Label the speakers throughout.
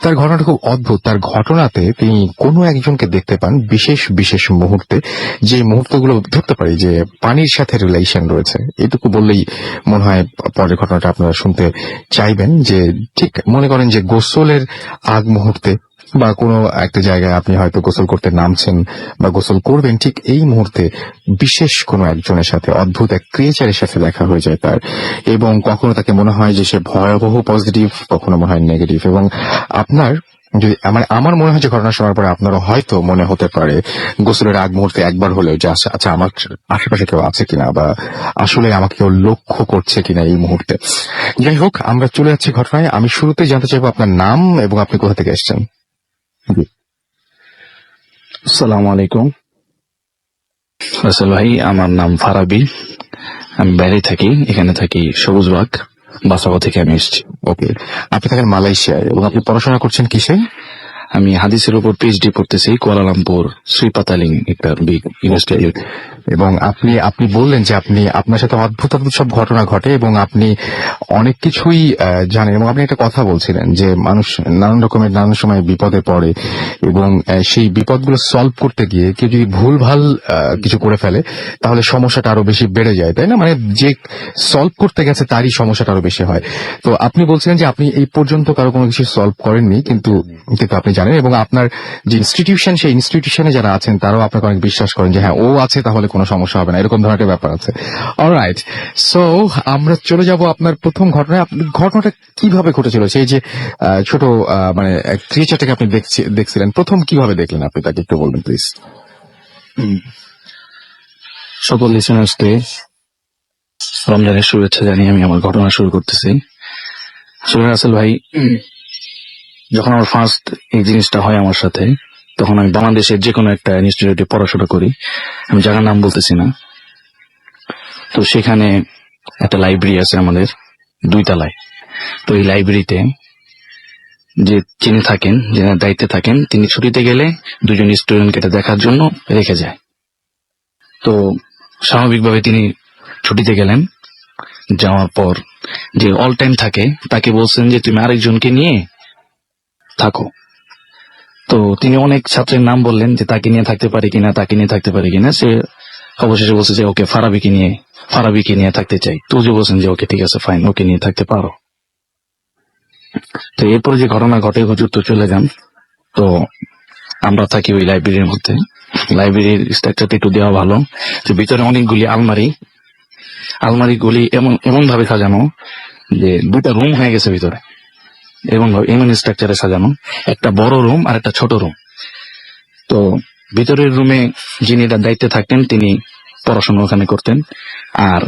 Speaker 1: তার ঘটনাটা খুব অদ্ভুত। তার ঘটনাতে তিনি কোনো একজনকে দেখতে পান বিশেষ বিশেষ মুহূর্তে, যে মুহূর্তগুলো ধরতে পারি যে পানির সাথে রিলেশন রয়েছে। এটুকু বললেই মনে হয় পরের ঘটনাটা আপনারা শুনতে চাইবেন। যে ঠিক মনে করেন যে গোসলের আগ মুহূর্তে বা কোনো একটা জায়গায় আপনি হয়তো গোসল করতে নামছেন বা গোসল করবেন, ঠিক এই মুহূর্তে বিশেষ কোনো একজনের সাথে, অদ্ভুত এক ক্রিয়েচারের সাথে দেখা হয়ে যায় তার, এবং কখনো তাকে মনে হয় যে সে ভয়াবহ পজিটিভ, কখনো মনে হয় নেগেটিভ। এবং আপনার যদি আমার মনে হয় যে ঘটনা শোনার পরে আপনারও হয়তো মনে হতে পারে গোসলের আগ মুহূর্তে একবার হলেও যে আচ্ছা আমার আশেপাশে কেউ আছে কিনা, বা আসলে আমাকে কেউ লক্ষ্য করছে কিনা এই মুহূর্তে। যাই হোক, আমরা চলে যাচ্ছি ঘটনায়। আমি শুরুতে জানতে চাইবো আপনার নাম এবং আপনি কোথা থেকে এসেছেন।
Speaker 2: আসসালামু আলাইকুম রাসেল ভাই, আমার নাম ফারাবি। আমি বাইরে থাকি, এখানে থাকি সবুজবাগ, বাসাবো থেকে আমি এসেছি।
Speaker 1: ওকে, আপনি থাকেন মালয়েশিয়ায় এবং আপনি পড়াশোনা করছেন কিসে?
Speaker 2: আমি হাদিসের উপর পিএইচডি পড়তেছি কুয়ালালামপুর শ্রীপাতালিং একটা বিগ ইনস্টিটিউট।
Speaker 1: এবং আপনি বললেন যে আপনার সাথে অদ্ভুত অদ্ভুত সব ঘটনা ঘটে এবং আপনি অনেক কিছুই জানেন, এবং আপনি একটা কথা বলছিলেন যে মানুষ নানান সময় বিপদে পড়ে এবং সেই বিপদগুলো সলভ করতে গিয়ে কেউ যদি ভুলভাল কিছু করে ফেলে তাহলে সমস্যাটা আরো বেশি বেড়ে যায়, তাই না? মানে যে সলভ করতে গেছে তারই সমস্যাটা আরো বেশি হয়। তো আপনি বলছিলেন যে আপনি এই পর্যন্ত কারো কোনো কিছু সলভ করেননি, কিন্তু আপনি জানেন, এবং আপনার যে ইনস্টিটিউশন, সেই ইনস্টিটিউশনে যারা আছেন তারাও আপনাকে অনেক বিশ্বাস করেন যে হ্যাঁ ও আছে তাহলে কোনো সমস্যা হবে না, এরকম ধরনের একটা ব্যাপার আছে। অলরাইট, সো আমরা চলে যাব আপনার প্রথম ঘটনায়। ঘটনাটা কিভাবে ঘটেছিল? সেই যে ছোট মানে ক্রিয়েচারটাকে আপনি দেখছিলেন, প্রথম কিভাবে দেখলেন আপনি তাকে একটু বলবেন প্লিজ।
Speaker 2: সকল লিসেনার্সকে রমজানের শুভেচ্ছা জানিয়ে আমি আমার ঘটনা শুরু করতেছি। আসলে রাসেল ভাই, যখন আমার ফার্স্ট এই জিনিসটা হয় আমার সাথে, তখন আমি বাংলাদেশের যে কোনো একটা ইনস্টিটিউটে পড়াশোনা করি, আমি জায়গার নাম বলতেছি না। তো সেখানে একটা লাইব্রেরি আছে আমাদের 2 তলায়। তো এই লাইব্রেরিতে যে যিনি থাকেন, যিনি দায়িত্বে থাকেন, তিনি ছুটিতে গেলে 2জন স্টুডেন্টকে এটা দেখার জন্য রেখে যায়। তো স্বাভাবিকভাবে তিনি ছুটিতে গেলেন। যাওয়ার পর যে অল টাইম থাকে তাকে বলছেন যে তুমি আরেকজনকে নিয়ে থাকো। তো তিনি অনেক ছাত্রের নাম বললেন যে তাকে নিয়ে থাকতে পারি কিনা। সে অবশেষে বলছে যে ওকে ফারাবিকে নিয়ে থাকতে চাই। তো যে বলছেন যে ওকে ঠিক আছে, ফাইন, ওকে নিয়ে থাকতে পারো। তো এরপরে যে ঘটনা ঘটে হুজুর তো চলে যান। তো আমরা থাকি ওই লাইব্রেরির মধ্যে। লাইব্রেরির স্ট্রাকচারটা একটু দেওয়া ভালো, যে ভিতরে অনেকগুলি আলমারিগুলি এমন ভাবে সাজানো যে 2টা রুম হয়ে গেছে ভিতরে, এমন স্ট্রাকচারে সাজানো। একটা বড় রুম আর একটা ছোট রুম। তো ভিতরের রুমে যিনি তার দায়িত্বে থাকতেন তিনি পড়াশোনা ওখানে করতেন, আর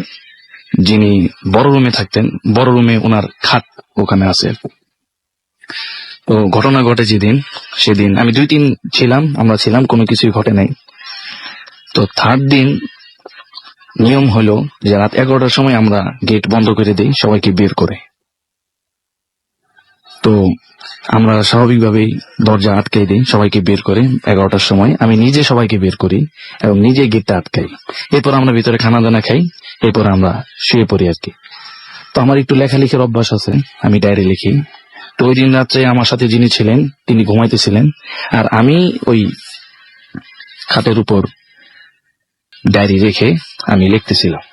Speaker 2: যিনি বড় রুমে থাকতেন, বড় রুমে ওনার খাট ওখানে আছে। তো ঘটনা ঘটে সেদিন আমি 2-3 আমরা ছিলাম, কোনো কিছুই ঘটে নাই। তো 3rd দিন নিয়ম হলো যে রাত 11টার সময় আমরা গেট বন্ধ করে দিই, সবাইকে বের করে। তো আমরা স্বাভাবিকভাবেই দরজা আটকাই দিই, সবাইকে বের করে 11টার সময় আমি নিজে সবাইকে বের করি এবং নিজে গেটটা আটকাই। এরপর আমরা ভিতরে খানা দানা খাই, এরপর আমরা শুয়ে পড়ি আর কি। তো আমার একটু লেখালেখির অভ্যাস আছে, আমি ডায়েরি লিখি। তো ওই দিন রাত্রে আমার সাথে যিনি ছিলেন তিনি ঘুমাইতেছিলেন, আর আমি ওই খাটের উপর ডায়েরি রেখে আমি লিখতেছিলাম।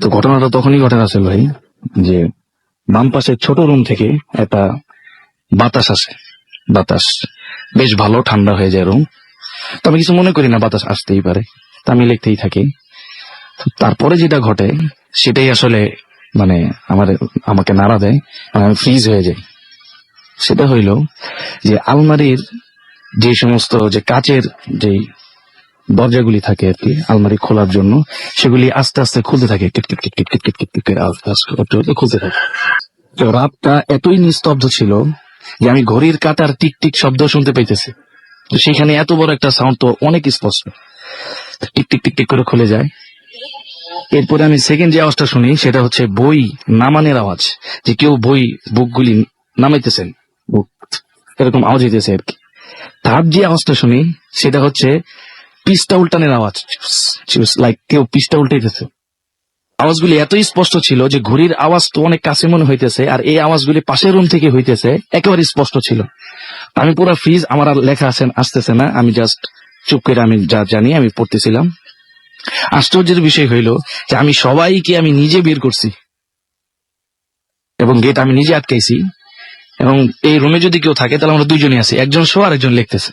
Speaker 2: তো ঘটনাটা তখনই ঘটে রাসেল ভাই, যে বাম পাশের ছোট রুম থেকে একটা বাতাস আসে। বাতাস বেশ ভালো, ঠান্ডা হয়ে যায় রুম। তো আমি কিছু মনে করি না, বাতাস আসতেই পারে, তা আমি লিখতেই থাকি। তারপরে যেটা ঘটে সেটাই আসলে মানে আমাকে নাড়া দেয়, আমি ফ্রিজ হয়ে যাই। সেটা হইল যে আলমারির যে সমস্ত যে কাচের যে দরজাগুলি থাকে আর কি আলমারি খোলার জন্য, সেগুলি আস্তে আস্তে খুলতে থাকে, কিটকিট কিটকিট কিটকিট কিটকিট করে আস্তে খুলতে থাকে। তো রাতটা এতই নিস্তব্ধ ছিল যে আমি ঘড়ির কাঁটার টিক টিক শব্দ শুনতে পাইতেছি। তো সেখানে এত বড় একটা সাউন্ড তো অনেক স্পষ্ট, টিক টিক টিক টিক করে খুলে যায়। এরপরে আমি সেকেন্ড যে আওয়াজটা শুনি সেটা হচ্ছে বই নামানোর আওয়াজ, যে কেউ বুকগুলি নামাইতেছেন, এরকম আওয়াজ হইতেছে আর কি। থার্ড যে আওয়াজটা শুনি সেটা হচ্ছে পিসটা উল্টানের আওয়াজ, লাইক কেউ পিসটা উল্টাইতেছে। আওয়াজগুলি এতই স্পষ্ট ছিল যে ঘড়ির আওয়াজ তো অনেক কাছে মনে হইতেছে, আর এই আওয়াজগুলি পাশের রুম থেকে হইতেছে, একেবারে স্পষ্ট ছিল। আমি পুরো ফ্রিজ, আমার আর লেখা আসতেছে না, আমি জাস্ট চুপ করে আমি যা জানি আমি পড়তেছিলাম। আশ্চর্যের বিষয় হইল যে আমি সবাইকে আমি নিজে বের করছি এবং গেট আমি নিজে আটকাইছি, এবং এই রুমে যদি কেউ থাকে তাহলে আমরা দুইজনই আছি, একজন শো আর একজন লিখতেছে।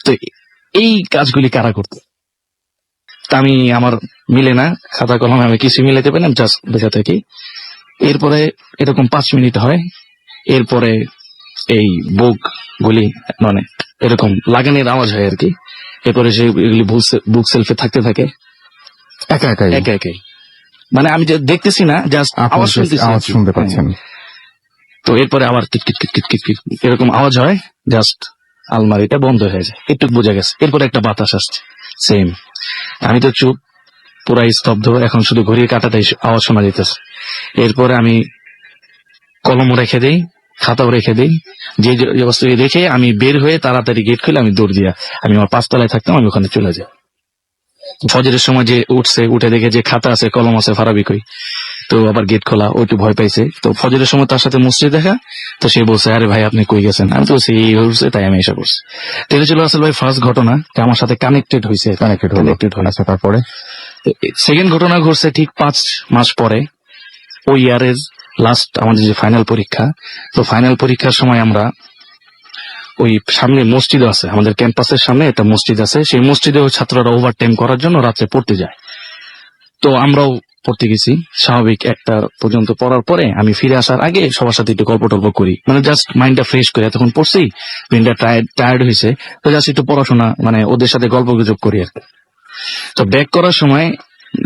Speaker 2: তো এই কাজগুলি কারা করতো? তা আমি আমার মিলে না, খাতা কলমে আমি কিছু মিলাতে পারি না, জাস্ট দেখে থাকি। এরপরে এরকম 5 মিনিট হয়, এরপরে এই বুক গুলি মানে এরকম লাগানোর আওয়াজ হয় আর কি। এরপরে সে এগুলি বুক সেলফে থাকতে থাকে
Speaker 1: একা একাই
Speaker 2: একে একে, মানে আমি যে দেখতেছি না, জাস্ট
Speaker 1: আপনি
Speaker 2: আওয়াজ
Speaker 1: just
Speaker 2: শুনতেছি আর
Speaker 1: আওয়াজ
Speaker 2: কি।
Speaker 1: শুনতে পাচ্ছেন।
Speaker 2: তো এরপরে আবার kit kit kit kit kit kit এরকম আওয়াজ হয়, জাস্ট আলমারিটা বন্ধ হয়ে যায়, একটু বোঝা গেছে। এরপরে একটা বাতাস আসছে, সেম। আমি তো চুপ, পুরাই স্তব্ধ, এখন শুধু ঘড়ির কাঁটাটাই আওয়াজ শোনা যেতেছে। এরপরে আমি কলমও রেখে দেই, খাতাও রেখে দেই, যে যে বস্তু রেখে আমি বের হয়ে তাড়াতাড়ি গেট খুলে আমি দৌড় দিয়া, আমি আমার 5 তলায় থাকতাম, আমি ওখানে চলে যাই। ফজরের সময় যে উঠছে, উঠে দেখে যে খাতা আছে কলম আছে, ফারাবি কই, তো আবার গেট খোলা, ও একটু ভয় পাইছে। তো ফজরের সময় তার সাথে মসজিদ দেখা, তো সে বলছে আরে ভাই আপনি কই গেছেন, আমি তো বলছি এই হচ্ছে, তাই আমি এসে করছি। তো এটা ছিল আসলে ভাই ফার্স্ট ঘটনা যে আমার সাথে কানেক্টেড হয়েছে।
Speaker 1: কানেক্টেড হলো। আচ্ছা, তারপরে?
Speaker 2: সেকেন্ড ঘটনা ঘটছে ঠিক 5 মাস পরে, ওই ইয়ারের লাস্ট আমাদের যে ফাইনাল পরীক্ষা। তো ফাইনাল পরীক্ষার সময় আমরা ওই সামনে মসজিদ আছে, আমাদের ক্যাম্পাসের সামনে একটা মসজিদ আছে, সেই মসজিদে ছাত্ররা ওভার টাইম করার জন্য রাত্রে পড়তে যায়। তো আমরাও পড়তে গেছি, স্বাভাবিক 1টা পর্যন্ত পড়ার পরে আমি ফিরে আসার আগে সবার সাথে একটু গল্প টল্প করি, মানে জাস্ট মাইন্ডটা ফ্রেশ করে, এতক্ষণ পড়ছি, ব্রেনটা টায়ার্ড হয়েছে, তো জাস্ট একটু পড়াশোনা মানে ওদের সাথে গল্প গুজব করি আর কি। তো ব্যাক করার সময়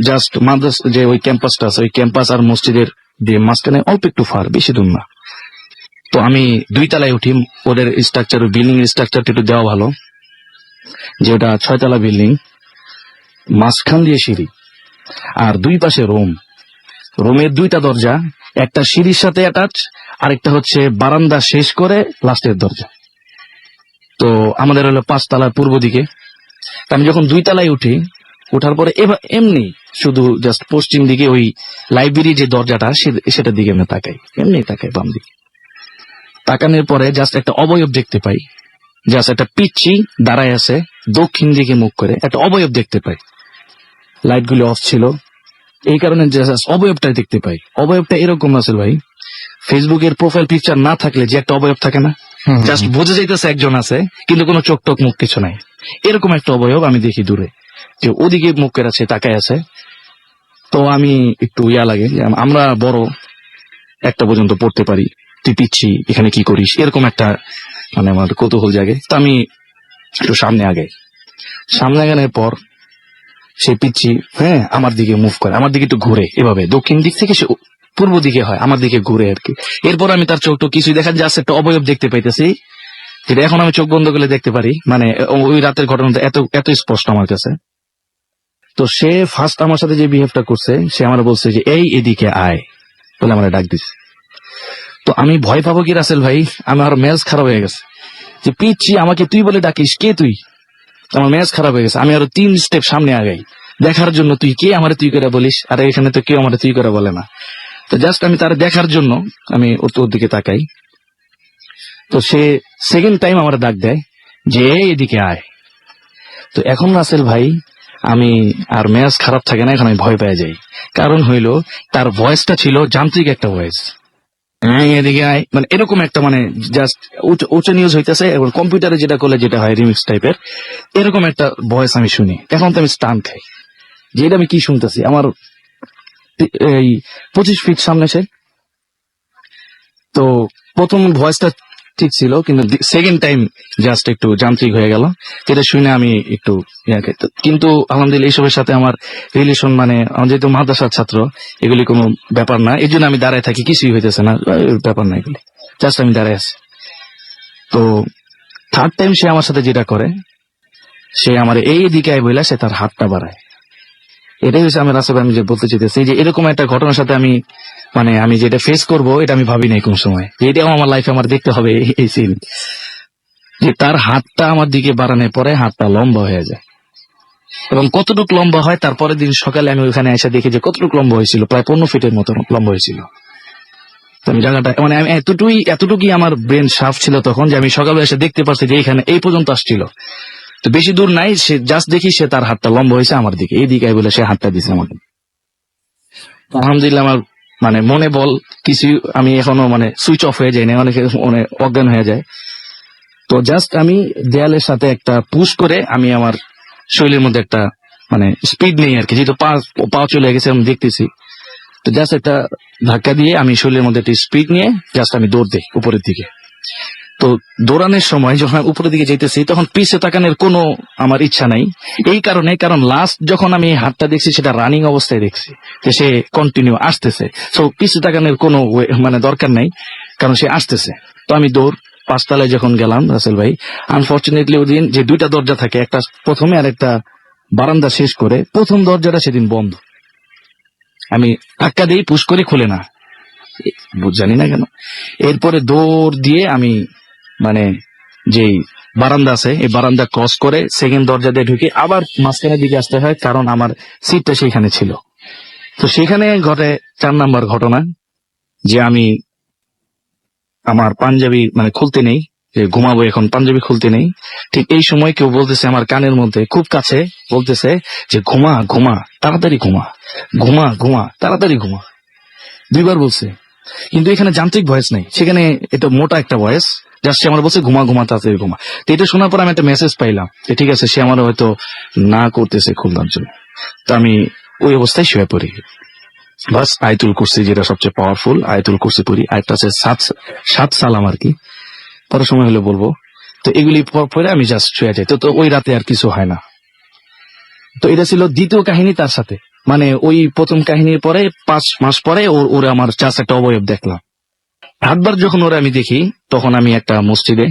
Speaker 2: জাস্ট মাদ্রাস যে ওই ক্যাম্পাসটা আছে, ওই ক্যাম্পাস আর মসজিদের যে মাঝখানে অল্প একটু ফার, বেশি দূর না। তো আমি 2 তলায় উঠি, ওদের স্ট্রাকচার, বিল্ডিং এর স্ট্রাকচারটা একটু দেওয়া ভালো, যে ওটা 6 তলা বিল্ডিং, মাঝখান দিয়ে সিঁড়ি, আর 2 পাশে রুম। রুমের 2টা দরজা, একটা সিঁড়ির সাথে অ্যাটাচ, আরেকটা হচ্ছে বারান্দা শেষ করে লাস্টের দরজা। তো আমাদের হলো 5 তলার পূর্ব দিকে। তা আমি যখন 2 তলায় উঠি, ওঠার পরে এবার এমনি শুধু জাস্ট পশ্চিম দিকে ওই লাইব্রেরি যে দরজাটা সেটার দিকে আমি তাকাই, এমনি তাকাই বাম দিকে। তাকানোর পরে জাস্ট একটা অবয়ব দেখতে পাই, জাস্ট একটা পিচ্চি দাঁড়ায় আছে দক্ষিণ দিকে মুখ করে, একটা অবয়ব দেখতে পাই। লাইটগুলো অফ ছিল, এই কারণে জাস্ট অবয়বটা দেখতে পাই। অবয়বটা এরকম আছে ভাই, ফেসবুকের প্রোফাইল পিকচার না থাকলে যে একটা অবয়ব থাকে না, জাস্ট বোঝা যাইতেছে একজন আছে, কিন্তু কোনো চোখ টোক মুখ কিছু নাই, এরকম একটা অবয়ব আমি দেখি দূরে, যে ওদিকে মুখ করে আছে, তাকায় আছে। তো আমি একটু লাগে যে আমরা বড়, 1টা পর্যন্ত পড়তে পারি, তুই পিচ্ছি এখানে কি করিস, এরকম একটা মানে আমার কৌতূহল জাগে। তো আমি একটু সামনে আগানোর পর সে পিচ্ছি আমার দিকে মুভ করে, আমার দিকে একটু ঘুরে, এভাবে দক্ষিণ দিক থেকে সে পূর্ব দিকে হয়, আমার দিকে ঘুরে আর কি। এরপর আমি তার চোখ টোক কিছুই দেখা যাচ্ছে, একটা অবয়ব দেখতে পাইতেছি, যেটা এখন আমি চোখ বন্ধ করলে দেখতে পারি, মানে ওই রাতের ঘটনাটা এত স্পষ্ট আমার কাছে। তো সে ফার্স্ট আমার সাথে যে বিহেভটা করছে, সে আমার বলছে যে এই এদিকে আয় বলে আমার ডাক দিচ্ছে। তো আমি ভয় পাবো কি রাসেল ভাই, আমার মেজাজ খারাপ হয়ে গেছে, যে পিচ্ছি আমাকে তুই বলে ডাকিস, কে তুই? আমার মেজাজ খারাপ হয়ে গেছে। আমি আরো 3 স্টেপ সামনে আগাই দেখার জন্য, তুই কে আমারে তুই করে বলিস? আর এখানে তো কেউ আমারে তুই করে বলে না। তো জাস্ট আমি তার দেখার জন্য আমি ওর দিকে তাকাই। তো সে সেকেন্ড টাইম আমার ডাক দেয় যে এদিকে আয়। তো এখন রাসেল ভাই আমি আর মেজাজ খারাপ থাকে না, এখন আমি ভয় পেয়ে যাই। কারণ হইল তার ভয়েসটা ছিল যান্ত্রিক একটা ভয়েস, এদিকে আয়, মানে এরকম একটা, মানে জাস্ট উঁচু নিউজ হইতেছে, এবং কম্পিউটারে যেটা করলে যেটা হয় রিমিক্স টাইপের, এরকম একটা ভয়েস আমি শুনি। এখন তো আমি স্টান খাই যে এটা আমি কি শুনতেছি। আমার এই 25 ফিট সামনে সে। তো প্রথম ভয়েসটা ঠিক ছিল, কিন্তু সেকেন্ড টাইম জাস্ট একটু যান্ত্রিক হয়ে গেল, যেটা শুনে আমি একটু কিন্তু আলহামদুলিল্লাহ এইসবের সাথে আমার রিলেশন, মানে আমার যেহেতু মাদ্রাসার ছাত্র, এগুলি কোনো ব্যাপার না, এই জন্য আমি দাঁড়ায় থাকি, কিছুই হইতেছে না, ব্যাপার না এগুলি, জাস্ট আমি দাঁড়ায় আছি। তো থার্ড টাইম সে আমার সাথে যেটা করে, সে আমার এই দিকে আয় বইলা সে তার হাতটা বাড়ায়। এটাই হচ্ছে আমি রাসেল, আমি যে বলতে চাইতেছি যে এরকম একটা ঘটনার সাথে আমি, মানে আমি যেটা ফেস করব এটা আমি ভাবি নাই কোন সময়, এটাও আমার লাইফে আমার দেখতে হবে এই সিন, যে তার হাতটা আমার দিকে বাড়ানোর পরে হাতটা লম্বা হয়ে যায়। এবং কতটুকু লম্বা হয় তারপরের দিন সকালে আমি ওইখানে এসে দেখি যে কতটুকু লম্বা হয়েছিল, প্রায় 15 ফিটের মতো লম্বা হয়েছিল। তো আমি জায়গাটা মানে আমি এতটুকুই আমার ব্রেন সাফ ছিল তখন যে আমি সকালে এসে দেখতে পাচ্ছি যে এখানে এই পর্যন্ত আসছিল। তো বেশি দূর নাই, সে জাস্ট দেখি সে তার হাতটা লম্বা হয়েছে আমার দিকে, এই দিকে বলে সে হাতটা দিছে আমাকে। আলহামদুলিল্লাহ আমার মানে মনে বল কিছু, আমি এখনো মানে সুইচ অফ হয়ে যাই না, অনেকে অনেক অজ্ঞান হয়ে যায়। তো জাস্ট আমি দেয়ালের সাথে একটা পুশ করে আমি আমার শরীরের মধ্যে একটা মানে স্পিড নেই আর কি, যেহেতু পা চলে গেছে আমি দেখতেছি। তো জাস্ট একটা ধাক্কা দিয়ে আমি শরীরের মধ্যে একটা স্পিড নিয়ে জাস্ট আমি দৌড় দিই উপরের দিকে। তো দৌড়ানোর সময় যখন আমি উপরের দিকে যেতেছি তখন পিছে তাকানোর কোনো আমার ইচ্ছা নাই, এই কারণে কারণ লাস্ট যখন আমি হাতটা দেখছি সেটা রানিং অবস্থায় দেখছি যে সে কন্টিনিউ আসতেছে। সো পিছে তাকানোর কোনো মানে দরকার নাই, কারণ সে আসতেছে। তো আমি দৌড় 5 তলায় যখন গেলাম রাসেল ভাই, আনফরচুনেটলি ওই দিন যে 2টা দরজা থাকে, একটা প্রথমে আর একটা বারান্দা শেষ করে, প্রথম দরজাটা সেদিন বন্ধ। আমি ধাক্কা দিই, পুশ করে খুলে না, জানি না কেন। এরপরে দৌড় দিয়ে আমি মানে যেই বারান্দা আছে এই বারান্দা ক্রস করে সেকেন্ড দরজা দিয়ে ঢুকে আবার মাঝখানের দিকে আসতে হয়, কারণ আমার সিটটা সেখানে ছিল। তো সেখানে ঘটে 4 নাম্বার ঘটনা, যে আমি আমার পাঞ্জাবি মানে খুলতে নেই, যে ঘুমাবো এখন, পাঞ্জাবি খুলতে নেই। ঠিক এই সময় কেউ বলতেছে আমার কানের মধ্যে খুব কাছে, বলতেছে যে ঘুমা ঘুমা তাড়াতাড়ি ঘুমা, ঘুমা ঘুমা তাড়াতাড়ি ঘুমা, 2বার বলছে। কিন্তু এখানে যান্ত্রিক ভয়েস নেই, সেখানে এটা মোটা একটা ভয়েস, জাস্ট সে আমার বলছে ঘুমা ঘুমা তাড়াতাড়ি ঘুমা। তো এটা শোনার পর আমি একটা মেসেজ পাইলাম যে ঠিক আছে, সে আমার হয়তো না করতেছে খুলনার জন্য। তো আমি ওই অবস্থায় শুয়ে পড়ি, বাস আয়াতুল কুরসি, যেটা সবচেয়ে পাওয়ারফুল, আয়াতুল কুরসি পড়ি। আরেকটা আছে 7 সালাম আর কি, পরে সময় হলে বলবো। তো এগুলি পরে আমি জাস্ট শুয়ে যাই। তো ওই রাতে আর কিছু হয় না। তো এটা ছিল দ্বিতীয় কাহিনী তার সাথে, মানে ওই প্রথম কাহিনীর পরে 5 মাস পরে ওরা আমার জাস্ট একটা অবয়ব দেখলাম। রাতবার যখন ওরা আমি দেখি তখন আমি একটা মসজিদে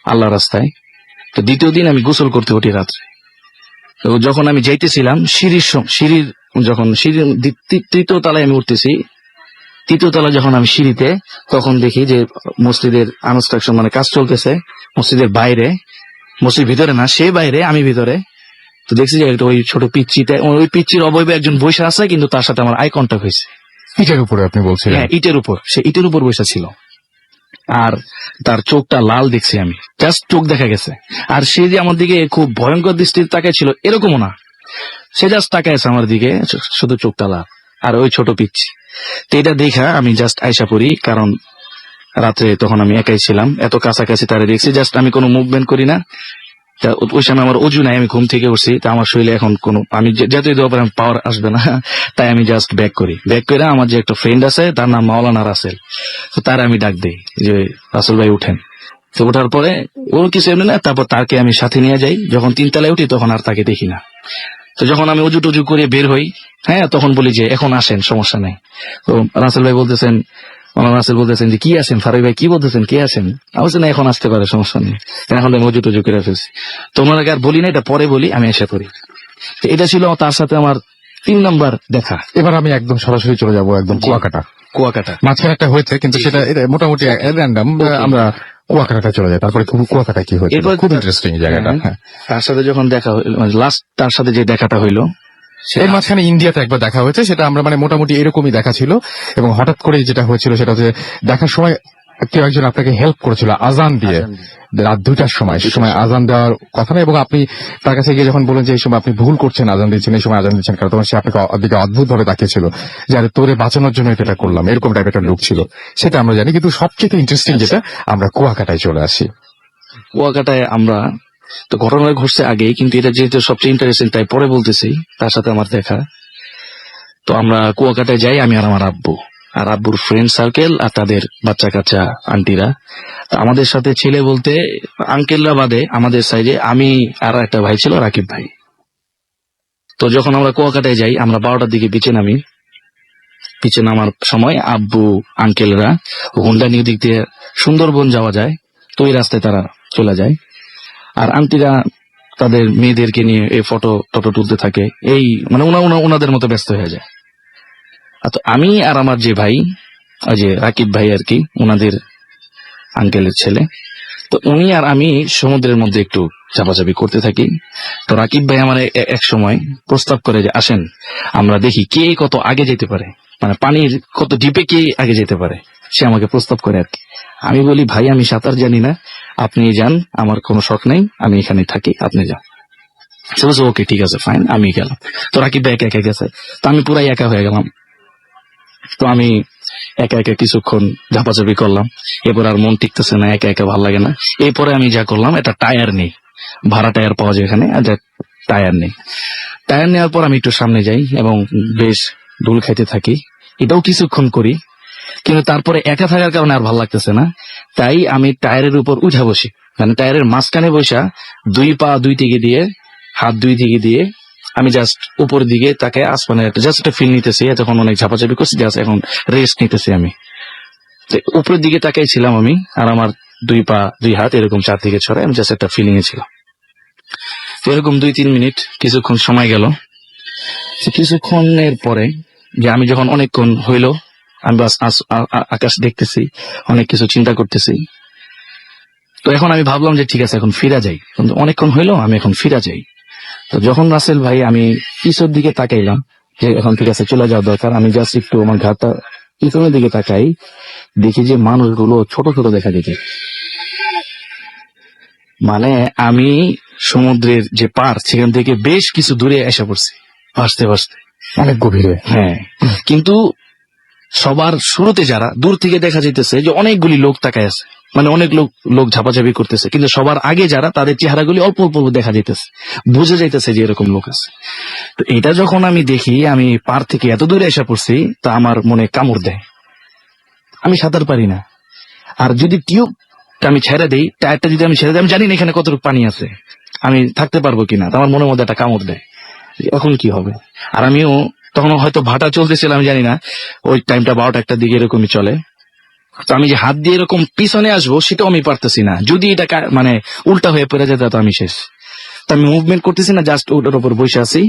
Speaker 2: আল্লাহ রাস্তায়। তো দ্বিতীয় দিন আমি গোসল করতে উঠি রাত্রে। তো যখন আমি যাইতেছিলাম সিঁড়ির 3য় তলায় আমি উঠতেছি, 3য় তলা যখন আমি সিঁড়িতে, তখন দেখি যে মসজিদের কনস্ট্রাকশন মানে কাজ চলতেছে মসজিদের বাইরে, মসজিদ ভিতরে না, সে বাইরে আমি ভিতরে। তো দেখছি যে একটা ওই ছোট পিচ্চিতে, ওই পিচ্চির অবয়বে একজন বসে আছে, কিন্তু তার সাথে আমার আই কন্টাক্ট হয়েছে।
Speaker 1: ইটের উপরে আপনি বলছিলেন?
Speaker 2: হ্যাঁ, ইটের উপর, সে ইটের উপর বসে ছিল। আর তার চোখটা লাল দেখছি আমি, জাস্ট চোখ দেখা গেছে। আর সে যে আমার দিকে খুব ভয়ঙ্কর দৃষ্টিতে তাকায় ছিল এরকমও না, সে জাস্ট তাকায় আছে আমার দিকে, শুধু চোখটা লাল আর ওই ছোট পিচ্ছি। তো এটা দেখা আমি জাস্ট আয়সা পড়ি, কারণ রাত্রে তখন আমি একাই ছিলাম, এত কাছাকাছি তারা দেখছি, জাস্ট আমি কোনো মুভমেন্ট করি না। তা ওই সময় আমার অজু নাই, আমি ঘুম থেকে উঠছি, তা আমার শরীরে এখন কোনো, আমি যতই দেওয়া পারি পাওয়ার আসবে না, তাই আমি জাস্ট ব্যাক করি। ব্যাক করে আমার যে একটা ফ্রেন্ড আছে তার নাম মাওলানা রাসেল, তো তার আমি ডাক দিই যে রাসেল ভাই উঠেন। তো ওঠার পরে ওর কিছু এমনি না, তারপর তাকে আমি সাথে নিয়ে যাই। যখন 3 তলায় উঠি তখন আর তাকে দেখি না। তো যখন আমি উজু টুজু করে বের হই, হ্যাঁ, তখন বলি যে এখন আসেন, সমস্যা নেই। তো রাসেল ভাই বলতেছেন, রাসেল বলতেছেন যে কি আসেন, ফারুক ভাই কি বলতেছেন, কে আসেন? আমি না এখন আসতে পারে, সমস্যা নেই, এখন আমি উজু টুজু করে ফেলছি। তো ওনাকে আর বলি না, এটা পরে বলি, আমি এসে পড়ি। তো এটা ছিল তার সাথে আমার 3 নাম্বার দেখা।
Speaker 1: এবার আমি একদম সরাসরি চলে যাব একদম কুয়াকাটা। মাঝখানে একটা হয়েছে, কিন্তু সেটা মোটামুটি র্যান্ডাম, আমরা কুয়াকাটা চলে যায়। তারপরে কুয়াকাটা কি হয়েছে, খুব ইন্টারেস্টিং জায়গাটা। হ্যাঁ,
Speaker 2: তার সাথে যখন দেখা হইলো, লাস্ট তার সাথে যে দেখাটা হইলো,
Speaker 1: এর মাঝখানে ইন্ডিয়াতে একবার দেখা হয়েছে, সেটা আমরা মানে মোটামুটি এরকমই দেখা ছিল। এবং হঠাৎ করে যেটা হয়েছিল সেটা হচ্ছে দেখার সময় কেউ একজন আপনাকে হেল্প করেছিল আজান দিয়ে, রাত 2টার সময়। সে সময় আজান দেওয়ার কথা না, এবং আপনি তার কাছে গিয়ে যখন বলেন যে এই সময় আপনি ভুল করছেন, আজান দিচ্ছেন, এই সময় আজান দিচ্ছেন, কারণ তখন সে আপনাকে দিকে অদ্ভুত ভাবে তাকিয়েছিল যে আরে তোরে বাঁচানোর জন্য এটা করলাম, এরকম টাইপের একটা লোক ছিল। সেটা আমরা জানি, কিন্তু সবচেয়ে ইন্টারেস্টিং যেটা, আমরা কুয়াকাটায় চলে আসি।
Speaker 2: কুয়াকাটায় আমরা, তো ঘটনা ঘটছে আগেই, কিন্তু এটা যেহেতু সবচেয়ে ইন্টারেস্টিং তাই পরে বলতেছি। তার সাথে আমার দেখা, তো আমরা কুয়াকাটায় যাই, আমি আর আমার আব্বু আর আব্বুর ফ্রেন্ড সার্কেল আর তাদের বাচ্চা কাচ্চা আন্টিরা। আমাদের সাথে ছেলে বলতে আঙ্কেলরা বাদে আমাদের সাইডে আমি আর একটা ভাই ছিল, রাকিব ভাই। তো যখন আমরা কুয়াকাটায় যাই, আমরা 12টার দিকে পিছে নামি। পিছে নামার সময় আব্বু আঙ্কেলরা হুন্ডা নিয়ে দিক দিয়ে সুন্দরবন যাওয়া যায়, তো ওই রাস্তায় তারা চলে যায়। আর আন্টিরা তাদের মেয়েদেরকে নিয়ে এই ফটো তুলতে থাকে, এই মানে ওনাদের মতো ব্যস্ত হয়ে যায়। তো আমি আর আমার যে ভাই, ওই যে রাকিব ভাই আর কি, ওনাদের আঙ্কেলের ছেলে, তো উনি আর আমি সমুদ্রের মধ্যে একটু চাপাচাপি করতে থাকি। তো রাকিব ভাই আমার এক সময় প্রস্তাব করে যে আসেন আমরা দেখি কে কত আগে যেতে পারে, মানে পানির কত ডিপে কে আগে যেতে পারে। সে আমাকে প্রস্তাব করে আর কি। আমি বলি ভাই আমি সাঁতার জানি না, আপনি যান, আমার কোনো শখ নেই, আমি এখানে থাকি, আপনি যান। সে বলছে ওকে ঠিক আছে ফাইন, আমি গেলাম। তো রাকিব ভাই একা একা গেছে, তো আমি পুরাই একা হয়ে গেলাম। তো আমি একা একা কিছুক্ষণ ঝাপাঝাপি করলাম, এরপর আর মন টিকতেছে না, একা একা ভালো লাগে না। এরপরে আমি যা করলাম, একটা টায়ার নেই, ভাড়া টায়ার পাওয়া যায় এখানে, আর টায়ার নেই। টায়ার নেওয়ার পর আমি একটু সামনে যাই এবং বেশ ডুল খাইতে থাকি। এটাও কিছুক্ষণ করি, কিন্তু তারপরে একা থাকার কারণে আর ভালো লাগতেছে না, তাই আমি টায়ারের উপর উঠা বসি, মানে টায়ারের মাঝখানে বসা, দুই পা দুই দিকে দিয়ে, হাত দুই দিকে দিয়ে আমি জাস্ট উপর দিকে তাকে আসমানের একটা জাস্ট একটা ফিল নিতেছি। তখন অনেক ঝাপাঝাপি করছি, জাস্ট এখন রেস্ট নিতেছি আমি। উপরের দিকে তাকাই ছিলাম আমি, আর আমার দুই পা দুই হাত এরকম চারদিকে ছড়ায়, আমি জাস্ট একটা ফিলিং এ ছিলাম। তো এরকম 2-3 মিনিট কিছুক্ষণ সময় গেল। কিছুক্ষণের পরে যে আমি যখন অনেকক্ষণ হইল, আমি বাস আকাশ দেখতেছি, অনেক কিছু চিন্তা করতেছি। তো এখন আমি ভাবলাম যে ঠিক আছে এখন ফিরা যাই, কিন্তু অনেকক্ষণ হইলো, আমি এখন ফিরা যাই। তো যখন রাসেল ভাই আমি পিছর দিকে তাকাইলাম যে এখন ঠিক আছে চলে যাওয়া দরকার, আমি জাস্ট একটু আমার ঘাটটা পিছনের দিকে তাকাই, দেখি যে মানুষগুলো ছোট ছোট দেখা যেত। মানে আমি সমুদ্রের যে পার সেখান থেকে বেশ কিছু দূরে এসে পড়ছি ভাসতে ভাসতে,
Speaker 1: অনেক গভীরে।
Speaker 2: হ্যাঁ, কিন্তু সবার শুরুতে যারা দূর থেকে দেখা যাইতেছে যে অনেকগুলি লোক তাকায় আছে, মানে অনেক লোক ঝাপাঝাপি করতেছে, কিন্তু সবার আগে যারা তাদের চেহারাগুলি অল্প অল্প দেখা যাইতেছে, বুঝে যাইতেছে যে এরকম লোক আছে। তো এটা যখন আমি দেখি আমি পার থেকে এত দূরে এসে পড়ছি, তা আমার মনে কামড় দেয়। আমি সাঁতার পারি না, আর যদি টিউবটা আমি ছেড়ে দিই, টায়ারটা যদি আমি ছেড়ে দিই, আমি জানি না এখানে কতটুকু পানি আছে, আমি থাকতে পারবো কিনা, তো আমার মনের মধ্যে একটা কামড় দেয়, এখন কি হবে। আর আমিও তখন হয়তো ভাটা চলতেছিল, আমি জানি না, ওই টাইমটা 12টা-1টার দিকে এরকমই চলে। তো আমি যে হাত দিয়ে এরকম পিছনে আসবো সেটাও আমি পারতেছি না, যদি এটা মানে উল্টা হয়ে পড়ে যেত তো আমি শেষ। তো আমি মুভমেন্ট করতেছি না, জাস্ট ওটার উপর বসে আছি।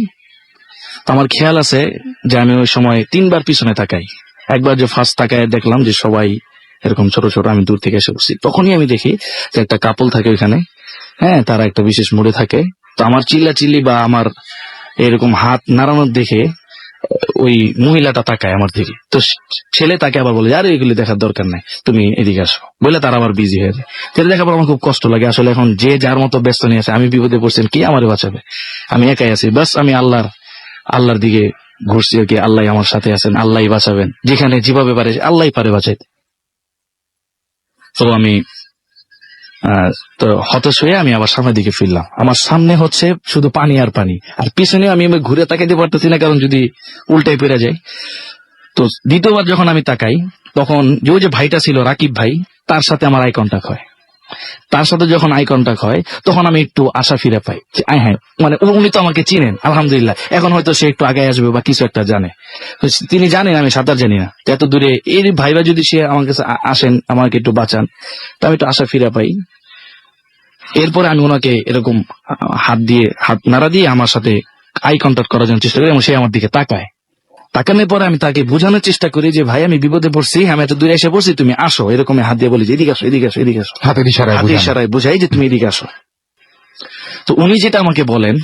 Speaker 2: তো আমার খেয়াল আছে যে আমি ওই সময় 3বার পিছনে তাকাই। একবার যে ফার্স্ট তাকায় দেখলাম যে সবাই এরকম ছোট ছোট, আমি দূর থেকে এসে বসছি, তখনই আমি দেখি যে একটা কাপল থাকে ওইখানে, হ্যাঁ, তারা একটা বিশেষ মোড়ে থাকে। তো আমার চিল্লি বা আমার এরকম হাত নাড়ানোর দেখে ওই মহিলাটা তাকায় আমার দিকে। তো ছেলে তাকে আবার বলে আরে এগুলি দেখার দরকার নাই, তুমি এদিকে আসো, বলে তারা আবার বিজি হয়ে যায়। সেটা দেখার পর আমার খুব কষ্ট লাগে। আসলে এখন যে যার মতো ব্যস্ত নিয়ে আছে, আমি বিপদে পড়ছেন, কি আমারে বাঁচাবে, আমি একাই আছি, বাস আমি আল্লাহর দিকে ঘুরছি আর কি। আল্লাহ আমার সাথে আছেন, আল্লাহ বাঁচাবেন, যেখানে যেভাবে পারে আল্লাহ পারে বাঁচাইতে। তো আমি তো হতাশ হয়ে আমি আবার সামনের দিকে ফিরলাম। আমার সামনে হচ্ছে শুধু পানি আর পানি, আর পিছনে আমি ঘুরে তাকাইতে পারতেছি না, কারণ যদি উল্টাই পেরে যায়। তো দ্বিতীয়বার যখন আমি তাকাই, তখন যে ভাইটা ছিল রাকিব ভাই, তার সাথে আমার আই কন্টাক্ট হয়। তার সাথে যখন আই কন্টাক্ট হয়, তখন আমি একটু আশা ফিরে পাই যে হ্যাঁ, মানে উনি তো আমাকে চিনেন, আলহামদুলিল্লাহ, এখন হয়তো সে একটু আগে আসবে বা কিছু একটা জানে। তো তিনি জানেন আমি সাঁতার জানি না, এত দূরে এই ভাইরা যদি সে আমার কাছে আসেন, আমাকে একটু বাঁচান, তো আমি একটু আশা ফিরে পাই। এরপরে আমি ওনাকে এরকম হাত নাড়া দিয়ে আমার সাথে আই কন্ট্যাক্ট করার জন্য চেষ্টা করি, এবং সে আমার দিকে তাকায়। তাকানোর পরে আমি তাকে বোঝানোর চেষ্টা করি যে ভাই আমি বিপদে পড়ছি, আমি এত দূরে এসে পড়ছি, তুমি আসো, এরকম হাত দিয়ে বলি যে এদিকে আসো, এদিকে আসো, এদিকে আসো,
Speaker 1: হাতের
Speaker 2: ইশারায় বুঝাই যে তুমি এদিকে আসো। তো উনি যেটা আমাকে বলেন,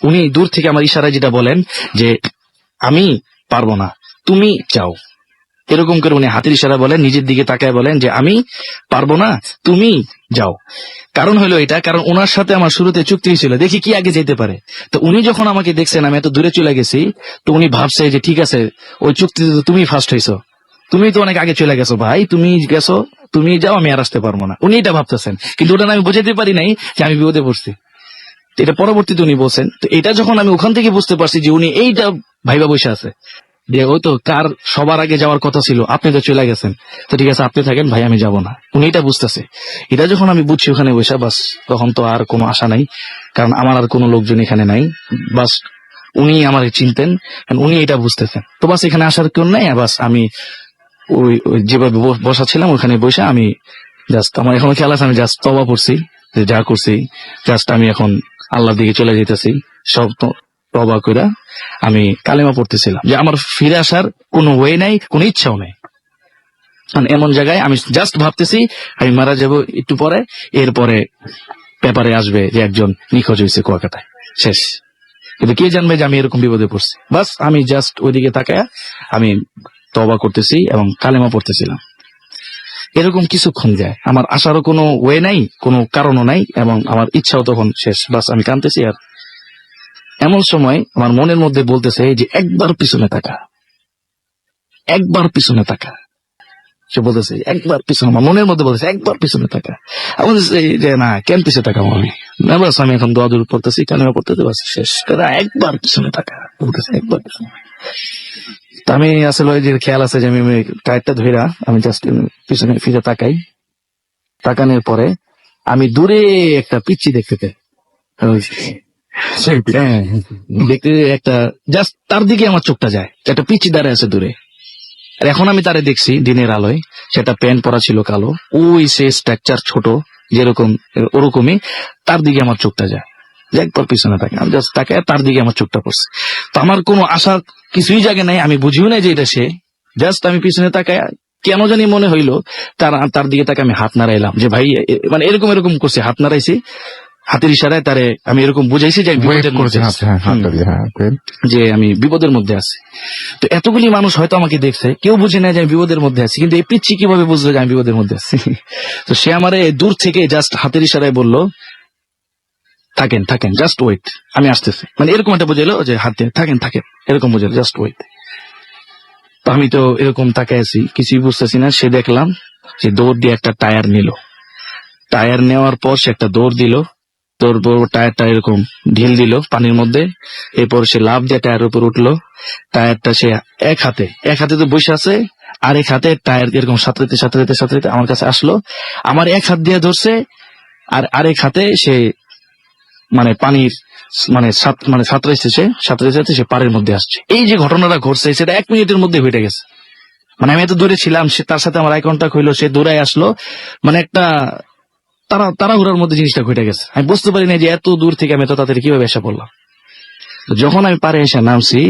Speaker 2: উনি দূর থেকে আমার ইশারায় যেটা বলেন যে আমি পারবো না, তুমি যাও, এরকম করে উনি হাতের ইশারা বলেন, নিজের দিকে তাকায় বলেন যে আমি পারবো না, তুমি যাও। কারণ হলো এটা, কারণ ওনার সাথে আমার শুরুতে চুক্তি ছিল দেখি কি আগে যেতে পারে। তো উনি যখন আমাকে দেখছেন আমি এত দূরে চলে গেছি, তো উনি ভাবছে যে ঠিক আছে, ওই চুক্তিতে তো তুমি ফার্স্ট হয়েছো, তুমি তো অনেক আগে চলে গেছো ভাই, তুমি গেছো, তুমি যাও, আমি আর আসতে পারবো না, উনি এটা ভাবতেছেন। কিন্তু ওটা আমি বোঝাতে পারি নাই যে আমি বিপদে পড়ছি। এটা পরবর্তীতে উনি বলছেন। তো এটা যখন আমি ওখান থেকে বুঝতে পারছি যে উনি এইটা ভাইবা বসে আছে যে ওই তো কার সবার আগে যাওয়ার কথা ছিল, আপনি তো চলে গেছেন, তো ঠিক আছে আপনি থাকেন ভাই, আমি যাব না, উনি এটা বুঝতেছে। এটা যখন আমি বুঝছি ওখানে বসে, বাস তখন তো আর কোনো আশা নাই, কারণ আমার আর কোনো লোকজন এখানে নাই, বাস উনি আমার চিনতেন, উনি এটা বুঝতেছেন। তো বাস এখানে আসার কেউ নাই, বাস আমি ওই যেভাবে বসা ছিলাম ওখানে বসে আমি জাস্ট, আমার এখনো খেয়াল আছে, আমি জাস্ট তওবা পড়ছি যে যা করছি, জাস্ট আমি এখন আল্লাহর দিকে চলে যেতেছি, সব তওবা কইরা আমি কালেমা পড়তেছিলাম যে আমার ফিরে আসার কোনো ওয়ে নাই, কোনো ইচ্ছাও নাই। এমন জায়গায় আমি জাস্ট ভাবতেছি আমি মারা যাব একটু পরে, এরপরে পেপারে আসবে যে একজন নিখোঁজ হয়েছে কুয়াকাটায়, শেষ। কিন্তু কে জানবে যে আমি এরকম বিপদে পড়ছি। বাস আমি জাস্ট ওইদিকে তাকায় আমি তওবা করতেছি এবং কালেমা পড়তেছিলাম। এরকম কিছুক্ষণ যায়, আমার আসারও কোনো ওয়ে নাই, কোনো কারণও নাই, এবং আমার ইচ্ছাও তখন শেষ। বাস আমি কাঁদতেছি। আর এমন সময় আমার মনের মধ্যে বলতেছে এই যে একবার পিছনে তাকা, একবার পিছনে তাকা। সে বলতেছে একবার পিছনে, আমার মনের মধ্যে বলতেছে একবার পিছনে তাকা। আমি বলতেছি যে না, কেন পিছনে তাকাবো আমি? না বাস আমি এখন দোয়া দূর পড়তেছি, কালেমা পড়তেছি, বাস শেষ। একবার পিছনে তাকা বলতেছে, একবার পিছনে। তা আমি আসলে ওই যে খেয়াল আছে যে আমি টায়ারটা ধইরা আমি জাস্ট পিছনে ফিরে তাকাই। তাকানোর পরে আমি দূরে একটা পিচ্চি দেখতে পাই। হ্যাঁ, দেখতে একটা জাস্ট তার দিকে আমার চোখটা যায়, একটা পিচ্চি দাঁড়ায় আছে দূরে। আর এখন আমি তারে দেখছি দিনের আলোয়, সেটা প্যান্ট পরা ছিল কালো, ওই সে স্ট্রাকচার ছোট যেরকম ওরকমই, তার দিকে আমার চোখটা যায়। যে একবার পিছনে থাকে, আমি জাস্ট তাকে, তার দিকে আমার চোখটা পড়ছে। তো আমার কোনো আশা কিছুই জাগে নাই, আমি বুঝিও নাই যে এটা সে। জাস্ট আমি পিছনে তাকায় কেন জানি মনে হইলো তার দিকে তাকে আমি হাত নাড়াইলাম যে ভাই মানে এরকম এরকম করছে, হাত নাড়াইছি, হাতের ইশারায় তারে আমি এরকম বুঝাইছি যে আমি বিপদের মধ্যে আছি। যে আমি বিপদের মধ্যে আছি। তো এতগুলি মানুষ হয়তো আমাকে দেখছে, কেউ বুঝে না যে আমি বিপদের মধ্যে আছি, কিন্তু এই পিচ্ছি কিভাবে বুঝলো যে আমি বিপদের মধ্যে আছি? তো সে আমারে দূর থেকে জাস্ট হাতের ইশারায় বলল থাকেন থাকেন, জাস্ট ওয়েট, আমি আসতেছি, মানে এরকম একটা বুঝাইলো যে হাত দিয়ে থাকেন থাকেন, এরকম বুঝাইলো জাস্ট ওয়েট। তো আমি তো এরকম তাকায় আছি, কিছুই বুঝতেছি না। সে দেখলাম যে দৌড় দিয়ে একটা টায়ার নিল, টায়ার নেওয়ার পর সে একটা দৌড় দিল, তোর টায়ারটা এরকম ঢিল দিল পানির মধ্যে। এরপর সে লাফ দিয়ে টায়ারের উপর উঠলো। টায়ারটা সে এক হাতে তো বসে আছে, আর এক হাতে টায়ার এরকম সাঁতরাতে সাঁতরাতে সাঁতরাতে আমার কাছে আসলো। আমার এক হাত দিয়ে ধরছে, আর আরেক হাতে সে মানে পানির মানে সাঁতরাইছে সে পাড়ের মধ্যে আসছে। এই যে ঘটনাটা ঘটছে সেটা 1 মিনিটের মধ্যে ঘটে গেছে। মানে আমি এত দূরে ছিলাম, সে তার সাথে আমার আই কন্টাক্ট হইলো, সে দৌড়ায় আসলো, মানে একটা তাড়াহুড়ার মধ্যে জিনিসটা ঘটে গেছে। আমি বুঝতে পারি না যে এত দূর থেকে আমি এত তাড়াতাড়ি কিভাবে এসে পড়লাম। যখন আমি পারে এসে নামছি,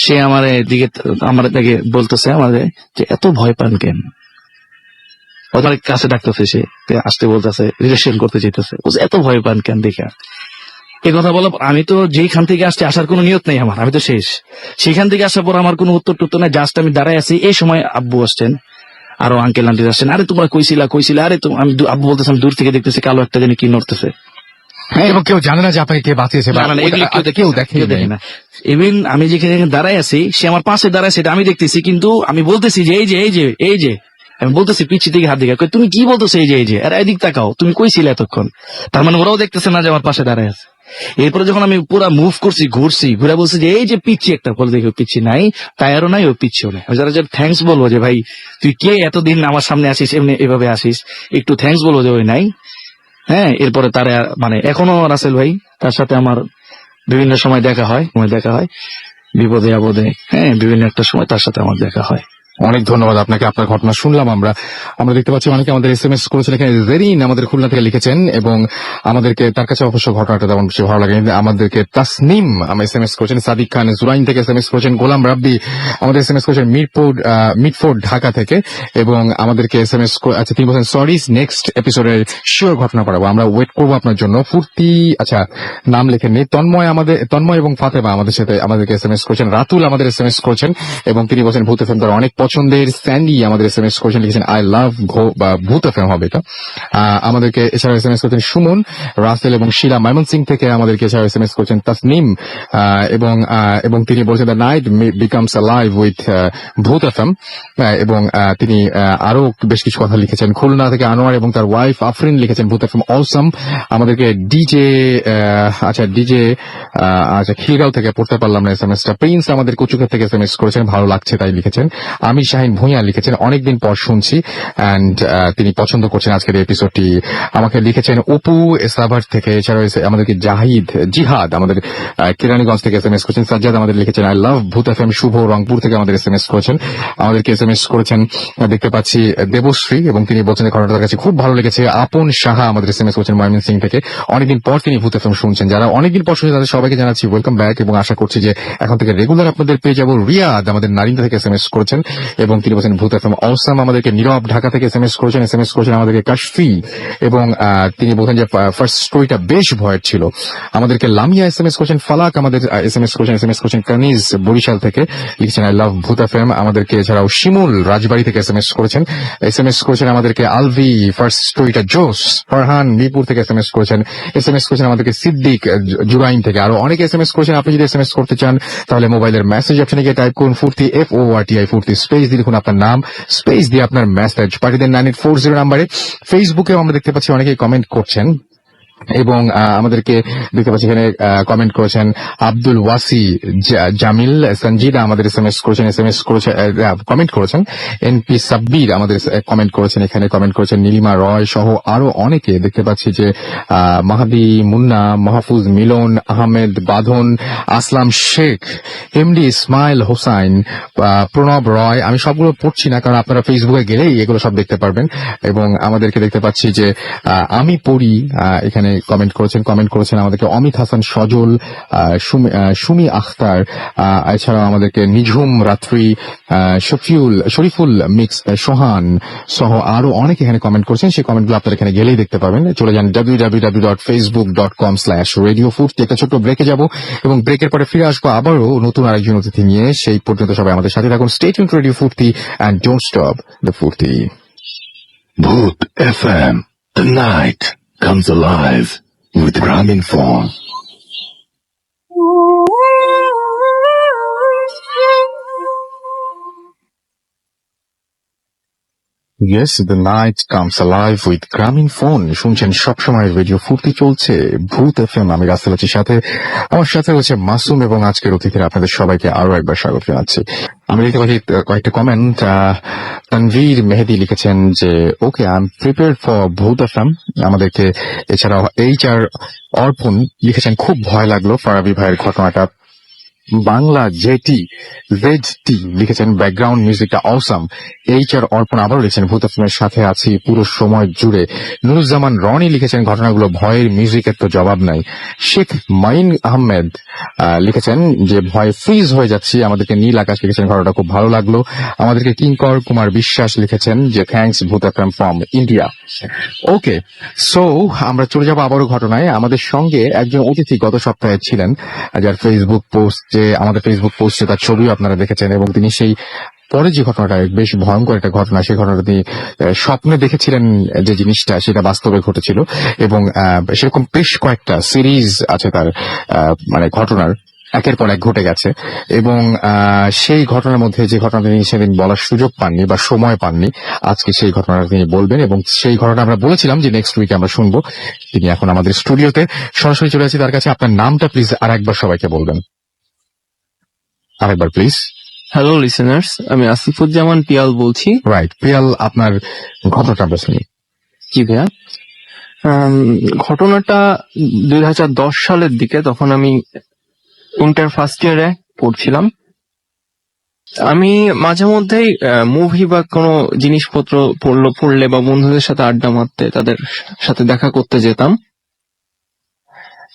Speaker 2: সে আমার দিকে বলতেছে আমাদের যে এত ভয় পান কেন? ওদের কাছে ডাকতেছে, সে আসতে বলতেছে, রিলেশন করতে চাইতেছে, এত ভয় পান কেন দেখা। এই কথা বলা, আমি তো যেখান থেকে আসছি আসার কোনো নিয়ত নেই আমার, আমি তো শেষ। সেখান থেকে আসার পর আমার কোনো উত্তর টুত্তর নাই, জাস্ট আমি দাঁড়ায় আছি। এই সময় আব্বু আসছেন, আরো আঙ্কেল আন্টি আসছেন। আরে তোমরা কইছিলা, আরে আমি আব্বু বলতেছে আমি দূর থেকে দেখতেছি কালো একটা জানি কি নড়তেছে।
Speaker 1: এবং কেউ জানে না যে আপনাকে কে বাঁচিয়েছে, কেউ দেখে না।
Speaker 2: ইভেন আমি যেখানে দাঁড়ায় আছি, সে আমার পাশে দাঁড়ায়, সেটা আমি দেখতেছি, কিন্তু আমি বলতেছি যে এই যে আমি বলতেছি পিচ্ছি থেকে হাত দিকে, তুমি কি বলতেছো এই যে আর এদিক তাকাও, তুমি কইছিলে এতক্ষণ। তার মানে ওরাও দেখতেছে না যে আমার পাশে দাঁড়ায় আছে। এরপরে যখন আমি পুরো মুভ করছি, ঘুরে বলছি যে এই যে পিচ্ছি একটা, বলে দেখি পিচ্ছি নাই, টায়ারও নাই, ও পিচ্ছিও নাই। যারা থ্যাঙ্কস বলবো যে ভাই তুই কে এতদিন আমার সামনে আসিস, এমনি এভাবে আসিস, একটু থ্যাঙ্কস বলবো যে ওই নাই। হ্যাঁ, এরপরে তারা মানে এখনো রাসেল ভাই, তার সাথে আমার বিভিন্ন সময় দেখা হয়, বিপদে আপদে, হ্যাঁ বিভিন্ন একটা সময় তার সাথে আমার দেখা হয়।
Speaker 1: অনেক ধন্যবাদ আপনাকে, আপনার ঘটনা শুনলাম। আমরা দেখতে পাচ্ছি অনেকে আমাদের SMS করেছেন। এখানে জেরিন আমাদের খুলনা থেকে লিখেছেন, এবং আমাদেরকে তার কাছে অবশ্য ঘটনাটা তেমন বেশি ভালো লাগে। আমাদেরকে তাসনিম SMS করেছেন, সাদিক খান জুরাইন থেকে SMS করেছেন, গোলাম রাব্বি আমাদের SMS করেছেন মিটফোর্ড ঢাকা থেকে, এবং আমাদেরকে SMS আচ্ছা তিনি বলছেন সরি, নেক্সট এপিসোডের শিওর ঘটনা পাঠাবো, আমরা ওয়েট করবো আপনার জন্য। ফুর্তি আচ্ছা নাম লেখেননি, তন্ময় এবং ফাতেমা আমাদেরকে SMS করেছেন, রাতুল আমাদের SMS করেছেন, এবং তিনি বলছেন ভূত এফএম তার অনেক পছন্দের। স্যান্ডি আমাদের SMS করেছেন, লিখেছেন আই লাভ ভূত এফএম হবে এটা। আমাদেরকে এছাড়া SMS করেছেন সুমন, রাসেল এবং শিলা ময়মনসিং থেকে আমাদেরকে এছাড়া SMS করেছেন তাসনিম, এবং তিনি বলছেন the night becomes alive with ভূত এফএম, এবং তিনি আরো বেশ কিছু কথা লিখেছেন। খুলনা থেকে আনোয়ার এবং তার ওয়াইফ আফরিন লিখেছেন ভূত এফএম অসম। আমাদেরকে ডিজে খিলগাঁও থেকে পড়তে পারলাম না SMS টা। প্রিন্স আমাদের কুচুকের থেকে SMS করেছেন, ভালো লাগছে তাই লিখেছেন। আমি শাহিন ভূঁইয়া লিখেছেন অনেকদিন পর শুনছি, অ্যান্ড তিনি পছন্দ করছেন আজকের এপিসোডটি। আমাকে লিখেছেন অপু সাভার থেকে, এছাড়া আমাদেরকে জিহাদ আমাদের কেরানীগঞ্জ থেকে SMS করেছেন। সাজ্জাদ আমাদের লিখেছেন আই লাভ ভূত এফএম। শুভ রংপুর থেকে আমাদের SMS করেছেন, আমাদেরকে SMS করেছেন দেখতে পাচ্ছি দেবশ্রী, এবং তিনি বলছেন ঘটনাটা তার কাছে খুব ভালো লেগেছে। আপন সাহা আমাদের SMS করেছেন ময়মনসিং থেকে, অনেকদিন পর তিনি ভূত এফএম শুনছেন। যারা অনেকদিন পর শুনছেন তাদের সবাইকে জানাচ্ছি ওয়েলকাম ব্যাক, এবং আশা করছি যে এখন থেকে রেগুলার আপনাদের পেয়ে যাবো। রিয়াদ আমাদের নারিন্দা থেকে SMS করেছেন, এবং তিনি বলছেন ভূত এফএম অসাম। আমাদেরকে নীরব ঢাকা থেকে এসএমএস করেছেন আমাদেরকে কাশফি, এবং তিনি বলছেন যে ফার্স্ট স্টোরিটা বেশ ভয়ের ছিল। আমাদেরকে লামিয়া এসএমএস করেছেন, ফালাক আমাদের এসএমএস করেছেন কানিজ বরিশাল থেকে, লিখেছেন আই লাভ ভূত এফএম। আমাদেরকে এছাড়াও শিমুল রাজবাড়ী থেকে এসএমএস করেছেন আমাদেরকে আলভি, ফার্স্ট স্টোরিটা জোস। ফরহান মিরপুর থেকে এসএমএস করেছেন আমাদেরকে সিদ্দিক জুরাইন থেকে। আরো অনেকে এসএমএস করেছেন। আপনি যদি এসএমএস করতে চান তাহলে মোবাইলের মেসেজ অপশনে গিয়ে টাইপ করুন ফুর্তি, FORTI ফুর্তি, স্পেস দিয়ে লিখুন আপনার নাম, স্পেস দিয়ে আপনার মেসেজ পাঠিয়ে দেন 9840 নাম্বারে। ফেসবুকেও আমরা দেখতে পাচ্ছি অনেকেই কমেন্ট করছেন, এবং আমাদেরকে দেখতে পাচ্ছি এখানে কমেন্ট করেছেন আব্দুল ওয়াসি, জামিল, সঞ্জিদা আমাদের এসএমএস কমেন্ট করেছেন, NP সাব্বির আমাদের কমেন্ট করেছেন, এখানে কমেন্ট করেছেন নীলিমা রয় সহ আরো অনেকে দেখতে পাচ্ছি যে মাহাদি মুন্না, মাহফুজ মিলন, আহমেদ বাঁধন, আসলাম শেখ, MD ইসমাইল হোসাইন, প্রণব রয়। আমি সবগুলো পড়ছি না কারণ আপনারা ফেসবুকে গেলেই এগুলো সব দেখতে পারবেন। এবং আমাদেরকে দেখতে পাচ্ছি যে আমি পড়ি, এখানে কমেন্ট করেছেন আমাদেরকে অমিত হাসান সজল, সুমি আখতার, এছাড়াও আমাদেরকে নিঝুম রাত্রি, শরীফুল মিক্স, সোহান সহ আরো অনেকে এখানে কমেন্ট করেছেন। সেই কমেন্টগুলো আপনারা এখানে গেলেই দেখতে পাবেন। চলে যান www.facebook.com/radio4। একটা ছোট্ট ব্রেকে যাব এবং ব্রেকের পরে ফিরে আসবো আবারও নতুন আরেকজন অতিথি নিয়ে। সেই পর্যন্ত সবাই আমাদের সাথে থাকুন। স্টে টিউনড রেডিও ফুর্তি and don't stop the ফুর্তি।
Speaker 3: Bhoot FM. The night comes alive with Graminphone.
Speaker 1: Yes, the night comes alive with Graminphone. শুনছেন সবসময় রেডিও ফুর্তি, চলছে ভূত এফএম। আমি রাসেল আছি সাথে, আমার সাথে রয়েছে মাসুম, এবং আজকের অতিথিরা আপনাদের সবাইকে আরো একবার স্বাগত জানাচ্ছি। আমি দেখতে পাচ্ছি কয়েকটা কমেন্ট। তানভীর মেহেদি লিখেছেন যে ওকে, আই এম প্রিপেয়ার্ড ফর ভূত এফএম। আমাদেরকে এছাড়াও HR অর্পণ লিখেছেন খুব ভয় লাগলো ফারাবি ভাইয়ের ঘটনাটা। বাংলা ZT লিখেছেন ব্যাকগ্রাউন্ড মিউজিকটা অসাম। HR অর্পণ আবারও লিখেছেন ভূত এফএমের সাথে আছি পুরো সময় জুড়ে। নুরুজ্জামান রনি লিখেছেন ঘটনাগুলো ভয়ের, মিউজিকের তো জবাব নাই। শেখ মাইন আহমেদ লিখেছেন যে ভয় ফ্রিজ হয়ে যাচ্ছি। আমাদেরকে নীল আকাশ লিখেছেন ঘটনাটা খুব ভালো লাগলো। আমাদেরকে কিঙ্কর কুমার বিশ্বাস লিখেছেন যে থ্যাঙ্কস ভূত FM from India. Okay, so আমরা চলে যাবো আবারও ঘটনায়। আমাদের সঙ্গে একজন অতিথি গত সপ্তাহে ছিলেন, যার আমাদের ফেসবুক পোস্টে তার ছবিও আপনারা দেখেছেন, এবং তিনি সেই পরে যে ঘটনাটা বেশ ভয়ঙ্কর একটা ঘটনা, সেই ঘটনাটা তিনি স্বপ্নে দেখেছিলেন যে জিনিসটা সেটা বাস্তবে ঘটেছিল, এবং সেরকম বেশ কয়েকটা সিরিজ আছে তার মানে ঘটনার, একের পর এক ঘটে গেছে। এবং সেই ঘটনার মধ্যে যে ঘটনা তিনি সেদিন বলার সুযোগ পাননি বা সময় পাননি, আজকে সেই ঘটনাটা তিনি বলবেন। এবং সেই ঘটনা আমরা বলেছিলাম যে নেক্সট উইকে আমরা শুনবো। তিনি এখন আমাদের স্টুডিওতে, সরাসরি চলে আসি তার কাছে। আপনার নামটা প্লিজ আর একবার সবাইকে বলবেন, আরেকবার প্লিজ।
Speaker 4: হ্যালো লিসেনার্স, আমি আসিফুজ্জামান পিয়াল বলছি।
Speaker 1: রাইট, পিয়াল, আপনার ঘটনাটা আমরা শুনি।
Speaker 4: জি ভাইয়া, ঘটনাটা 2010 সালের দিকে, তখন আমি ইন্টার ফার্স্ট ইয়ারে পড়ছিলাম। আমি মাঝে মধ্যেই মুভি বা কোনো জিনিসপত্র পড়লে বা বন্ধুদের সাথে আড্ডা মারতে, তাদের সাথে দেখা করতে যেতাম।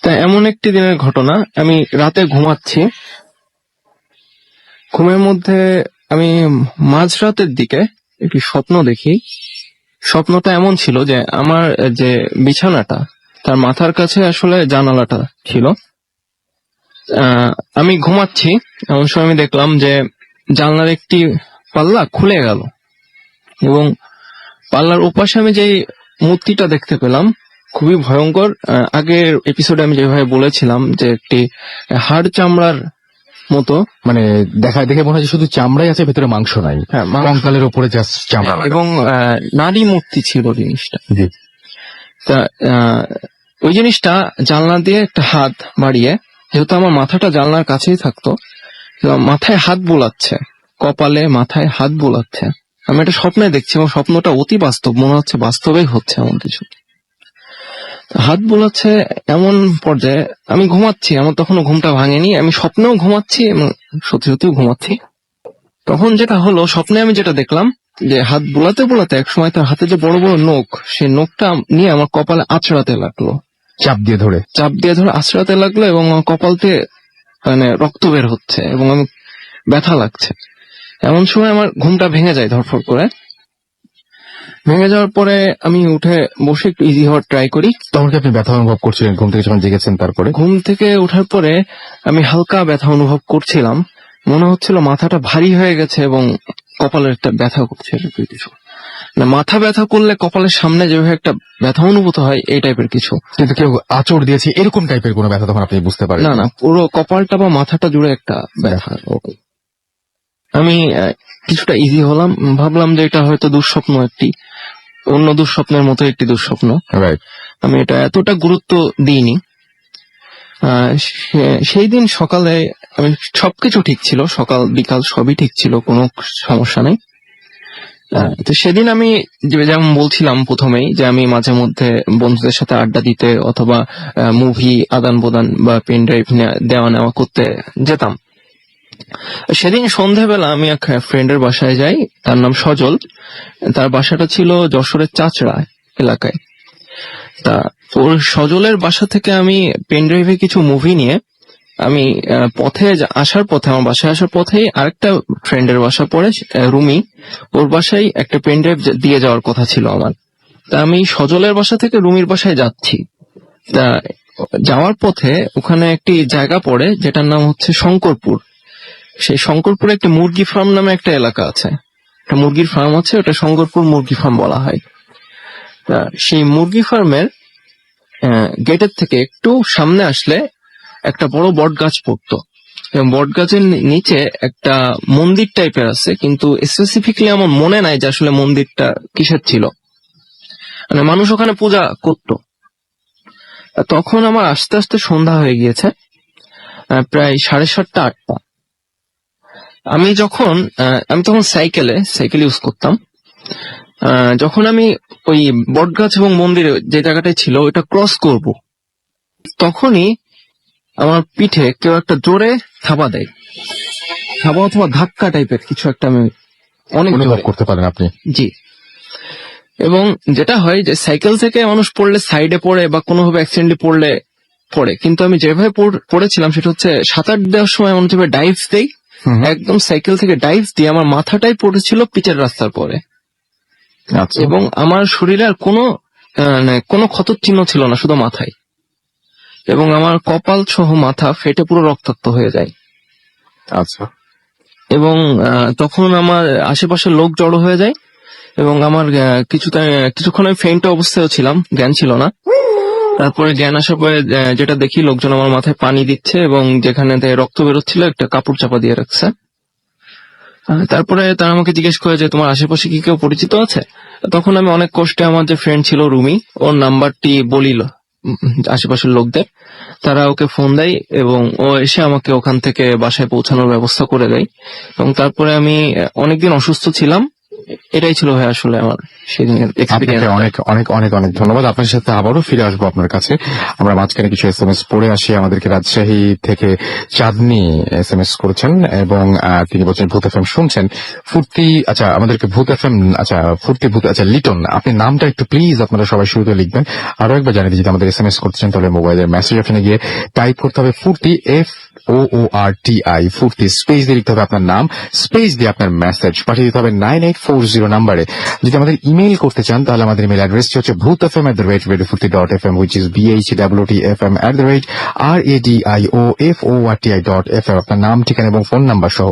Speaker 4: তা এমন একটি দিনের ঘটনা, আমি রাতে ঘুমাচ্ছি, ঘুমের মধ্যে আমি মাঝরাতের দিকে একটি স্বপ্ন দেখি। স্বপ্নটা এমন ছিল যে আমার যে বিছানাটা, তার মাথার কাছে আসলে জানালাটা ছিল। আমি ঘুমাচ্ছি, এমন সময় আমি দেখলাম যে জানলার একটি পাল্লা খুলে গেল, এবং পাল্লার ওপাশে আমি যে মূর্তিটা দেখতে পেলাম খুবই ভয়ঙ্কর। আগের এপিসোডে আমি যেভাবে বলেছিলাম যে একটি হাড় চামড়ার মতো,
Speaker 1: মানে দেখে মনে হয় শুধু চামড়াই আছে, ভেতরে মাংস নাই।
Speaker 4: হ্যাঁ,
Speaker 1: কঙ্কালের উপরে জাস্ট চামড়া,
Speaker 4: এবং নারী মূর্তি ছিল জিনিসটা।
Speaker 1: জি।
Speaker 4: তা ওই জিনিসটা জানলা দিয়ে একটা হাত বাড়িয়ে, যেহেতু আমার মাথাটা জানলার কাছেই থাকতো, মাথায় হাত বোলাচ্ছে, কপালে মাথায় হাত বোলাচ্ছে। আমি একটা স্বপ্নে দেখছি, এবং স্বপ্নটা অতি বাস্তব, মনে হচ্ছে বাস্তবেই হচ্ছে এমন কিছু। হাত বোলাচ্ছে এমন পর্যায়ে, আমি ঘুমাচ্ছি, আমার তখনও ঘুমটা ভাঙেনি, আমি স্বপ্নেও ঘুমাচ্ছি এবং সত্যি সত্যিও ঘুমাচ্ছি। তখন যেটা হলো, স্বপ্নে আমি যেটা দেখলাম যে হাত বোলাতে বোলাতে একসময় তার হাতে যে বড় বড় নখ, সেই নখটা নিয়ে আমার কপালে আঁচড়াতে লাগলো,
Speaker 1: চাপ দিয়ে ধরে
Speaker 4: আঁচড়াতে লাগলো, এবং আমার কপালতে মানে রক্ত বের হচ্ছে, এবং আমি ব্যথা লাগছে। এমন সময় আমার ঘুমটা ভেঙে যায় ধরফর করে। ভেঙে যাওয়ার পরে আমি উঠে বসে একটু ইজি হওয়ার ট্রাই করি।
Speaker 1: তখন কি আপনি ব্যথা অনুভব করছিলেন ঘুম থেকে যখন জেগেছেন? তারপরে
Speaker 4: ঘুম থেকে ওঠার পরে আমি হালকা ব্যথা অনুভব করছিলাম, মনে হচ্ছিল মাথাটা ভারী হয়ে গেছে এবং কপালের একটা ব্যথা করছিল কিছু। না, মাথা ব্যথা করলে কপালের সামনে যেভাবে একটা ব্যথা অনুভূত হয় এই টাইপের কিছু।
Speaker 1: কিন্তু কেউ আঁচড় দিয়েছে এরকম টাইপের কোনো ব্যথা তখন আপনি বুঝতে পারেন?
Speaker 4: না না, পুরো কপালটা বা মাথাটা জুড়ে একটা ব্যথা। আমি কিছুটা ইজি হলাম, ভাবলাম যে এটা হয়তো দুঃস্বপ্ন, একটি অন্য দুঃস্বপ্নের মতো একটি দুঃস্বপ্ন।
Speaker 1: রাইট।
Speaker 4: আমি এটা এতটা গুরুত্ব দিইনি। সেই দিন সকালে আমি সবকিছু ঠিক ছিল, সকাল বিকাল সবই ঠিক ছিল, কোনো সমস্যা নেই। তো সেদিন আমি যেমন বলছিলাম প্রথমেই যে আমি মাঝে মধ্যে বন্ধুদের সাথে আড্ডা দিতে অথবা মুভি আদান প্রদান বা পেন ড্রাইভ দেওয়া নেওয়া করতে যেতাম। সেদিন সন্ধ্যাবেলা আমি এক ফ্রেন্ডের বাসায় যাই, তার নাম সজল। তার বাসাটা ছিল যশোরের চাচড়া এলাকায়। তা ওর সজলের বাসা থেকে আমি পেন ড্রাইভে কিছু মুভি নিয়ে আমি পথে আসার পথে, আমার বাসায় আসার পথেই আরেকটা ফ্রেন্ডের বাসা পড়ে, রুমি, ওর বাসায় একটা পেন ড্রাইভ দিয়ে যাওয়ার কথা ছিল আমার। তা আমি সজলের বাসা থেকে রুমির বাসায় যাচ্ছি। তা যাওয়ার পথে ওখানে একটি জায়গা পড়ে যেটার নাম হচ্ছে শঙ্করপুর। সেই শঙ্করপুরে একটি মুরগি ফার্ম নামে একটা এলাকা আছে, একটা মুরগির ফার্ম আছে, ওটা শঙ্করপুর মুরগি ফার্ম বলা হয়। তা সেই মুরগি ফার্মের গেটের থেকে একটু সামনে আসলে একটা বড় বট গাছ পড়তো, এবং বট গাছের নিচে একটা মন্দির টাইপের আছে, কিন্তু স্পেসিফিকলি আমার মনে নাই যে আসলে মন্দিরটা কিসের ছিল, মানে মানুষ ওখানে পূজা করতো। তখন আমার আস্তে আস্তে সন্ধ্যা হয়ে গিয়েছে, প্রায় 7:30 8টা। আমি তখন সাইকেল ইউজ করতাম। যখন আমি ওই বটগাছ এবং মন্দির যে জায়গাটায় ছিল ওইটা ক্রস করব, তখনই আমার পিঠে কেউ একটা জোরে থাবা দেয়, থাবা অথবা ধাক্কা টাইপের কিছু একটা আমি অনেক
Speaker 1: অনুভব
Speaker 4: জোরে,
Speaker 1: করতে পারেন আপনি?
Speaker 4: জি। এবং যেটা হয় যে সাইকেল থেকে মানুষ পড়লে সাইডে পড়ে বা কোনোভাবে অ্যাক্সিডেন্টলি পড়ে, কিন্তু আমি যেভাবে পড়েছিলাম সেটা হচ্ছে সাঁতার দেওয়ার সময় এমন ভাবে ডাইভ দেই, একদম সাইকেল থেকে ডাইভ দিয়ে আমার মাথাটাই পড়েছিল পিচের রাস্তার পরে।
Speaker 1: আচ্ছা।
Speaker 4: এবং আমার শরীরে আর কোনো ক্ষতর চিহ্ন ছিল না, শুধু মাথায়। এবং আমার কপাল সহ মাথা ফেটে পুরো রক্তাক্ত হয়ে যায়।
Speaker 1: আচ্ছা।
Speaker 4: এবং তখন আমার আশেপাশের লোক জড়ো হয়ে যায়, এবং আমার কিছুক্ষণ আমি ফেইন্ট অবস্থায় ছিলাম, জ্ঞান ছিল না। তারপরে জ্ঞান আসার পরে যেটা দেখি, লোকজন আমার মাথায় পানি দিচ্ছে এবং যেখানে রক্ত বেরোচ্ছিল একটা কাপড় চাপা দিয়ে রাখছে। তারপরে তারা আমাকে জিজ্ঞেস করে যে তোমার আশেপাশে কি কেউ পরিচিত আছে? তখন আমি অনেক কষ্টে আমার যে ফ্রেন্ড ছিল রুমি, ওর নাম্বারটি বলিল আশেপাশের লোকদের। তারা ওকে ফোন দেয় এবং ও এসে আমাকে ওখান থেকে বাসায় পৌঁছানোর ব্যবস্থা করে দেয়। এবং তারপরে আমি অনেকদিন অসুস্থ ছিলাম। এটাই ছিল ভাই আসলে আমার সেদিনের এক্সপেরিয়েন্স।
Speaker 1: আপনাকে অনেক অনেক অনেক অনেক ধন্যবাদ। আপনার সাথে আবারও ফিরে আসবো আপনার কাছে। আমরা মাঝখানে কিছু SMS পড়ে আসি। আমাদেরকে রাজশাহী থেকে চাঁদনি SMS করেছেন এবং তিনি বলছেন ভূত FM শুনছেন। আমাদেরকে ভূত FM, লিটন, আপনি নামটা একটু প্লিজ আপনারা সবাই শুরুতে লিখবেন। আরো একবার জানিয়ে দিই, যদি আমাদের SMS করতে চান তাহলে মোবাইলের মেসেজ অপশনে গিয়ে টাইপ করতে হবে ফুর্তি, FOORTI, ফুর্তি, স্পেস দিয়ে লিখতে হবে আপনার নাম, স্পেস দিয়ে আপনার মেসেজ পাঠিয়ে দিতে হবে 9840 নাম্বারে। যদি আমাদের ইমেইল করতে চান তাহলে আমাদের ইমেইল অ্যাড্রেসটি হচ্ছে bhutfm@radiofurti.fm, which is BHWTFM@radioforti.fm। আপনার নাম, ঠিকানা এবং ফোন নাম্বার সহ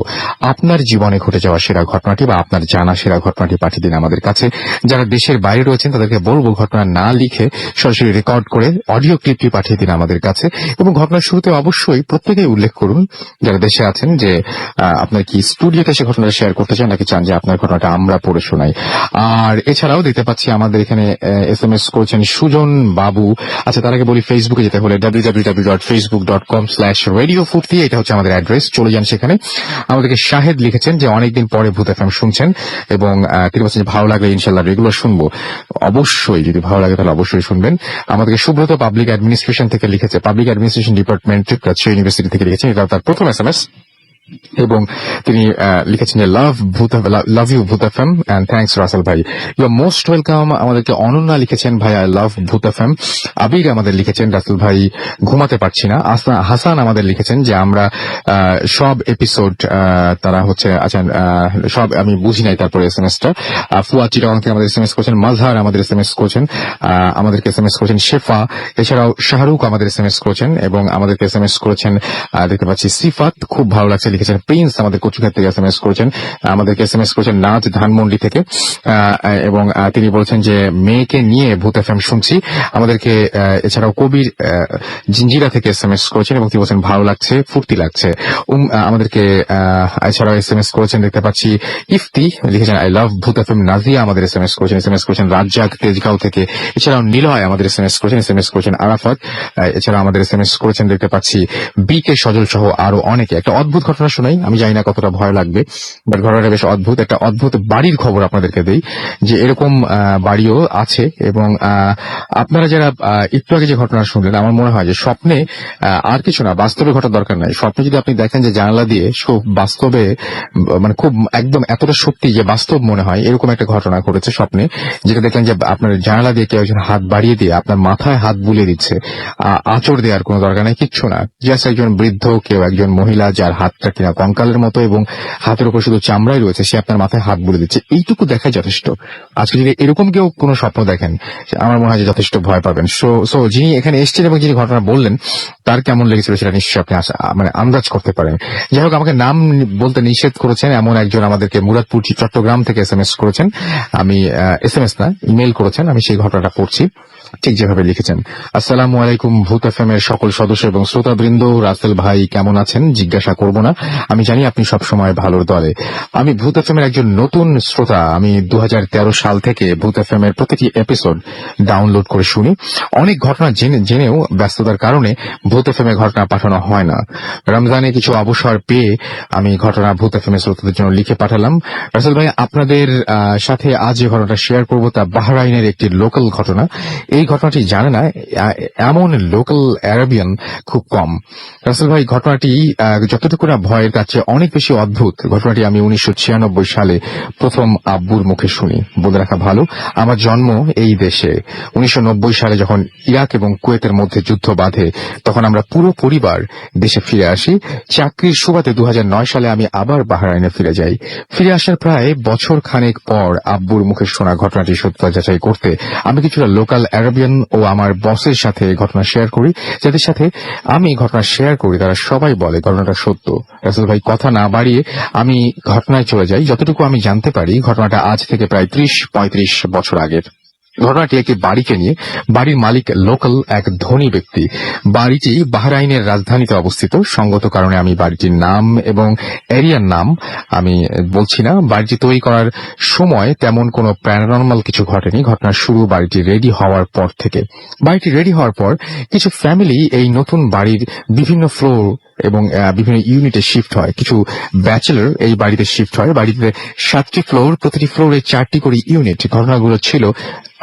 Speaker 1: আপনার জীবনে ঘটে যাওয়া সেরা ঘটনাটি বা আপনার জানা সেরা ঘটনাটি পাঠিয়ে দিন আমাদের কাছে। যারা দেশের বাইরে রয়েছেন তাদেরকে বলবো ঘটনা না লিখে সরাসরি রেকর্ড করে অডিও ক্লিপটি পাঠিয়ে দিন আমাদের কাছে। এবং ঘটনার শুরুতে অবশ্যই প্রত্যেকেই উল্লেখ করুন যারা দেশে আছেন যে আপনার কি স্টুডিওতে এসে ঘটনাটা শেয়ার করতে চান নাকি চান যে আপনার ঘটনাটা আমরা পড়ে শোনাই। আর এছাড়াও দেখতে পাচ্ছি আমাদের এখানে SMS করেছেন সুজন বাবু। আচ্ছা, তার আগে বলি ফেসবুকে যেতে হলে www.facebook.com/radiofurti, এটা হচ্ছে আমাদের অ্যাড্রেস, চলে যান সেখানে। আমাদেরকে শাহেদ লিখেছেন যে অনেকদিন পরে ভূত FM শুনছেন এবং তিনি বলছেন যে ভালো লাগলে ইনশাল্লাহ রেগুলার শুনবো। অবশ্যই, যদি ভালো লাগে তাহলে অবশ্যই শুনবেন। আমাদেরকে সুব্রত পাবলিক অ্যাডমিনিস্ট্রেশন থেকে লিখেছে, public administration department Rajshahi university থেকে লিখেছেন, এটা তার প্রথম SMS। এবং তিনি লিখেছেন যে লাভ ইউ ভূত এফএম এন্ড থ্যাঙ্কস রাসেল ভাই, ইউ আর মোস্ট ওয়েলকাম। আমাদেরকে অনন্যা লিখেছেন ভাই আই লাভ ভূত এফএম। আবির আমাদের লিখেছেন রাসেল ভাই ঘুমাতে পারছি না। হাসান আমাদের লিখেছেন যে আমরা সব এপিসোড তারা হচ্ছে আচ্ছা সব আমি বুঝি নাই তারপরে এসএমএসটা। ফুয়া চিটাগাং থেকে আমাদের এসএমএস করেছেন, মাজহার আমাদের এসএমএস করেছেন, আমাদেরকে এসএমএস করেছেন শেফা, এছাড়াও শাহরুখ আমাদের এসএমএস করেছেন এবং আমাদেরকে এসএমএস করেছেন দেখতে পাচ্ছি সিফাত, খুব ভালো লাগছে লিখেছেন। প্রিন্স আমাদের কচুঘাট থেকে এসএমএস করেছেন, আমাদেরকে এসএমএস করেছেন নাজ ধানমন্ডি থেকে এবং তিনি বলছেন যে মেয়েকে নিয়ে ভূত এফএম শুনছি। আমাদেরকে এছাড়াও কবির জিঞ্জিরা থেকে এসএমএস করেছেন এবং তিনি বলছেন ভালো লাগছে, ফুর্তি লাগছে। আমাদেরকে এছাড়াও এসএমএস করেছেন দেখতে পাচ্ছি ইফতি লিখেছেন আই লাভ ভূত এফএম। নাজিয়া আমাদের এসএমএস করেছেন রাজ্জাক তেজগাঁও থেকে। এছাড়াও নিলয় আমাদের এসএমএস করেছেন আরাফাত। এছাড়া আমাদের এসএমএস করেছেন দেখতে পাচ্ছি বি কে সজল সহ আরো অনেকে। একটা অদ্ভুত ঘটনা শোনাই, আমি জানি না কতটা ভয় লাগবে, বাট ঘটনাটা বেশ অদ্ভুত। একটা অদ্ভুত বাড়ির খবর আপনাদেরকে দেই যে এরকম বাড়িও আছে এবং আপনারা যারা একটু আগে যে ঘটনা শুনলেন, আমার মনে হয় যে স্বপ্নে আর কিছু না, বাস্তবে ঘটার দরকার নাই। স্বপ্নে যদি আপনি দেখেন যে জানালা দিয়ে বাস্তবে মানে খুব একদম এতটা শক্তি যে বাস্তব মনে হয়, এরকম একটা ঘটনা ঘটেছে স্বপ্নে, যেটা দেখলেন যে আপনার জানালা দিয়ে কেউ একজন হাত বাড়িয়ে দিয়ে আপনার মাথায় হাত বুলিয়ে দিচ্ছে। আঁচড় দেওয়ার কোনো দরকার নাই, কিচ্ছু না, জাস্ট একজন বৃদ্ধ কেউ একজন মহিলা যার হাতটা কিনা কঙ্কালের মতো এবং হাতের উপর শুধু চামড়াই রয়েছে, সে আপনার মাথায় হাত বুলিয়ে দিচ্ছে। এইটুকু দেখাই যথেষ্ট। আজকে যদি এরকম কেউ কোনো স্বপ্ন দেখেন, আমার মনে হয় যে যথেষ্ট ভয় পাবেন। সো যিনি এখানে এসেছেন এবং যিনি ঘটনা বললেন তার কেমন লেগেছিল সেটা নিশ্চয়ই আপনি মানে আন্দাজ করতে পারেন। যাই হোক, আমাকে নাম বলতে নিষেধ করেছেন এমন একজন আমাদেরকে মুরাদপুর চট্টগ্রাম থেকে এসএমএস করেছেন। আমি এসএমএস না, ইমেল করেছেন। আমি সেই ঘটনাটা পড়ছি ঠিক যেভাবে লিখেছেন। আসসালামু আলাইকুম ভূত এফএম এর সকল সদস্য এবং শ্রোতাবৃন্দ। রাসেল ভাই কেমন আছেন জিজ্ঞাসা করব না, আমি জানি আপনি সবসময় ভালোর দলে। আমি ভূত এফএম এর একজন নতুন শ্রোতা। আমি 2013 সাল থেকে ভূত এফএম এর প্রতিটি এপিসোড ডাউনলোড করে শুনি। অনেক ঘটনা জেনেও ব্যস্ততার কারণে ভূত এফএম এ ঘটনা পাঠানো হয় না। রমজানে কিছু অবসর পেয়ে আমি ঘটনা ভূত এফএম এর শ্রোতাদের জন্য লিখে পাঠালাম। রাসেল ভাই, আপনাদের সাথে আজ যে ঘটনাটা শেয়ার করব তা বাহরাইনের একটি লোকাল ঘটনা। এই ঘটনাটি জানে না এমন লোকাল আরবিয়ান খুব কম। রাসেল ভাই, ঘটনাটি যতটুকু না ভয়ের কাছে অনেক বেশি অদ্ভুত। ঘটনাটি আমি 1996 সালে প্রথম আব্বুর মুখে শুনি। বলে রাখা ভালো, আমার জন্ম এই দেশে। 1990 সালে যখন ইরাক এবং কুয়েতের মধ্যে যুদ্ধ বাধে, তখন আমরা পুরো পরিবার দেশে ফিরে আসি। চাকরির সুবাদে 2009 সালে আমি আবার বাহরাইনে ফিরে যাই। ফিরে আসার প্রায় বছর খানেক পর আব্বুর মুখে শোনা ঘটনাটি সত্য যাচাই করতে আমি কিছুটা লোকাল আরবিয়ান ও আমার বসের সাথে ঘটনা শেয়ার করি। যাদের সাথে আমি ঘটনা শেয়ার করি তারা সবাই বলে ঘটনাটা সত্য। রাসেল ভাই, কথা না বাড়িয়ে আমি ঘটনায় চলে যাই। যতটুকু আমি জানতে পারি, ঘটনাটা আজ থেকে প্রায় 30-35 বছর আগের। ঘটনাটি একটি বাড়িকে নিয়ে। বাড়ির মালিক লোকাল এক ধনী ব্যক্তি। বাড়িটি বাহরাইনের রাজধানীতে অবস্থিত। সঙ্গত কারণে আমি বাড়িটির নাম এবং এরিয়ার নাম আমি বলছি না। বাড়িটি তৈরি করার সময় তেমন কোনো প্যারানর্মাল কিছু ঘটেনি। ঘটনার শুরু বাড়িটি রেডি হওয়ার পর থেকে। বাড়িটি রেডি হওয়ার পর কিছু ফ্যামিলি এই নতুন বাড়ির বিভিন্ন ফ্লোর এবং বিভিন্ন ইউনিটে শিফট হয়। কিছু ব্যাচেলর এই বাড়িতে শিফট হয়। বাড়িতে 7টি ফ্লোর, প্রতিটি ফ্লোরে 4টি করে ইউনিট। ঘটনাগুলো ছিল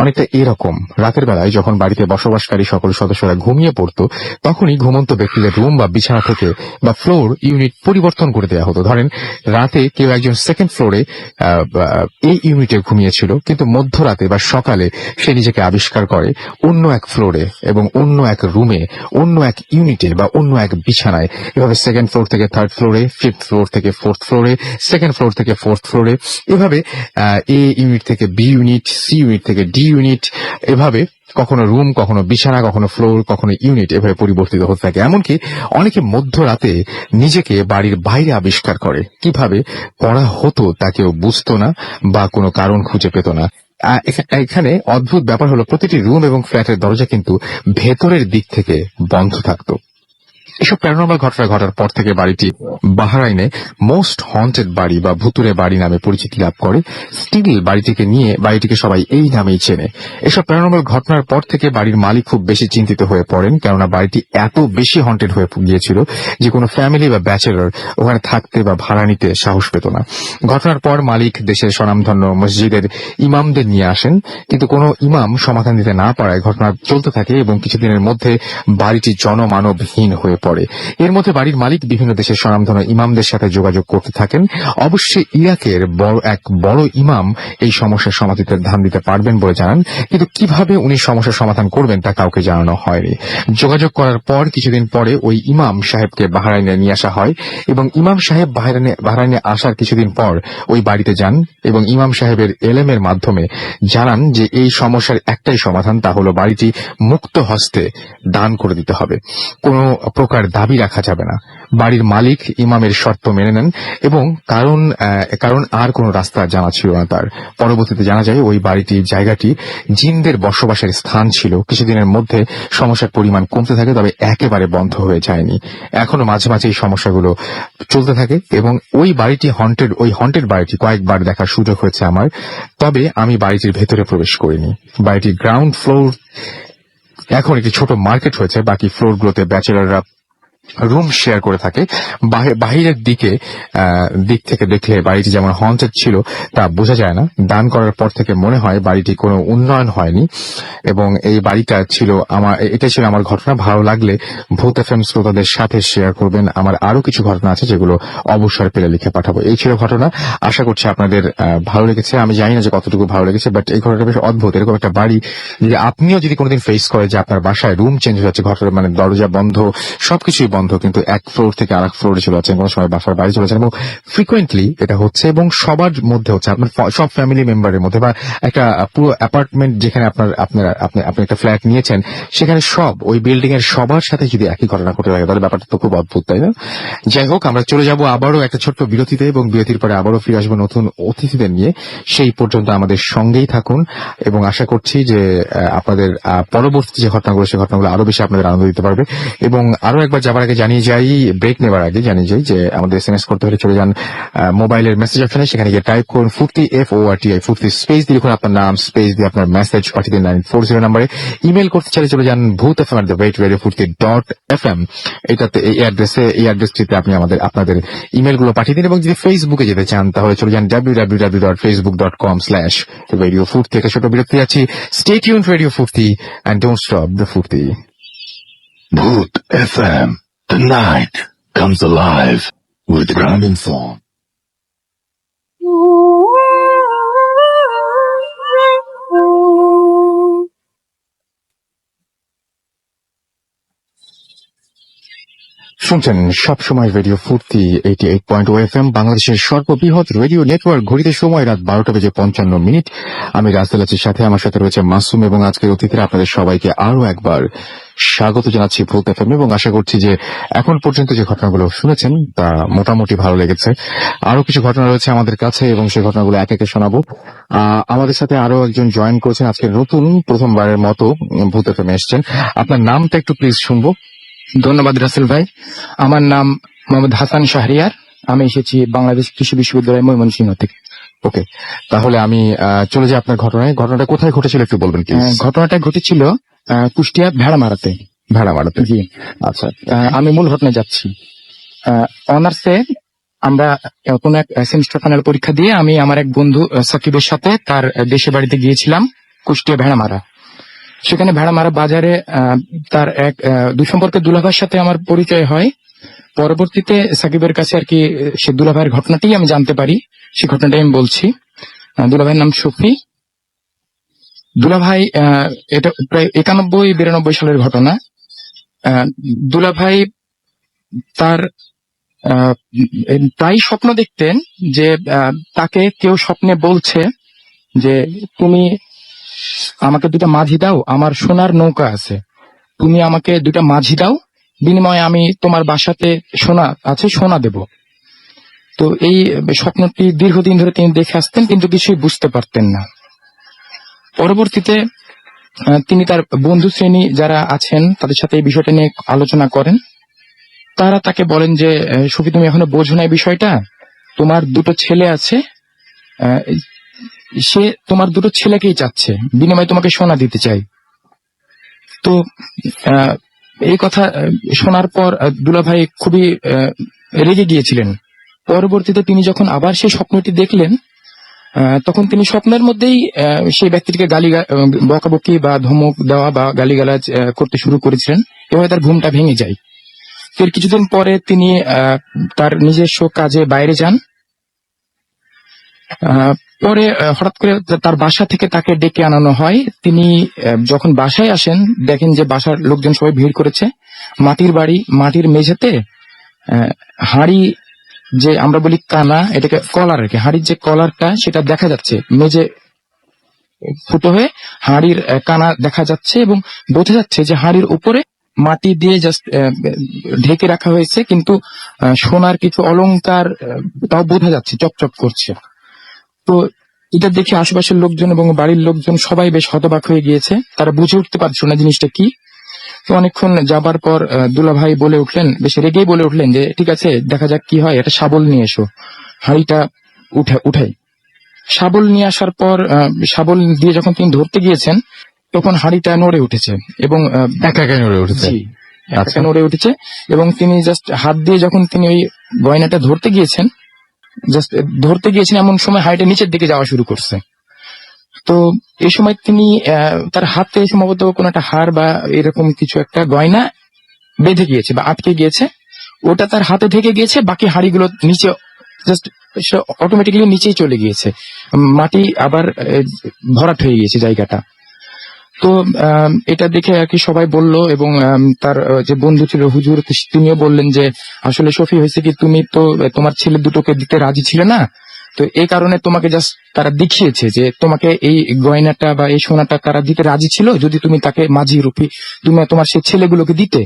Speaker 1: অনেকটা এরকম। রাতের বেলায় যখন বাড়িতে বসবাসকারী সকল সদস্যরা ঘুমিয়ে পড়তো, তখনই ঘুমন্ত ব্যক্তিদের রুম বা বিছানা থেকে বা ফ্লোর ইউনিট পরিবর্তন করে দেওয়া হতো। ধরেন রাতে কেউ একজন সেকেন্ড ফ্লোরে এই ইউনিটে ঘুমিয়েছিল, কিন্তু মধ্যরাতে বা সকালে সে নিজেকে আবিষ্কার করে অন্য এক ফ্লোরে এবং অন্য এক রুমে, অন্য এক ইউনিটে বা অন্য এক বিছানায়। এভাবে সেকেন্ড ফ্লোর থেকে থার্ড ফ্লোরে, ফিফথ ফ্লোর থেকে ফোর্থ ফ্লোরে, সেকেন্ড ফ্লোর থেকে ফোর্থ ফ্লোরে, এভাবে এ ইউনিট থেকে বি ইউনিট, সি ইউনিট থেকে ডি ইউনিট, এভাবে কখনো রুম, কখনো বিছানা, কখনো ফ্লোর, কখনো ইউনিট, এভাবে পরিবর্তিত হতে থাকে। এমনকি অনেকে মধ্যরাতে নিজেকে বাড়ির বাইরে আবিষ্কার করে। কিভাবে করা হতো তা কেউ বুঝতো না বা কোনো কারণ খুঁজে পেত না। এখানে অদ্ভুত ব্যাপার হলো, প্রতিটি রুম এবং ফ্ল্যাটের দরজা কিন্তু ভেতরের দিক থেকে বন্ধ থাকতো। এসব প্যারানর্মাল ঘটনা ঘটার পর থেকে বাড়িটি বাহরাইনে মোস্ট হন্টেড বাড়ি বা ভুতুরে বাড়ি নামে পরিচিতি লাভ করে। স্টিল বাড়িটিকে সবাই এই নামেই চেনে। এসব প্যারানর্মাল ঘটনার পর থেকে বাড়ির মালিক খুব বেশি চিন্তিত হয়ে পড়েন, কেননা বাড়িটি এত বেশি হন্টেড হয়ে গিয়েছিল যে কোনো ফ্যামিলি বা ব্যাচেলর ওখানে থাকতে বা ভাড়া নিতে সাহস পেত না। ঘটনার পর মালিক দেশের স্বনামধন্য মসজিদের ইমামদের নিয়ে আসেন, কিন্তু কোনো ইমাম সমাধান দিতে না পারায় ঘটনা চলতে থাকে এবং কিছুদিনের মধ্যে বাড়িটি জনমানবহীন হয়ে পড়ে। পড়ে। এর মধ্যে বাড়ির মালিক বিভিন্ন দেশের স্বনামধন্য ইমামদের সাথে যোগাযোগ করতে থাকেন। অবশ্যই ইরাকের এক বড় ইমাম এই সমস্যার সমাধানের ধান দিতে পারবেন বলে জানান, কিন্তু কিভাবে উনি সমস্যার সমাধান করবেন তা কাউকে জানানো হয়নি। যোগাযোগ করার পর কিছুদিন পরে ওই ইমাম সাহেবকে বাহরাইনে নিয়ে আসা হয় এবং ইমাম সাহেব বাহরাইনে আসার কিছুদিন পর ওই বাড়িতে যান এবং ইমাম সাহেবের এলেমের মাধ্যমে জানান যে এই সমস্যার একটাই সমাধান, তা হলো বাড়িটি মুক্ত হস্তে দান করে দিতে হবে, কোনো প্রকার দাবি রাখা যাবে না। বাড়ির মালিক ইমামের শর্ত মেনে নেন এবং কারণ আর কোনো রাস্তা জানা ছিল না তার। পরবর্তীতে জানা যায় ওই জায়গাটি জিনদের বসবাসের স্থান ছিল। কিছুদিনের মধ্যে সমস্যার পরিমাণ কমতে থাকে, তবে একেবারে বন্ধ হয়ে যায়নি। এখনো মাঝে মাঝে এই সমস্যাগুলো চলতে থাকে এবং ওই হন্টেড বাড়িটি কয়েকবার দেখার সুযোগ হয়েছে আমার, তবে আমি বাড়িটির ভেতরে প্রবেশ করিনি। বাড়িটির গ্রাউন্ড ফ্লোর এখন একটি ছোট মার্কেট হয়েছে, বাকি ফ্লোরগুলোতে ব্যাচেলররা রুম শেয়ার করে থাকে। বাহিরের দিক থেকে দেখলে বাড়িটি যেমন হন্টেড ছিল তা বোঝা যায় না। দান করার পর থেকে মনে হয় বাড়িটি কোনো উন্নয়ন হয়নি এবং এই এটা ছিল আমার ঘটনা। ভালো লাগলে ভূত এফএম শ্রোতাদের সাথে শেয়ার করবেন। আমার আরো কিছু ঘটনা আছে যেগুলো অবসর পেলে লিখে পাঠাবো। এই ছিল ঘটনা, আশা করছি আপনাদের ভালো লেগেছে। আমি জানি না যে কতটুকু ভালো লেগেছে, বাট এই ঘটনাটা বেশ অদ্ভুত। এরকম একটা বাড়ি যদি আপনিও যদি কোনোদিন ফেস করে যে আপনার বাসায় রুম চেঞ্জ হয়ে যাচ্ছে, ঘটনা মানে দরজা বন্ধ, সবকিছুই বন্ধ, কিন্তু এক ফ্লোর থেকে আরেক ফ্লোরে চলে যাচ্ছেন, কোনো সময় বাসার বাড়ি চলে যাচ্ছেন এবং ফ্রিকোয়েন্টলি এটা হচ্ছে এবং সবার মধ্যে হচ্ছে, আপনার সব ফ্যামিলি মেম্বারের মধ্যে, বা একটা পুরো অ্যাপার্টমেন্ট যেখানে আপনি একটা ফ্ল্যাট নিয়েছেন সেখানে ওই বিল্ডিং এর সবার সাথে যদি একই ঘটনা ঘটে থাকে তাহলে ব্যাপারটা তো খুব অদ্ভুত, তাই না? যাই হোক, আমরা চলে যাব আবারও একটা ছোট্ট বিরতিতে এবং বিরতির পরে আবারও ফিরে আসবো নতুন অতিথিদের নিয়ে। সেই পর্যন্ত আমাদের সঙ্গেই থাকুন এবং আশা করছি যে আপনাদের পরবর্তী যে ঘটনাগুলো সেই ঘটনাগুলো আরো বেশি আপনাদের আনন্দ দিতে পারবে। এবং আরো একবার যাবার আগে ব্রেক নেবার আগে জানিয়ে যাই যে আমাদের SMS করতে হলে চলে যান মোবাইলের মেসেজ অপশনে, সেখানে গিয়ে টাইপ করুন ফুর্তি FORTI, ফুর্তি স্পেস দিয়ে লিখুন আপনার নাম, স্পেস দিয়ে আপনার মেসেজ পাঠিয়ে দিন 940 নম্বরে। ইমেল করতে চাইলে চলে যান bhutfm@radiofurti.fm, এই অ্যাড্রেসটিতে আপনি আপনাদের ইমেল গুলো পাঠিয়ে দিন। এবং যদি ফেসবুকে যেতে চান তাহলে চলে যান www.facebook.com/radiofurti। একটা ছোট বিরতি আছি। স্টে টিউনড রেডিও ফুর্তি এন্ড ডোন্ট স্টপ দ্য ফুর্তি।
Speaker 3: Bhoot FM. The night comes alive with Gramophone.
Speaker 1: শুনছেন সবসময় রেডিও ফুর্তি 88.0 FM, বাংলাদেশের সর্ববৃহৎ রেডিও নেটওয়ার্ক। ঘড়িতে সময় রাত 12:55। আমি রাসেল আছি, সাথে আমার সাথে রয়েছে মাসুম এবং আজকের অতিথিরা। আপনাদের সবাইকে আরো একবার স্বাগত জানাচ্ছি ভূত এফএম এবং আশা করছি যে এখন পর্যন্ত যে ঘটনাগুলো শুনেছেন তা মোটামুটি ভালো লেগেছে। আরো কিছু ঘটনা রয়েছে আমাদের কাছে এবং সেই ঘটনাগুলো এক একে শোনাবো। আমাদের সাথে আরো একজন জয়েন করেছেন আজকে নতুন, প্রথমবারের মতো ভূত এফএম এসছেন। আপনার নামটা একটু প্লিজ শুনবো।
Speaker 5: ধন্যবাদ রাসেল ভাই। আমার নাম মোহাম্মদ হাসান শাহরিয়ার। আমি এসেছি বাংলাদেশ কৃষি বিশ্ববিদ্যালয় ময়মনসিংহ থেকে।
Speaker 1: ওকে, তাহলে আমি চলে যাই আপনার ঘটনায়। ঘটনাটা কোথায় ঘটেছিল একটু বলবেন কি?
Speaker 5: ঘটনাটা ঘটেছিল কুষ্টিয়া ভেড়ামারাতে। জি
Speaker 1: আচ্ছা,
Speaker 5: আমি মূল ঘটনায় যাচ্ছি। অনার্সে আমরা কোন এক সেমিস্টার ফাইনাল পরীক্ষা দিয়ে আমি আমার এক বন্ধু সাকিবের সাথে তার দেশে বাড়িতে গিয়েছিলাম কুষ্টিয়া ভেড়ামারা। সেখানে ভেড়ামারা বাজারে তার এক দুঃসম্পর্কের দুলাভাইয়ের সাথে আমার পরিচয় হয়। পরবর্তীতে সাকিবের কাছে আর কি সে দুলাভাইয়ের ঘটনাটি আমি জানতে পারি। সে ঘটনাটাই আমি বলছি। দুলাভাইয়ের নাম শফি। দুলাভাই এটা প্রায় 91-92 সালের ঘটনা। দুলাভাই তার প্রায় স্বপ্ন দেখতেন যে তাকে কেউ স্বপ্নে বলছে যে তুমি আমাকে 2টা মাঝি দাও, আমার সোনার নৌকা আছে, তুমি আমাকে 2টা মাঝি দাও, বিনিময়ে আমি তোমার বাসাতে সোনা দেব। তো এই স্বপ্নটি দীর্ঘদিন ধরে তিনি দেখে আসতেন কিন্তু কিছুই বুঝতে পারতেন না। পরবর্তীতে তিনি তার বন্ধু শ্রেণী যারা আছেন তাদের সাথে এই বিষয়টা নিয়ে আলোচনা করেন। তারা তাকে বলেন যে সখী তুমি এখনো বোঝো না এই বিষয়টা, তোমার 2টো ছেলে আছে, সে তোমার 2টো ছেলেকেই চাচ্ছে, বিনিময়ে তোমাকে সোনা দিতে চাই। তো এই কথা শোনার পর দুলাভাই খুবই রেগে গিয়েছিলেন। পরবর্তীতে তিনি যখন আবার সেই স্বপ্নটি দেখলেন তখন তিনি স্বপ্নের মধ্যেই সেই ব্যক্তিটিকে বকাবকি বা ধমক দেওয়া বা গালিগালাজ করতে শুরু করেছিলেন। এভাবে তার ঘুমটা ভেঙে যায়। এর কিছুদিন পরে তিনি তার নিজস্ব কাজে বাইরে যান। পরে হঠাৎ করে তার বাসা থেকে তাকে ডেকে আনানো হয়। তিনি যখন বাসায় আসেন দেখেন যে বাসার লোকজন সবাই ভিড় করেছে। মাটির বাড়ি, মাটির মেঝেতে হাঁড়ি, যে আমরা বলি কানা, এটাকে কলার আর কি, হাঁড়ির যে কলারটা সেটা দেখা যাচ্ছে, মেঝে ফুটো হয়ে হাঁড়ির কানা দেখা যাচ্ছে এবং বোঝা যাচ্ছে যে হাঁড়ির উপরে মাটি দিয়ে জাস্ট ঢেকে রাখা হয়েছে, কিন্তু সোনার কিছু অলংকার তাও বোঝা যাচ্ছে, চকচক করছে। তো এটা দেখে আশেপাশের লোকজন এবং বাড়ির লোকজন সবাই বেশ হতবাক হয়ে গিয়েছে, তারা বুঝে উঠতে পারছিল না জিনিসটা কি। তো অনেকক্ষণ যাবার পর দুলাভাই বলে উঠলেন, বেশ রেগেই বলে উঠলেন যে ঠিক আছে, দেখা যাক কি হয়, একটা শাবল নিয়ে এসো, হাঁড়িটা উঠাই। শাবল নিয়ে আসার পর শাবল দিয়ে যখন তিনি ধরতে গিয়েছেন তখন হাঁড়িটা নড়ে উঠেছে এবং
Speaker 1: একা একা নড়ে উঠেছে।
Speaker 5: জি,
Speaker 1: আচ্ছা।
Speaker 5: একা নড়ে উঠেছে এবং তিনি জাস্ট হাত দিয়ে যখন তিনি ওই গয়নাটা ধরতে গিয়েছেন এমন সময় হাঁড়িটা নিচের দিকে যাওয়া শুরু করছে। তো এই সময় তিনি তার হাতে সম্ভবত কোনো একটা হাড় বা এরকম কিছু একটা গয়না বেঁধে গিয়েছে বা আটকে গিয়েছে, ওটা তার হাতে থেকে গিয়েছে, বাকি হাঁড়িগুলো নিচে জাস্ট অটোমেটিক্যালি নিচেই চলে গিয়েছে, মাটি আবার ভরাট হয়ে গিয়েছে জায়গাটা। তো এটা দেখে আর কি সবাই বলল এবং তার যে বন্ধু ছিল হুজুর, তিনিও বললেন যে আসলে শফি হয়েছে কি, তুমি তো তোমার ছেলে দুটোকে দিতে রাজি ছিলে না, তো এই কারণে তোমাকে জাস্ট তারা দেখিয়েছে যে তোমাকে এই গয়নাটা বা এই সোনাটা তারা দিতে রাজি ছিল যদি তুমি তাকে মাঝি রূপী তুমি তোমার সেই ছেলেগুলোকে দিতে।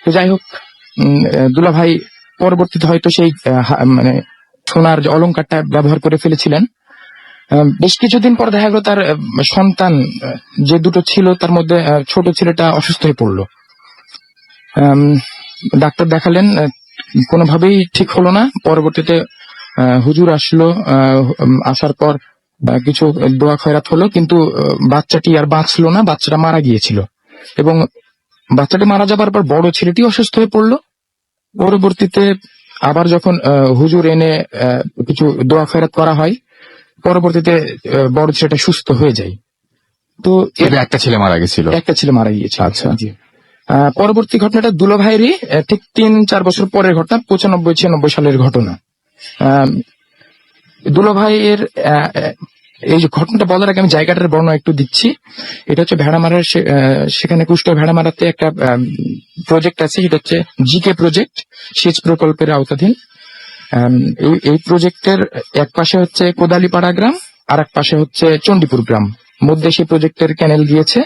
Speaker 5: তো যাই হোক, দুলাভাই পরবর্তীতে হয়তো সেই মানে সোনার যে অলংকারটা ব্যবহার করে ফেলেছিলেন। বেশ কিছুদিন পর দেখা গেল তার সন্তান যে দুটো ছিল তার মধ্যে ছোট ছেলেটা অসুস্থ হয়ে পড়লো। ডাক্তার দেখালেন, কোনোভাবেই ঠিক হলো না। পরবর্তীতে হুজুর আসলো, আসার পর কিছু দোয়া খয়রাত হলো, কিন্তু বাচ্চাটি আর বাঁচলো না, বাচ্চাটা মারা গিয়েছিল। এবং বাচ্চাটি মারা যাবার পর বড় ছেলেটি অসুস্থ হয়ে পড়লো। পরবর্তীতে আবার যখন হুজুর এনে কিছু দোয়া খয়রাত করা হয়, পরবর্তীতে বড় ছেলেটা সুস্থ হয়ে যায়। তো
Speaker 1: এটা একটা ছেলে মারা গেছিল।
Speaker 5: একটা ছেলে মারা গিয়েছে।
Speaker 1: আচ্ছা।
Speaker 5: জি। পরবর্তী ঘটনাটা দুলাভাইয়েরই ঠিক 3-4 বছর পরের ঘটনা, 95-96 সালের ঘটনা। দুলাভাইয়ের এই যে ঘটনাটা বলার আগে আমি জায়গাটার বর্ণনা একটু দিচ্ছি। এটা হচ্ছে ভেড়ামারার, সেখানে কুষ্টিয়া ভেড়ামারাতে একটা প্রজেক্ট আছে, সেটা হচ্ছে জিকে প্রজেক্ট, সেচ প্রকল্পের আওতাধীন। এই প্রজেক্টের এক পাশে হচ্ছে কোদালিপাড়া গ্রাম, আর এক পাশে হচ্ছে চণ্ডীপুর গ্রাম। মধ্যে সেই প্রজেক্টের ক্যানেল গিয়েছে,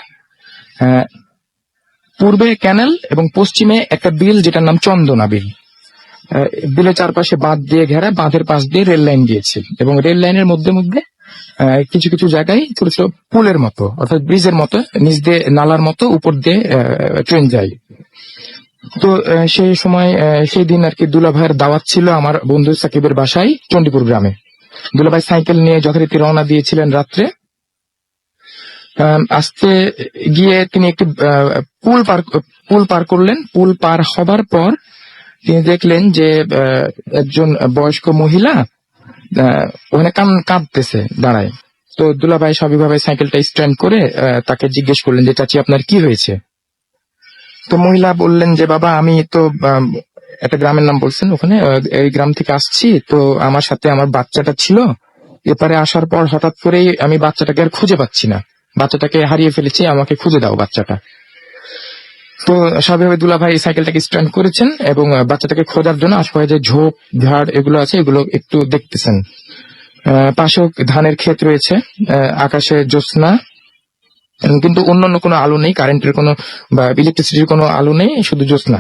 Speaker 5: পূর্বে ক্যানেল এবং পশ্চিমে একটা বিল যেটার নাম চন্দনা বিল। বিলের চারপাশে বাঁধ দিয়ে ঘেরা, বাঁধের পাশ দিয়ে রেল লাইন গিয়েছে এবং রেল লাইনের মধ্যে মধ্যে কিছু কিছু জায়গায় ছোট ছোট পুলের মতো, অর্থাৎ ব্রিজের মতো, নিচ দিয়ে নালার মতো উপর দিয়ে ট্রেন যায়। তো সেই সময় সেই দিন আর কি দুলাভাইয়ের দাওয়াত ছিল আমার বন্ধু সাকিবের বাসায় চণ্ডীপুর গ্রামে। দুলাভাই সাইকেল নিয়ে যথারীতি রওনা দিয়েছিলেন রাত্রে। আসতে গিয়ে তিনি একটি পুল পার করলেন। পুল পার হবার পর তিনি দেখলেন যে একজন বয়স্ক মহিলা ওখানে কাঁদতেছে দাঁড়ায়। তো দুলাভাই স্বাভাবিকভাবে সাইকেলটা স্ট্যান্ড করে তাকে জিজ্ঞেস করলেন যে চাচি আপনার কি হয়েছে। তো মহিলা বললেন যে বাবা আমি তো একটা গ্রামের নাম বলছেন, ওখানে এই গ্রাম থেকে আসছি, তো আমার সাথে আমার বাচ্চাটা ছিল, এপারে আসার পর হঠাৎ করেই আমি বাচ্চাটাকে আর খুঁজে পাচ্ছি না, বাচ্চাটাকে হারিয়ে ফেলেছি, আমাকে খুঁজে দাও বাচ্চাটা। তো স্বাভাবিকভাবে দুলাভাই সাইকেলটাকে স্ট্যান্ড করেছেন এবং বাচ্চাটাকে খোঁজার জন্য আশেপাশে যে ঝোপ ঝাড় এগুলো আছে এগুলো একটু দেখতেছেন। পাশেও ধানের ক্ষেত রয়েছে, আকাশে জ্যোৎস্না, কিন্তু অন্যান্য কোনো আলো নেই, কারেন্টের কোনো বা ইলেকট্রিসিটির কোনো আলো নেই, শুধু জ্যোৎস্না।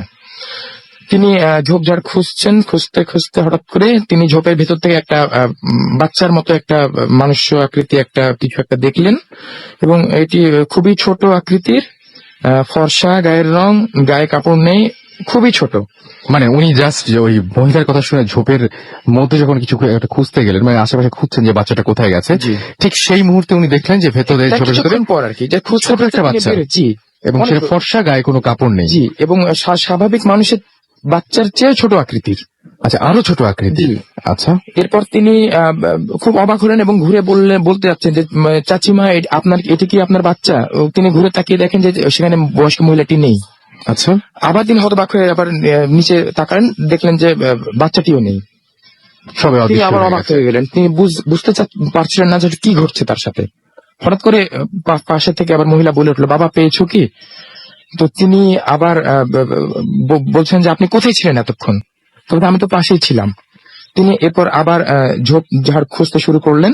Speaker 5: তিনি ঝোপঝাড় খুঁজতে খুঁজতে হঠাৎ করে তিনি ঝোপের ভেতর থেকে একটা বাচ্চার মতো একটা মানুষ আকৃতি একটা কিছু একটা দেখলেন এবং এটি খুবই ছোট আকৃতির, ফর্সা গায়ের রং, গায়ে কাপড় নেই, খুবই ছোট।
Speaker 1: মানে উনি জাস্ট ওই মহিলার কথা শুনে ঝোপের মধ্যে যখন কিছু একটা খুঁজতে গেলেন, মানে আশেপাশে খুঁজছেন যে বাচ্চাটা কোথায় গেছে, ঠিক সেই মুহূর্তে উনি দেখলেন যে ভেতরে ঝোপের ভেতরে
Speaker 5: পর আর কি যে
Speaker 1: ছোট একটা বাচ্চা,
Speaker 5: জি,
Speaker 1: এবং সেটা ফর্সা, গায়ে কোনো কাপড় নেই।
Speaker 5: জি, এবং স্বাভাবিক মানুষের বাচ্চার চেয়ে ছোট আকৃতির।
Speaker 1: আচ্ছা, আরো ছোট আকৃতি। আচ্ছা,
Speaker 5: এরপর তিনি খুব অবাক হলেন এবং ঘুরে বলতে যাচ্ছেন যে চাচিমা আপনার এটি কি আপনার বাচ্চা? তিনি ঘুরে তাকিয়ে দেখেন যে সেখানে বয়স্ক মহিলাটি নেই।
Speaker 1: আচ্ছা,
Speaker 5: আবার তিনি হতবাক হয়ে আবার নিচে তাকালেন, দেখলেন যে বাচ্চাটিও নেই।
Speaker 1: সবাই
Speaker 5: তিনি
Speaker 1: অদৃশ্য
Speaker 5: আবার
Speaker 1: হয়ে
Speaker 5: অবাক
Speaker 1: গেছে।
Speaker 5: হয়ে গেলেন, তিনি বুঝতে পারছিলেন না যে কি ঘটছে তার সাথে। হঠাৎ করে পাশে থেকে আবার মহিলা বলে উঠলো, বাবা পেয়েছো কি? তো তিনি আবার বলছেন যে আপনি কোথায় ছিলেন এতক্ষণ? তবে আমি তো পাশেই ছিলাম। তিনি এরপর আবার ঝোপ ঝাড় খুঁজতে শুরু করলেন।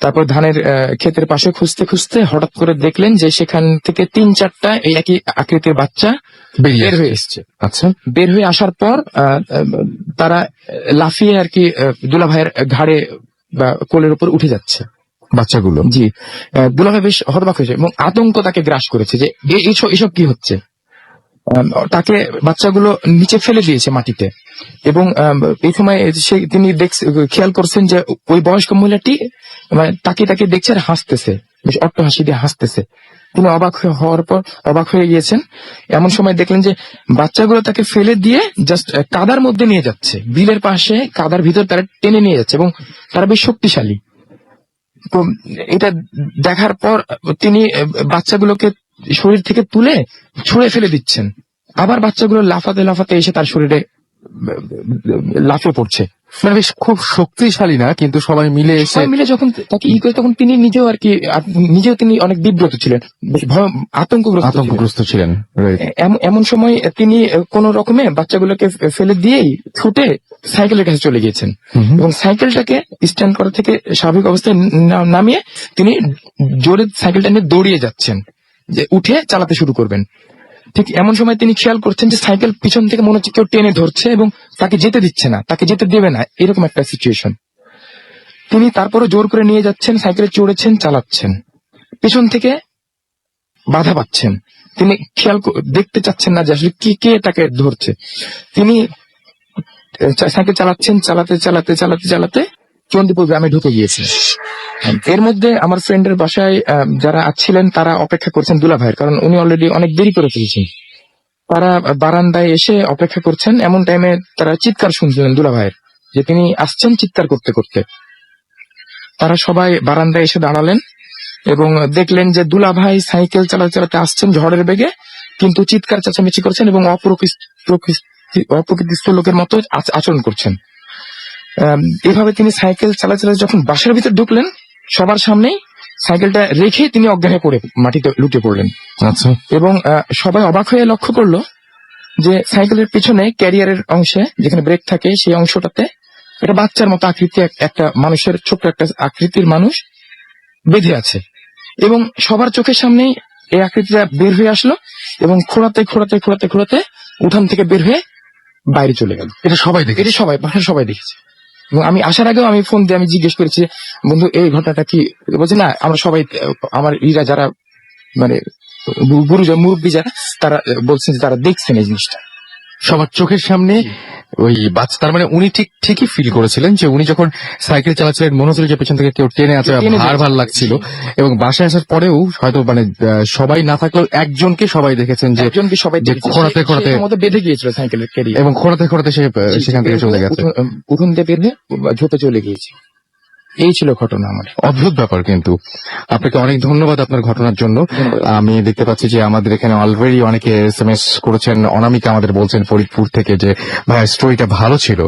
Speaker 5: তারপর ধানের ক্ষেতের পাশে খুঁজতে খুঁজতে হঠাৎ করে দেখলেন যে সেখান থেকে 3-4টা এই একই আকৃতির বাচ্চা বের হয়ে এসছে।
Speaker 1: আচ্ছা,
Speaker 5: বের হয়ে আসার পর তারা লাফিয়ে আর কি দুলাভাইয়ের ঘাড়ে বা কোলের উপর উঠে যাচ্ছে।
Speaker 1: বাচ্চাগুলো।
Speaker 5: জি, দুলাভাই বেশ হতবাক হয়েছে এবং আতঙ্ক তাকে গ্রাস করেছে যে এসব কি হচ্ছে। তাকে বাচ্চাগুলো নিচে ফেলে দিয়েছে মাটিতে এবং এই সময় তিনি খেয়াল করছেন যে ওই বয়স্ক মহিলাটি মানে তাকে দেখছে আর হাসতেছে, বেশ অট্টহাসি দিয়ে হাসতেছে। তিনি অবাক হয়ে গিয়েছেন। এমন সময় দেখলেন যে বাচ্চাগুলো তাকে ফেলে দিয়ে জাস্ট কাদার মধ্যে নিয়ে যাচ্ছে, বিলের পাশে কাদার ভিতর তারা টেনে নিয়ে যাচ্ছে এবং তারা বেশ শক্তিশালী। তো এটা দেখার পর তিনি বাচ্চাগুলোকে শরীর থেকে তুলে ছুঁড়ে ফেলে দিচ্ছেন। আবার বাচ্চাগুলো লাফাতে লাফাতে এসে তার শরীরে লাফিয়ে পড়ছে।
Speaker 1: মানে বেশ খুব শক্তিশালী না, কিন্তু সবাই মিলে এসে
Speaker 5: সবাই মিলে যখন তাকে করে তখন তিনি নিজেও আর কি নিজেও তিনি অনেক বিব্রত ছিলেন, বেশ
Speaker 1: আতঙ্কগ্রস্ত ছিলেন। Right.
Speaker 5: এমন সময় তিনি কোন রকমে বাচ্চাগুলোকে ফেলে দিয়েই ছুটে সাইকেলের কাছে চলে গিয়েছেন এবং সাইকেলটাকে স্ট্যান্ড করা থেকে স্বাভাবিক অবস্থায় নামিয়ে তিনি জোরে সাইকেলটা নিয়ে দৌড়িয়ে যাচ্ছেন যে উঠে চালাতে শুরু করবেন। ঠিক এমন সময় তিনি খেয়াল করছেন যে সাইকেল পিছন থেকে মনে হচ্ছে কেউ টেনে ধরছে এবং তাকে যেতে দিচ্ছে না, তাকে যেতে দেবে না, এরকম একটা সিচুয়েশন। তিনি তারপরে জোর করে নিয়ে যাচ্ছেন, সাইকেলে চড়েছেন, চালাচ্ছেন, পেছন থেকে বাধা পাচ্ছেন। তিনি দেখতে চাচ্ছেন না যে আসলে কে তাকে ধরছে। তিনি সাইকেল চালাচ্ছেন, চালাতে চালাতে চালাতে চালাতে চণ্ডীপুর গ্রামে ঢুকে গিয়েছেন। এর মধ্যে আমার ফ্রেন্ডের বাসায় যারা ছিলেন তারা অপেক্ষা করছেন দুলাভাইয়ের, কারণ উনি অলরেডি অনেক দেরি করে ফেলেছেন। তারা বারান্দায় এসে অপেক্ষা করছেন। এমন টাইমে তারা চিৎকার শুনছিলেন দুলাভাইয়ের, যে তিনি আসছেন চিৎকার করতে করতে। তারা সবাই বারান্দায় এসে দাঁড়ালেন এবং দেখলেন যে দুলাভাই সাইকেল চালাতে চালাতে আসছেন ঝড়ের বেগে, কিন্তু চিৎকার চেঁচামেচি করছেন এবং অপ্রকৃতিস্থ লোকের মতো আচরণ করছেন। এভাবে তিনি সাইকেল চালাতে চালাতে যখন বাসার ভিতর ঢুকলেন, সবার সামনেই সাইকেলটা রেখে তিনি অজ্ঞান হয়ে পড়ে মাটিতে লুটে পড়লেন।
Speaker 1: আচ্ছা,
Speaker 5: এবং সবাই অবাক হয়ে লক্ষ্য করলো যে সাইকেলের পিছনে ক্যারিয়ারের অংশে যেখানে ব্রেক থাকে সেই অংশটাতে একটা বাচ্চার মতো আকৃতি একটা মানুষের ছোট্ট একটা আকৃতির মানুষ বেঁধে আছে এবং সবার চোখের সামনেই এই আকৃতিটা বের হয়ে আসলো এবং খোঁড়াতে খোঁড়াতে খোঁড়াতে খোঁড়াতে উঠান থেকে বের হয়ে বাইরে চলে গেল।
Speaker 1: এটা সবাই দেখে।
Speaker 5: এটা সবাই দেখেছে। এবং আমি আসার আগেও আমি ফোন দিয়ে আমি জিজ্ঞেস করেছি, বন্ধু এই ঘটনাটা কি? বলছে না, আমরা সবাই আমার যারা মানে গুরুজন মুরব্বী যারা তারা বলছেন যে তারা দেখছেন এই জিনিসটা
Speaker 1: সবার চোখের সামনে। ওই বাচ্চা, তার মানে উনি ঠিকই ফিল করেছিলেন যে উনি যখন সাইকেল চালাচ্ছিলেন মনে হচ্ছিল যে পেছন থেকে কেউ টেনে আছে, ভার লাগছিল। এবং বাসায় আসার পরেও হয়তো মানে সবাই না থাকলেও একজনকে সবাই দেখেছেন, যে
Speaker 5: একজনকে সবাই
Speaker 1: খোঁড়াতে খোঁড়াতে
Speaker 5: বেঁধে গিয়েছিল সাইকেলের ক্যারিয়ার
Speaker 1: এবং খোঁড়াতে খোঁড়াতে সে সেখান থেকে চলে গেছে,
Speaker 5: উঠোন দিয়ে বের হয়ে ঝোপে চলে গিয়েছে। এই ছিল ঘটনা আমার।
Speaker 1: অদ্ভুত ব্যাপার। কিন্তু আপনাকে অনেক ধন্যবাদ আপনার ঘটনার জন্য। আমি দেখতে পাচ্ছি যে আমাদের এখানে অলরেডি অনেকে SMS করেছেন। অনামিকা আমাদের বলছেন ফরিদপুর থেকে যে ভাই স্টোরিটা ভালো ছিল।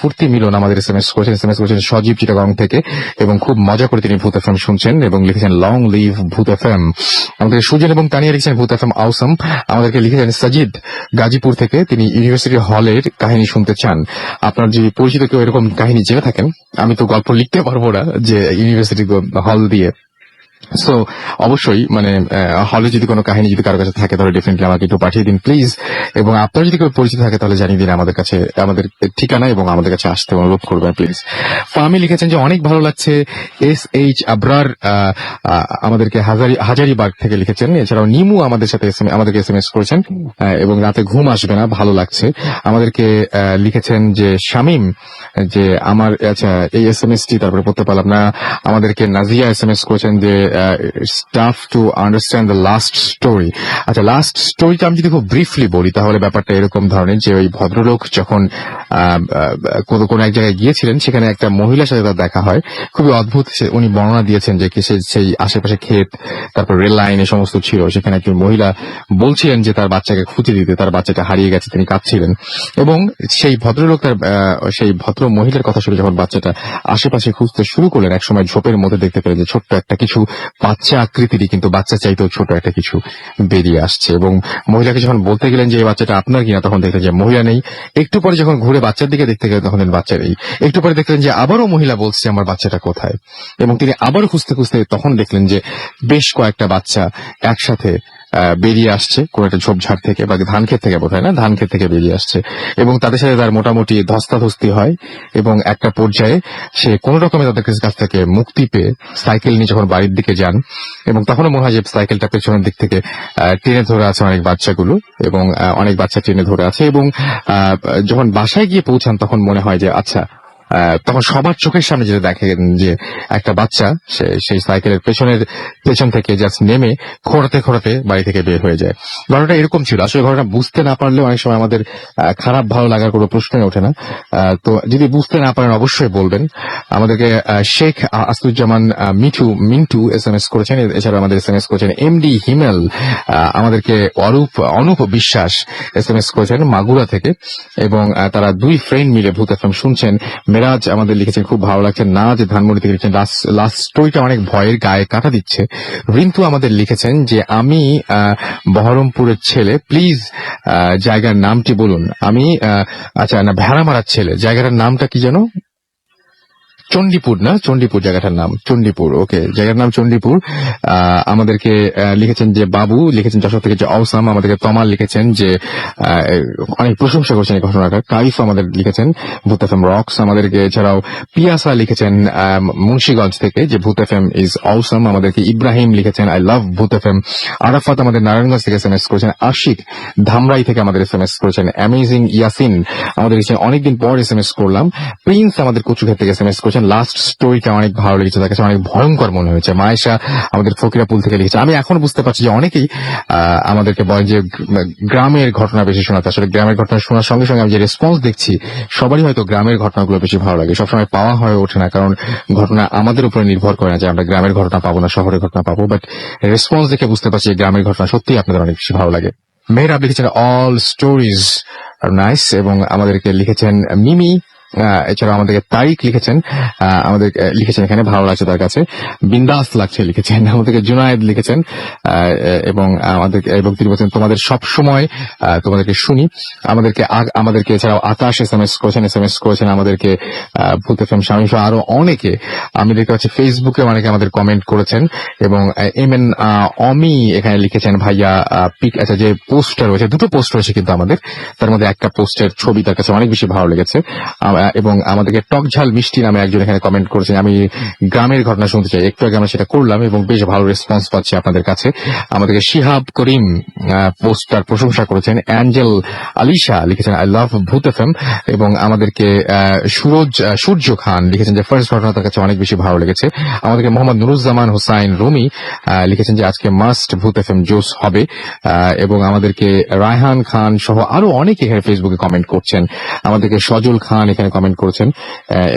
Speaker 1: ফুর্তি মিলন আমাদের SMS করেছেন সজীব চিটাগং থেকে এবং খুব মজা করে তিনি ভূত FM শুনছেন এবং লিখেছেন লং লিভ ভূত FM। আমাদের সুজন এবং তানিয়া লিখেছেন ভূত FM আউসাম। আমাদেরকে লিখেছেন সাজিদ গাজীপুর থেকে, তিনি ইউনিভার্সিটি হলের কাহিনী শুনতে চান। আপনার যদি পরিচিত কেউ এরকম কাহিনী জেনে থাকেন, আমি তো গল্প লিখতে পারবো না যে ইউনিভার্সিটি হল দিয়ে, সো অবশ্যই মানে হলে যদি কোনো কাহিনী যদি কারো কাছে থাকে তাহলে ডেফিনেটলি আমাকে একটু পাঠিয়ে দিন প্লিজ। এবং আপনার যদি কেউ পরিচিত থাকে তাহলে জানিয়ে দিন আমাদের কাছে, আমাদের ঠিকানা এবং আমাদের কাছে আসতে অনুরোধ করবেন প্লিজ। ফাহমি লিখেছেন যে অনেক ভালো লাগছে। SH আবরার আমাদেরকে হাজারিবাগ থেকে লিখেছেন। এছাড়াও নিমু আমাদেরকে SMS করেছেন এবং রাতে ঘুম আসবে না, ভালো লাগছে। আমাদেরকে লিখেছেন যে শামীম, যে আমার আচ্ছা এই SMS টি তারপরে পড়তে পারলাম না। আমাদেরকে নাজিয়া SMS করেছেন যে tough to understand the last story. আচ্ছা, লাস্ট স্টোরিটা আমি যদি খুব ব্রিফলি বলি তাহলে ব্যাপারটা এরকম ধরনের যে ওই ভদ্রলোক যখন কোন এক জায়গায় গিয়েছিলেন, সেখানে একটা মহিলার সাথে তার দেখা হয়। খুবই অদ্ভুত, উনি বর্ণনা দিয়েছেন যে সেই আশেপাশে ক্ষেত, তারপর রেল লাইন এ সমস্ত ছিল। সেখানে একজন মহিলা বলছিলেন যে তার বাচ্চাকে খুঁজে দিতে, তার বাচ্চাটা হারিয়ে গেছে, তিনি কাঁদছিলেন। এবং সেই ভদ্রলোক সেই ভদ্র মহিলার কথা শুনে যখন বাচ্চাটা আশেপাশে খুঁজতে শুরু করলেন, একসময় ঝোপের মধ্যে দেখতে পেলেন যে ছোট্ট একটা কিছু বাচ্চা আকৃতিরই, কিন্তু বাচ্চা চাইতেও ছোট একটা কিছু বেরিয়ে আসছে। এবং মহিলাকে যখন বলতে গেলেন যে এই বাচ্চাটা আপনার কিনা, তখন দেখলেন যে মহিলা নেই। একটু পরে যখন ঘুরে বাচ্চার দিকে দেখতে গেলেন, তখন বাচ্চা নেই। একটু পরে দেখলেন যে আবারও মহিলা বলছে আমার বাচ্চাটা কোথায়, এবং তিনি আবারও খুঁজতে খুঁজতে তখন দেখলেন যে বেশ কয়েকটা বাচ্চা একসাথে বেরিয়ে আসছে কোন একটা ঝোপঝাড় থেকে, বা ধান ক্ষেত থেকে, বোধহয় না, ধান ক্ষেত থেকে বেরিয়ে আসছে। এবং তাদের সাথে তার মোটামুটি ধস্তাধস্তি হয়, এবং একটা পর্যায়ে সে কোন রকমে তাদের কাছ থেকে মুক্তি পেয়ে সাইকেল নিয়ে যখন বাড়ির দিকে যান, এবং তখনও মনে হয় যে সাইকেলটা পেছনের দিক থেকে টেনে ধরে আছে অনেক বাচ্চাগুলো, এবং অনেক বাচ্চা টেনে ধরে আছে। এবং যখন বাসায় গিয়ে পৌঁছান, তখন মনে হয় যে আচ্ছা, তখন সবার চোখের সামনে যেটা দেখেন যে একটা বাচ্চা সেই সাইকেলের পেছন থেকে জাস্ট নেমে খোঁড়াতে খোঁড়াতে বাড়ি থেকে বের হয়ে যায়। ঘটনাটা এরকম ছিল। আসলে ঘটনা বুঝতে না পারলেও অনেক সময় আমাদের খারাপ ভালো লাগার কোনো প্রশ্নই ওঠে না। তো যদি বুঝতে না পারেন অবশ্যই বলবেন। আমাদেরকে শেখ আসদুজ্জামান মিন্টু SMS করেছেন। এছাড়া আমাদের SMS করেছেন MD হিমেল। আমাদেরকে অনুপ বিশ্বাস SMS করেছেন মাগুরা থেকে, এবং তারা দুই ফ্রেন্ড মিলে ভূত FM শুনছেন। মেরাজ আমাদের লিখেছেন খুব ভালো লাগছে। নাজ ধানমন্ডি থেকে লিখেছেন লাস্ট স্টোরিটা অনেক ভয়ের, গায়ে কাটা দিচ্ছে। রিন্তু আমাদের লিখেছেন যে আমি বহরমপুরের ছেলে, প্লিজ জায়গার নামটি বলুন। আমি আচ্ছা না, ভেড়ামারার ছেলে, জায়গাটার নামটা কি যেন? চণ্ডীপুর না, চণ্ডীপুর জায়গাটার নাম, চণ্ডীপুর। ওকে, জায়গার নাম চণ্ডীপুর। আমাদেরকে লিখেছেন যে বাবু, লিখেছেন যশোর থেকে যে অওসাম। আমাদেরকে তমাল লিখেছেন যে অনেক প্রশংসা করছেন এই ঘটনাটা। কাইফ আমাদের লিখেছেন ভূত FM রক্স। আমাদেরকে এছাড়াও পিয়াসা লিখেছেন মুন্সিগঞ্জ থেকে যে ভূত FM ইজ অওসাম। আমাদেরকে ইব্রাহিম লিখেছেন আই লাভ ভূত FM। আরাফাত আমাদের নারায়ণগঞ্জ থেকে SMS করেছেন। আশিক ধামরাই থেকে আমাদের SMS করেছেন। অ্যামেজিং ইয়াসিন আমাদের লিখেছেন অনেকদিন পর SMS করলাম। প্রিন্স আমাদের কচুঘাট থেকে SMS করেছেন লাস্ট স্টোরিটা অনেক ভালো লেগেছে, তার কাছে অনেক ভয়ঙ্কর মনে হয়েছে। মায়েশা আমাদের ফকিরাপুল থেকে লিখেছে আমি এখন বুঝতে পারছি যে অনেকেই আমাদেরকে বলেন যে গ্রামের ঘটনা বেশি শোনাতে। আসলে গ্রামের ঘটনা শোনার সঙ্গে সঙ্গে আমি যে রেসপন্স দেখছি, সবারই হয়তো গ্রামের ঘটনাগুলো বেশি ভালো লাগে। সবসময় পাওয়া হয়ে ওঠে না, কারণ ঘটনা আমাদের উপরে নির্ভর করে না যে আমরা গ্রামের ঘটনা পাবো না শহরের ঘটনা পাবো। বাট রেসপন্স দেখে বুঝতে পারছি যে গ্রামের ঘটনা সত্যিই আপনাদের অনেক বেশি ভালো লাগে। মেহরাব লিখেছেন অল স্টোরিজ আর নাইস, এবং আমাদেরকে লিখেছেন মিমি। এছাড়া আমাদেরকে তারিক লিখেছেন, আমাদের লিখেছেন এখানে ভালো লাগছে তার কাছে, বিন্দাস লাগছে লিখেছেন। আমাদেরকে জুনায়েদ লিখেছেন, এবং তিনি বলছেন তোমাদের সব সময় তোমাদেরকে শুনি। আমাদেরকে এছাড়াও আকাশ SMS করেছেন আমাদেরকে ভূত FM স্বামী সহ আরো অনেকে। আমি দেখতে পাচ্ছি ফেসবুকে অনেকে আমাদের কমেন্ট করেছেন, এবং MN অমি এখানে লিখেছেন ভাইয়া পিক। আচ্ছা, যে পোস্টটা রয়েছে, দুটো পোস্ট রয়েছে কিন্তু আমাদের, তার মধ্যে একটা পোস্টের ছবি তার কাছে অনেক বেশি ভালো লেগেছে। এবং আমাদেরকে টক ঝাল মিষ্টি নামে একজন এখানে কমেন্ট করেছেন আমি গ্রামের ঘটনা শুনতে চাই। একটু আগে আমরা সেটা করলাম এবং বেশ ভালো রেসপন্স পাচ্ছি আপনাদের কাছে। আমাদেরকে শিহাব করিম পোস্টটার প্রশংসা করেছেন। অ্যাঞ্জেল আলিশা লিখেছেন আই লাভ ভূত FM, এবং আমাদেরকে সূর্য খান লিখেছেন যে ফার্স্ট ঘটনা তার কাছে অনেক বেশি ভালো লেগেছে। আমাদেরকে মোহাম্মদ নুরুজ্জামান হোসাইন রুমি লিখেছেন যে আজকে মাস্ট ভূত FM জোস হবে, এবং আমাদেরকে রায়হান খান সহ আরো অনেকে এখানে ফেসবুকে কমেন্ট করছেন। আমাদেরকে সজল খান এখানে কমেন্ট করেছেন,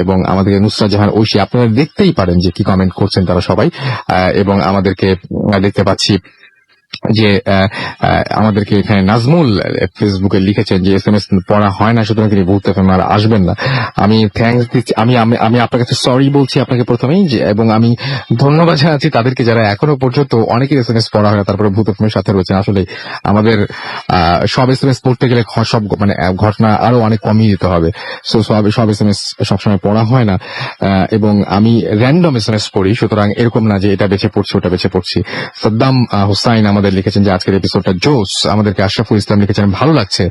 Speaker 1: এবং আমাদেরকে নুসরাত জাহান ঐশী। আপনারা দেখতেই পারেন যে কি কমেন্ট করছেন তারা সবাই। এবং আমাদেরকে দেখতে পাচ্ছি যে আমাদেরকে এখানে নাজমুল ফেসবুকে লিখেছেন যে SMS পড়া হয় না, সুতরাং তিনি ভূত FM আর আসবেন না। আমি থ্যাঙ্কস দিচ্ছি, আমি আপনার কাছে সরি বলছি আপনাকে প্রথমেই, যে এবং আমি ধন্যবাদ জানাচ্ছি তাদেরকে যারা এখনো পর্যন্ত অনেকের SMS পড়া হয় না, তারপরে ভূত FM এর সাথে রয়েছেন। আসলে আমাদের সব SMS পড়তে গেলে সব মানে ঘটনা আরো অনেক কমিয়ে দিতে হবে, সব SMS সবসময় পড়া হয় না, এবং আমি র্যান্ডম SMS পড়ি, সুতরাং এরকম না যে এটা বেছে পড়ছি ওটা বেছে পড়ছি। সাদ্দাম হোসাইন আমাদের লিখেছেন যে আজকের এপিসোডটা জোস। আমাদেরকে আশরাফুল ইসলাম লিখেছেন ভালো লাগছে।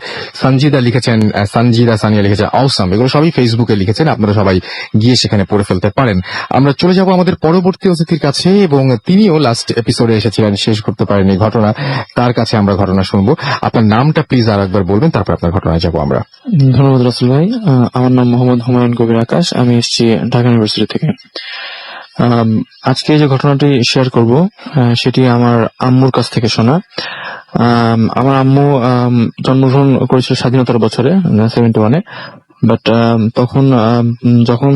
Speaker 1: সানজিদা সানিয়া লিখেছেন অসাম। এগুলো সবই ফেসবুকে লিখেছেন, আপনারা সবাই গিয়ে সেখানে পড়ে ফেলতে পারেন। আমরা চলে যাব আমাদের পরবর্তী অতিথির কাছে, এবং তিনিও লাস্ট এপিসোডে এসেছিলেন, শেষ করতে পারেননি ঘটনা, তার কাছে আমরা ঘটনা শুনবো। আপনার নামটা প্লিজ আর একবার বলবেন, তারপর আপনার ঘটনায় যাবো আমরা।
Speaker 6: ধন্যবাদ রাসেল ভাই। আমার নাম মোহাম্মদ হুমায়ুন কবির আকাশ। আমি এসেছি ঢাকা ইউনিভার্সিটি থেকে।
Speaker 4: আজকে যে ঘটনাটি শেয়ার করব সেটি আমার আম্মুর কাছ থেকে শোনা। আমার আম্মু জন্মগ্রহণ করেছিল স্বাধীনতার বছরে 71-এ, বাট তখন যখন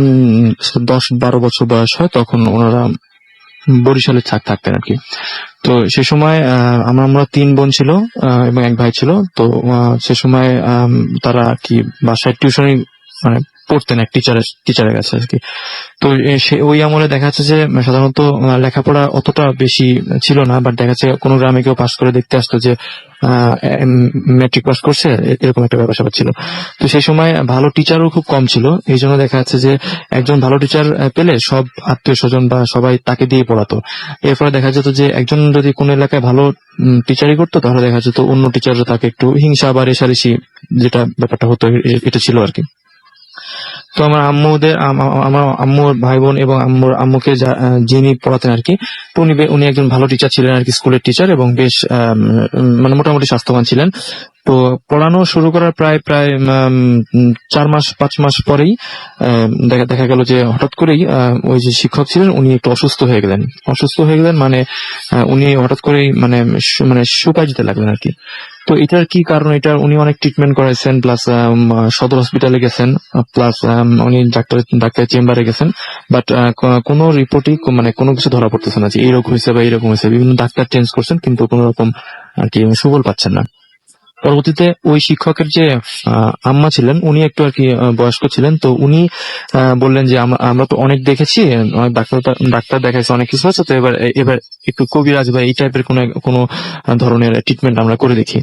Speaker 4: 10-12 বছর বয়স হয় তখন ওনারা বরিশালে থাকতেন আর কি। তো সে সময় আমরা 3 বোন ছিল এবং 1 ভাই ছিল। তো সে সময় তারা কি বাসায় টিউশনি মানে পড়তেন এক টিচারের কাছে আর কি। তো সে ওই আমলে দেখা যাচ্ছে যে সাধারণত লেখাপড়া অতটা বেশি ছিল না, বাট দেখা যাচ্ছে কোনো গ্রামে কেউ পাশ করে দেখতে আসতো যে ম্যাট্রিক পাস করছে, এরকম একটা ব্যাপার স্যাপার ছিল। তো সেই সময় ভালো টিচারও খুব কম ছিল, এই জন্য দেখা যাচ্ছে যে একজন ভালো টিচার পেলে সব আত্মীয় স্বজন বা সবাই তাকে দিয়ে পড়াতো। এরপরে দেখা যেত যে একজন যদি কোনো এলাকায় ভালো টিচারই করতো তাহলে দেখা যেত অন্য টিচাররা তাকে একটু হিংসা বা রেষারেষি যেটা ব্যাপারটা হতো এটা ছিল আর কি। তো আমার আম্মুর ভাই বোন এবং আম্মুকে যিনি পড়াতেন আর কি, তো উনি একজন ভালো টিচার ছিলেন আর কি, স্কুলের টিচার, এবং বেশ মানে মোটামুটি স্বাস্থ্যবান ছিলেন। তো পড়ানো শুরু করার প্রায় 4-5 মাস পরেই দেখা গেল যে হঠাৎ করেই ওই যে শিক্ষক ছিলেন উনি একটু অসুস্থ হয়ে গেলেন মানে উনি হঠাৎ করেই মানে শুকায় যেতে লাগলেন আর কি। তো এটার কি কারণ, এটা উনি অনেক ট্রিটমেন্ট করেছেন, প্লাস সদর হসপিটালে গেছেন, প্লাস উনি ডাক্তার চেম্বারে গেছেন, বাট কোনো রিপোর্টই মানে কোনো কিছু ধরা পড়তেছে না যে এইরকম হয়েছে বা এইরকম হয়েছে। বিভিন্ন ডাক্তার চেঞ্জ করছেন কিন্তু কোনো রকম আর কি সুফল পাচ্ছেন না। পরবর্তীতে ওই শিক্ষকের যে আম্মা ছিলেন উনি একটু আর কি বয়স্ক ছিলেন। তো উনি বললেন যে আমরা তো অনেক দেখেছি, অনেক ডাক্তার দেখাইছে, অনেক কিছু আছে, তো এবার একটু কবিরাজ বা এই টাইপের কোনো ধরনের ট্রিটমেন্ট আমরা করে দেখি।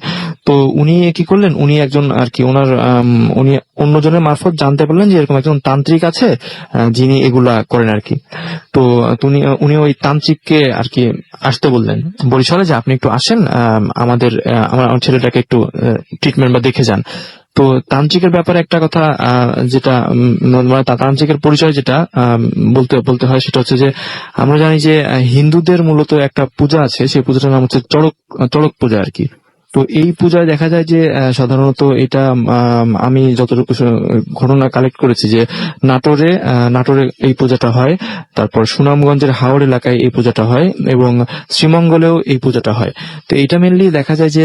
Speaker 4: তো উনি কি করলেন, উনি একজন আর কি উনি অন্যজনের মারফত জানতে পারলেন যে এরকম একজন তান্ত্রিক আছে যিনি এগুলা করেন আর কি। তো উনি ওই তান্ত্রিককে আর কি আসতে বললেন বরিশালে, যে আপনি একটু আসেন, আমার ছেলেটাকে একটু ট্রিটমেন্ট বা দেখে যান। তো তান্ত্রিকের ব্যাপারে একটা কথা যেটা মানে তান্ত্রিকের পরিচয় যেটা বলতে হয় সেটা হচ্ছে যে আমরা জানি যে হিন্দুদের মূলত একটা পূজা আছে, সেই পূজাটার নাম হচ্ছে চড়ক পূজা আর কি। তো এই পূজায় দেখা যায় যে সাধারণত এটা আমি যতটুকু ঘটনা কালেক্ট করেছি যে নাটোরে এই পূজাটা হয়, তারপর সুনামগঞ্জের হাওড় এলাকায় এই পূজাটা হয়, এবং শ্রীমঙ্গলেও এই পূজাটা হয়। তো এটা মেনলি দেখা যায় যে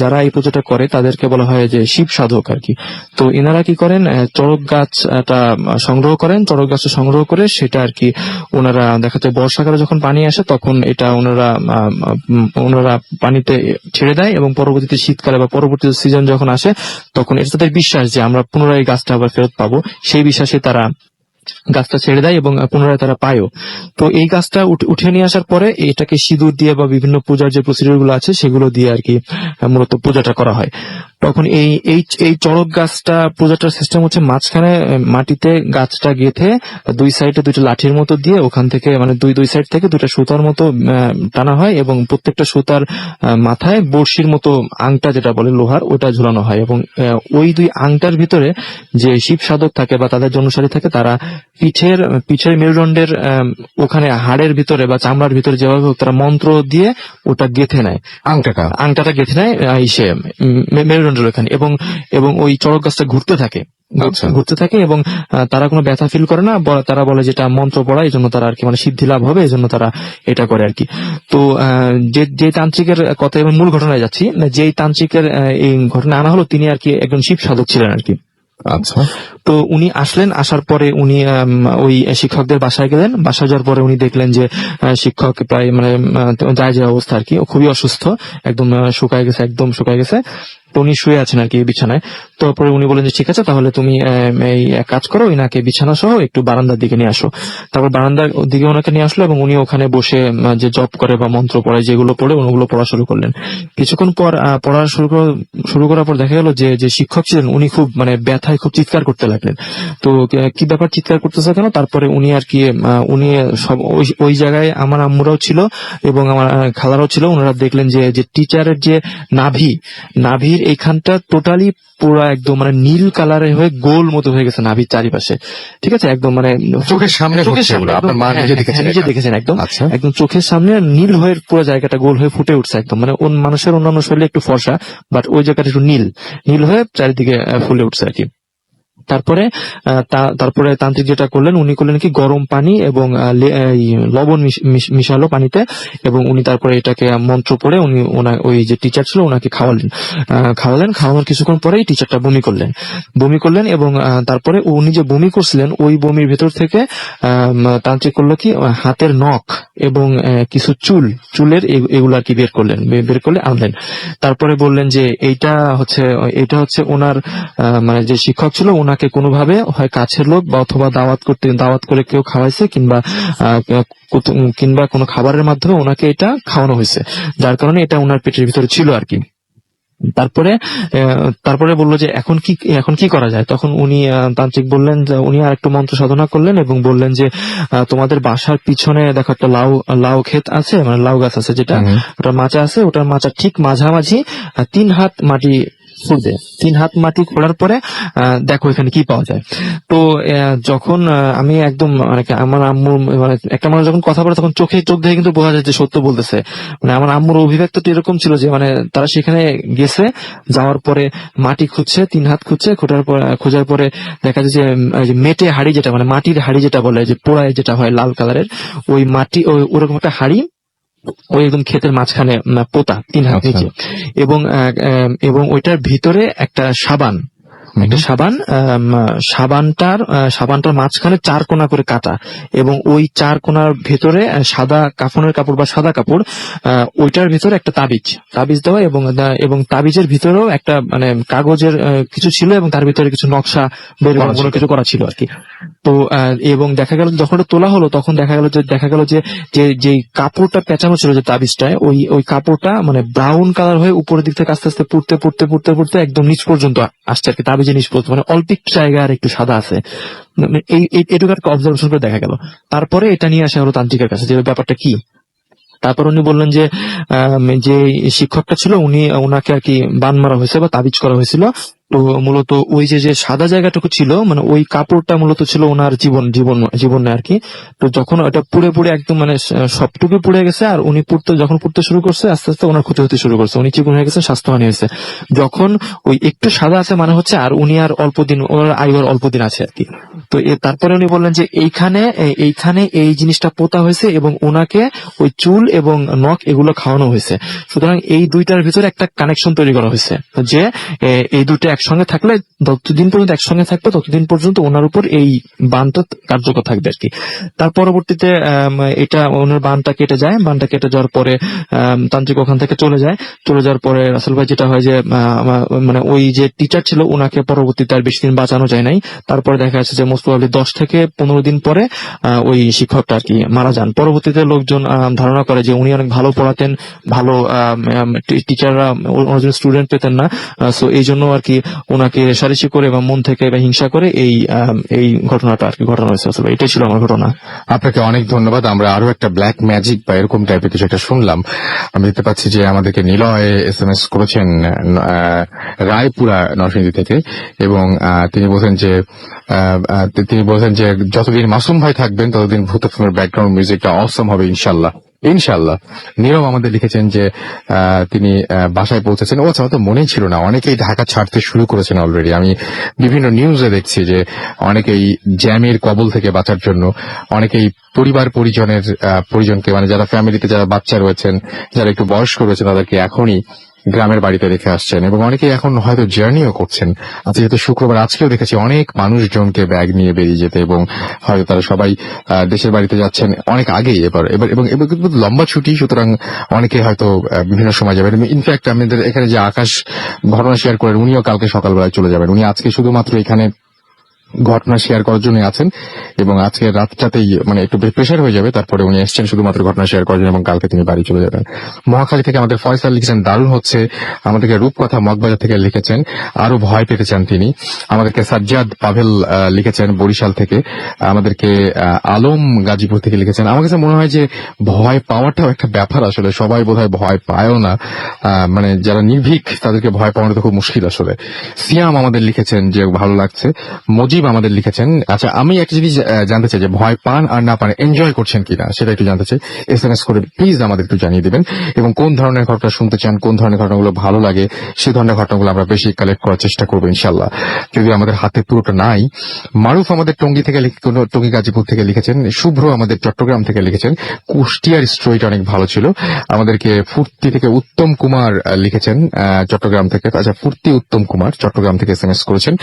Speaker 4: যারা এই পূজাটা করে তাদেরকে বলা হয় যে শিব সাধক আর কি। তো এনারা কি করেন, চড়ক গাছটা সংগ্রহ করেন, চড়ক গাছটা সংগ্রহ করে সেটা আর কি ওনারা দেখা যায় বর্ষাকালে যখন পানি আসে তখন এটা ওনারা পানিতে ছেড়ে দেয়, এবং পরবর্তীতে শীতকালে বা পরবর্তী সিজন যখন আসে তখন এটা তাদের বিশ্বাস যে আমরা পুনরায় গাছটা আবার ফেরত পাবো, সেই বিশ্বাসে তারা গাছটা ছেড়ে দেয় এবং পুনরায় তারা পায়ও। তো এই গাছটা উঠে নিয়ে আসার পরে এটাকে সিঁদুর দিয়ে বা বিভিন্ন পূজার যে প্রসিডিউর গুলো আছে সেগুলো দিয়ে আর কি মূলত পূজাটা করা হয়। তখন এই চড়ক গাছটা পূজাটার সিস্টেম হচ্ছে মাঝখানে মাটিতে গাছটা গেঁথে 2 সাইডে 2টা লাঠির মতো দিয়ে ওখান থেকে মানে দুই সাইড থেকে 2টা সুতার মতো টানা হয়, এবং প্রত্যেকটা সুতার মাথায় বড়শির মতো আংটা যেটা বলে লোহার ওটা ঝুলানো হয়, এবং ওই 2 আংটার ভিতরে যে শিব সাধক থাকে বা তাদের অনুসারী থাকে তারা পিঠের মেরুদণ্ডের ওখানে হাড়ের ভিতরে বা চামড়ার ভিতরে যেভাবে হোক তারা মন্ত্র দিয়ে ওটা গেঁথে নেয়, আংটাটা গেঁথে নেয় সে মেরুদণ্ডের ওখানে, এবং ওই চড়ক গাছটা ঘুরতে থাকে এবং তারা কোনো ব্যথা ফিল করে না। তারা বলে যেটা মন্ত্র পড়া, এই জন্য তারা আর কি মানে সিদ্ধি লাভ হবে, এই জন্য তারা এটা করে আর কি। তো যে তান্ত্রিকের কথা এবং মূল ঘটনায় যাচ্ছি, যেই তান্ত্রিকের এই ঘটনা আনা হলো তিনি আর কি একজন শিব সাধক ছিলেন আর কি।
Speaker 1: আচ্ছা,
Speaker 4: তো উনি আসলেন, আসার পরে উনি ওই শিক্ষকদের বাসায় গেলেন। বাসায় যাওয়ার পরে উনি দেখলেন যে শিক্ষক প্রায় মানে যায় অবস্থা আর কি, খুবই অসুস্থ, একদম শুকায় গেছে। তো উনি শুয়ে আছেন আর কি বিছানায়। তারপরে উনি বলেন যে ঠিক আছে, তাহলে তুমি এই এক কাজ করো, ইনাকে বিছানা সহ একটু বারান্দার দিকে নিয়ে আসো। তারপর বারান্দার দিকে ওনাকে নিয়ে আসলো, এবং উনি ওখানে বসে যে জপ করে বা মন্ত্র পড়ে যেগুলো পড়ে ওগুলো পড়া শুরু করলেন। কিছুক্ষণ পর পড়া শুরু করার পর দেখা গেল যে শিক্ষক ছিলেন উনি খুব মানে ব্যথায় খুব চিৎকার করতে লাগলেন। তো কি ব্যাপার, চিৎকার করতেছে কেন? তারপরে উনি আর কি উনি সব ওই জায়গায় আমার আম্মুরাও ছিল এবং আমার খালারাও ছিল। ওনারা দেখলেন যে টিচারের যে নাভির এইখানটা টোটালি পুরো একদম মানে নীল কালারের হয়ে গোল মতো হয়ে গেছে নাভির চারিপাশে, ঠিক আছে, একদম মানে
Speaker 1: চোখের সামনে আপনার মা নিজে
Speaker 4: দেখেছেন একদম,
Speaker 1: আচ্ছা,
Speaker 4: একদম চোখের সামনে নীল হয়ে পুরো জায়গাটা গোল হয়ে ফুটে উঠছে একদম, মানে মানুষের অন্যান্য শরীরে একটু ফর্সা, বাট ওই জায়গাটা একটু নীল হয়ে চারিদিকে ফুলে উঠছে আর কি।
Speaker 6: তারপরে তারপরে তান্ত্রিক যেটা করলেন, উনি করলেন কি গরম পানি এবং এই লবণ মিশালো পানিতে, এবং উনি তারপরে এটাকে মন্ত্র পড়ে উনি ওই যে টিচার ছিল ওনাকে খাওয়ানোর কিছুক্ষণ পরেই টিচারটা বমি করলেন এবং তারপরে উনি যে বমি করছিলেন ওই বমির ভেতর থেকে তান্ত্রিক করলো কি হাতের নখ এবং কিছু চুলের এগুলো আর কি বের করলে আনলেন। তারপরে বললেন যে এইটা হচ্ছে ওনার মানে যে শিক্ষক ছিল ওনাকে কোনোভাবে হয় কাছের লোক বা অথবা দাওয়াত করে কেউ খাওয়াইছে, কিংবা কোনো খাবারের মাধ্যমে ওনাকে এটা খাওয়ানো হয়েছে, যার কারণে এটা ওনার পেটের ভিতরে ছিল আর কি। তারপরে বললো যে এখন কি করা যায়। তখন উনি তান্ত্রিক বললেন যে উনি আর একটু মন্ত্র সাধনা করলেন এবং বললেন যে তোমাদের বাসার পিছনে দেখো একটা লাউ ক্ষেত আছে, মানে লাউ গাছ আছে, যেটা ওটার মাচা আছে, ওটার মাচার ঠিক মাঝামাঝি 3 হাত মাটি খুঁড়বে। 3 হাত মাটি খোঁড়ার পরে দেখো এখানে কি পাওয়া যায়। তো যখন আমি একদম মানে আমার আম্মু, মানে একটা মানুষ যখন কথা বলে তখন চোখ দেখে কিন্তু বোঝা যায় যে সত্য বলতেছে। মানে আমার আম্মুর অভিব্যক্তটা এরকম ছিল যে মানে তারা সেখানে গেছে, যাওয়ার পরে মাটি খুঁজছে, 3 হাত খুঁজছে, খোঁজার পরে দেখা যায় যে মেটে হাড়ি, যেটা মানে মাটির হাড়ি যেটা বলে যে পোড়ায় যেটা হয় লাল কালারের, ওই মাটি ওরকম একটা হাড়ি ওই একদম ক্ষেতের মাঝখানে পোতা 3 হাত নিচে, এবং ওইটার ভিতরে একটা সাবান, সাবানটার মাঝখানে 4 কোণা করে কাটা, এবং ওই 4 কোণার ভেতরে সাদা কাফনের কাপড় বা সাদা কাপড়, ওইটার ভিতরে একটা তাবিজ দেওয়া, এবং তাবিজের ভিতরেও একটা মানে কাগজের কিছু ছিল, এবং তার ভিতরে কিছু নকশা বের কিছু করা ছিল আর কি। তো এবং দেখা গেল যখন তোলা হলো তখন দেখা গেল যে কাপড়টা পেঁচানো ছিল যে তাবিজটায়, ওই কাপড়টা মানে ব্রাউন কালার হয়ে উপরের দিক থেকে আস্তে আস্তে পুড়তে একদম নিচ পর্যন্ত আসছে আর কি। তাবিজের নিচ পর্যন্ত মানে অল্প একটু জায়গা আর একটু সাদা আছে, এটুকু একটা অবজারভেশন করে দেখা গেল। তারপরে এটা নিয়ে আসা হলো তান্ত্রিকের কাছে যে ব্যাপারটা কি। তারপর উনি বললেন যে শিক্ষকটা ছিল ওনাকে আর কি বান মারা হয়েছে বা তাবিজ করা হয়েছিল। তো মূলত ওই যে সাদা জায়গাটুকু ছিল মানে ওই কাপড়টা মূলত ছিল ওনার জীবনে আর কি। তো যখন ওটা পুড়ে একদম মানে সবটুকু পুড়ে গেছে, আর উনি যখন পুড়তে শুরু করছে আস্তে আস্তে ওনার ক্ষতি হতে শুরু করছে, উনি চিকন হয়ে গেছে, স্বাস্থ্যহানি হয়েছে। যখন ওই একটু সাদা আছে মানে হচ্ছে আর উনি আর ওনার আয়ুর অল্প দিন আছে আর কি। তো তারপরে উনি বললেন যে এইখানে এই জিনিসটা পোতা হয়েছে এবং ওনাকে ওই চুল এবং নখ এগুলো খাওয়ানো হয়েছে। সুতরাং এই দুইটার ভিতরে একটা কানেকশন তৈরি করা হয়েছে যে এই দুটো একসঙ্গে থাকলে যতদিন পর্যন্ত একসঙ্গে থাকবে ততদিন পর্যন্ত ওনার উপর এই বানটা কার্যকর থাকবে আর কি। তার পরবর্তীতে এটা ওনার বানটা কেটে যাওয়ার পরে তান্ত্রিক ওখান থেকে চলে যাওয়ার পরে রাসেল ভাই যেটা হয় যে মানে ওই যে টিচার ছিল ওনাকে পরবর্তীতে আর বেশি দিন বাঁচানো যায় নাই। তারপরে দেখা যাচ্ছে যে মোস্ট প্রবাবলি 10 থেকে 15 দিন পরে ওই শিক্ষকটা আর কি মারা যান। পরবর্তীতে লোকজন ধারণা করে যে উনি অনেক ভালো পড়াতেন, ভালো টিচাররা ওনার জন্য স্টুডেন্ট পেতেন না, সো এই জন্য আর কি ওনাকে রেষারেষি করে বা মন থেকে বা হিংসা করে এই ঘটনাটা আর কি ঘটানো হয়েছে। আসলে এটাই ছিল আমার ঘটনা।
Speaker 1: আপনাকে অনেক ধন্যবাদ। আমরা আরো একটা ব্ল্যাক ম্যাজিক বা এরকম টাইপের কিছু একটা শুনলাম। আমি দেখতে পাচ্ছি যে আমাদেরকে নিলয় SMS করেছেন রায়পুরা নরসিংদী থেকে, এবং তিনি বলছেন যে যতদিন মাসুম ভাই থাকবেন ততদিন ভূত ফিল্মের ব্যাকগ্রাউন্ড মিউজিকটা অসম হবে ইনশাল্লাহ। নীরব আমাদের লিখেছেন যে তিনি বাসায় পৌঁছেছেন। আচ্ছা, তো মনেই ছিল না, অনেকেই ঢাকা ছাড়তে শুরু করেছেন অলরেডি। আমি বিভিন্ন নিউজে দেখছি যে অনেকেই জ্যামের কবল থেকে বাঁচার জন্য অনেকেই পরিজনকে মানে যারা ফ্যামিলিতে যারা বাচ্চা রয়েছেন, যারা একটু বয়স্ক রয়েছেন তাদেরকে এখনই গ্রামের বাড়িতে রেখে আসছেন, এবং অনেকেই এখন হয়তো জার্নিও করছেন। আজকে যেহেতু শুক্রবার, আজকেও দেখেছি অনেক মানুষজনকে ব্যাগ নিয়ে বেরিয়ে যেতে, এবং হয়তো তারা সবাই দেশের বাড়িতে যাচ্ছেন অনেক আগেই এবং কিন্তু লম্বা ছুটি, সুতরাং অনেকে হয়তো বিভিন্ন সময় যাবেন। ইনফ্যাক্ট আমাদের এখানে যে আকাশ ঘটনা শেয়ার করেন উনিও কালকে সকালবেলায় চলে যাবেন। উনি আজকে শুধুমাত্র এখানে ঘটনা শেয়ার করার জন্য আছেন, এবং আজকে রাতটাতেই মানে একটু প্রেশার হয়ে যাবে, তারপরে উনি এসছেন শুধুমাত্র ঘটনা শেয়ার করার জন্য, এবং কালকে তিনি বাড়ি চলে যাবেন। মহাখালী থেকে আমাদের ফয়সাল লিখেছেন দারুণ হচ্ছে। আমাদেরকে রূপকথা মগবাজার থেকে লিখেছেন আরো ভয় পেতে চান তিনি। আমাদেরকে সাজ্জাদ পাভেল লিখেছেন বরিশাল থেকে। আমাদেরকে আলম গাজীপুর থেকে লিখেছেন। আমার কাছে মনে হয় যে ভয় পাওয়াটাও একটা ব্যাপার, আসলে সবাই বোধহয় ভয় পায়ও না, মানে যারা নির্ভীক তাদেরকে ভয় পাওয়ানো তো খুব মুশকিল আসলে। সিয়াম আমাদের লিখেছেন যে ভালো লাগছে। মজিব রাকিব আমাদের লিখেছেন, আচ্ছা আমি একটা জিনিস জানতে চাই যে ভয় পান আর না পান এনজয় করছেন কিনা সেটা একটু জানতে চাই। SMS করে প্লিজ আমাদের একটু জানিয়ে দিবেন, এবং কোন ধরনের ঘটনা শুনতে চান, কোন ধরনের ঘটনাগুলো ভালো লাগে, সেই ধরনের ঘটনাগুলো আমরা বেশি কালেক্ট করার চেষ্টা করবো ইনশাল্লাহ, যদি আমাদের হাতে পুরোটা নাই। মারুফ আমাদের টঙ্গী থেকে টঙ্গী গাজীপুর থেকে লিখেছেন, শুভ্র আমাদের চট্টগ্রাম থেকে লিখেছেন কুষ্টিয়ার স্টোরিটা অনেক ভালো ছিল। আমাদেরকে ফুর্তি থেকে উত্তম কুমার লিখেছেন চট্টগ্রাম থেকে, আচ্ছা ফুর্তি উত্তম কুমার চট্টগ্রাম থেকে SMS করেছেন।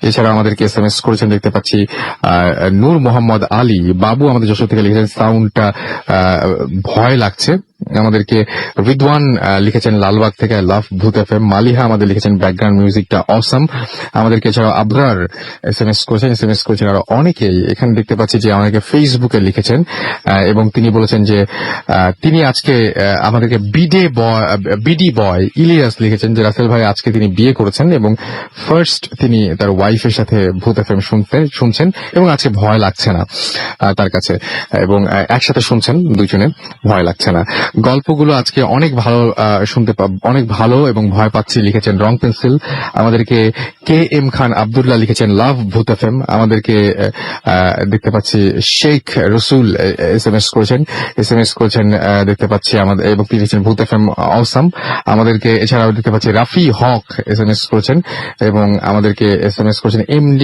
Speaker 1: এছাড়া আমাদেরকে SMS করেছেন দেখতে পাচ্ছি নূর মোহাম্মদ আলী বাবু আমাদের যশোর থেকে লিখেছেন সাউন্ডটা ভয় লাগছে। আমাদেরকে রিদওয়ান লিখেছেন লালবাগ থেকে লাভ ভূত FM। মালিহা আমাদের লিখেছেন ব্যাকগ্রাউন্ড মিউজিকটা অসম। আমাদেরকে এছাড়াও আবরার SMS করেছেন আরো অনেকেই। এখানে দেখতে পাচ্ছি যে আমাদেরকে ফেসবুকে লিখেছেন এবং তিনি বলেছেন যে তিনি আজকে আমাদেরকে বিডি বয় ইলিয়াস লিখেছেন যে রাসেল ভাই আজকে তিনি বিয়ে করেছেন এবং ফার্স্ট তিনি তার ওয়াইফের সাথে ভূত FM শুনছেন এবং আজকে ভয় লাগছে না তার কাছে, এবং একসাথে শুনছেন দুইজনে, ভয় লাগছে না। গল্পগুলো আজকে অনেক ভালো অনেক ভালো এবং ভয় পাচ্ছি লিখেছেন রং পেন্সিল। আমাদেরকে KM খান আব্দুল্লাহ লিখেছেন লাভ ভূত FM। আমাদেরকে দেখতে পাচ্ছি শেখ রসুল SMS করেছেন দেখতে পাচ্ছি আমাদের, এবং তিনি লিখেছেন ভূত FM অসাম। আমাদেরকে এছাড়াও দেখতে পাচ্ছি রাফি হক SMS করেছেন এবং আমাদেরকে SMS করেছেন MD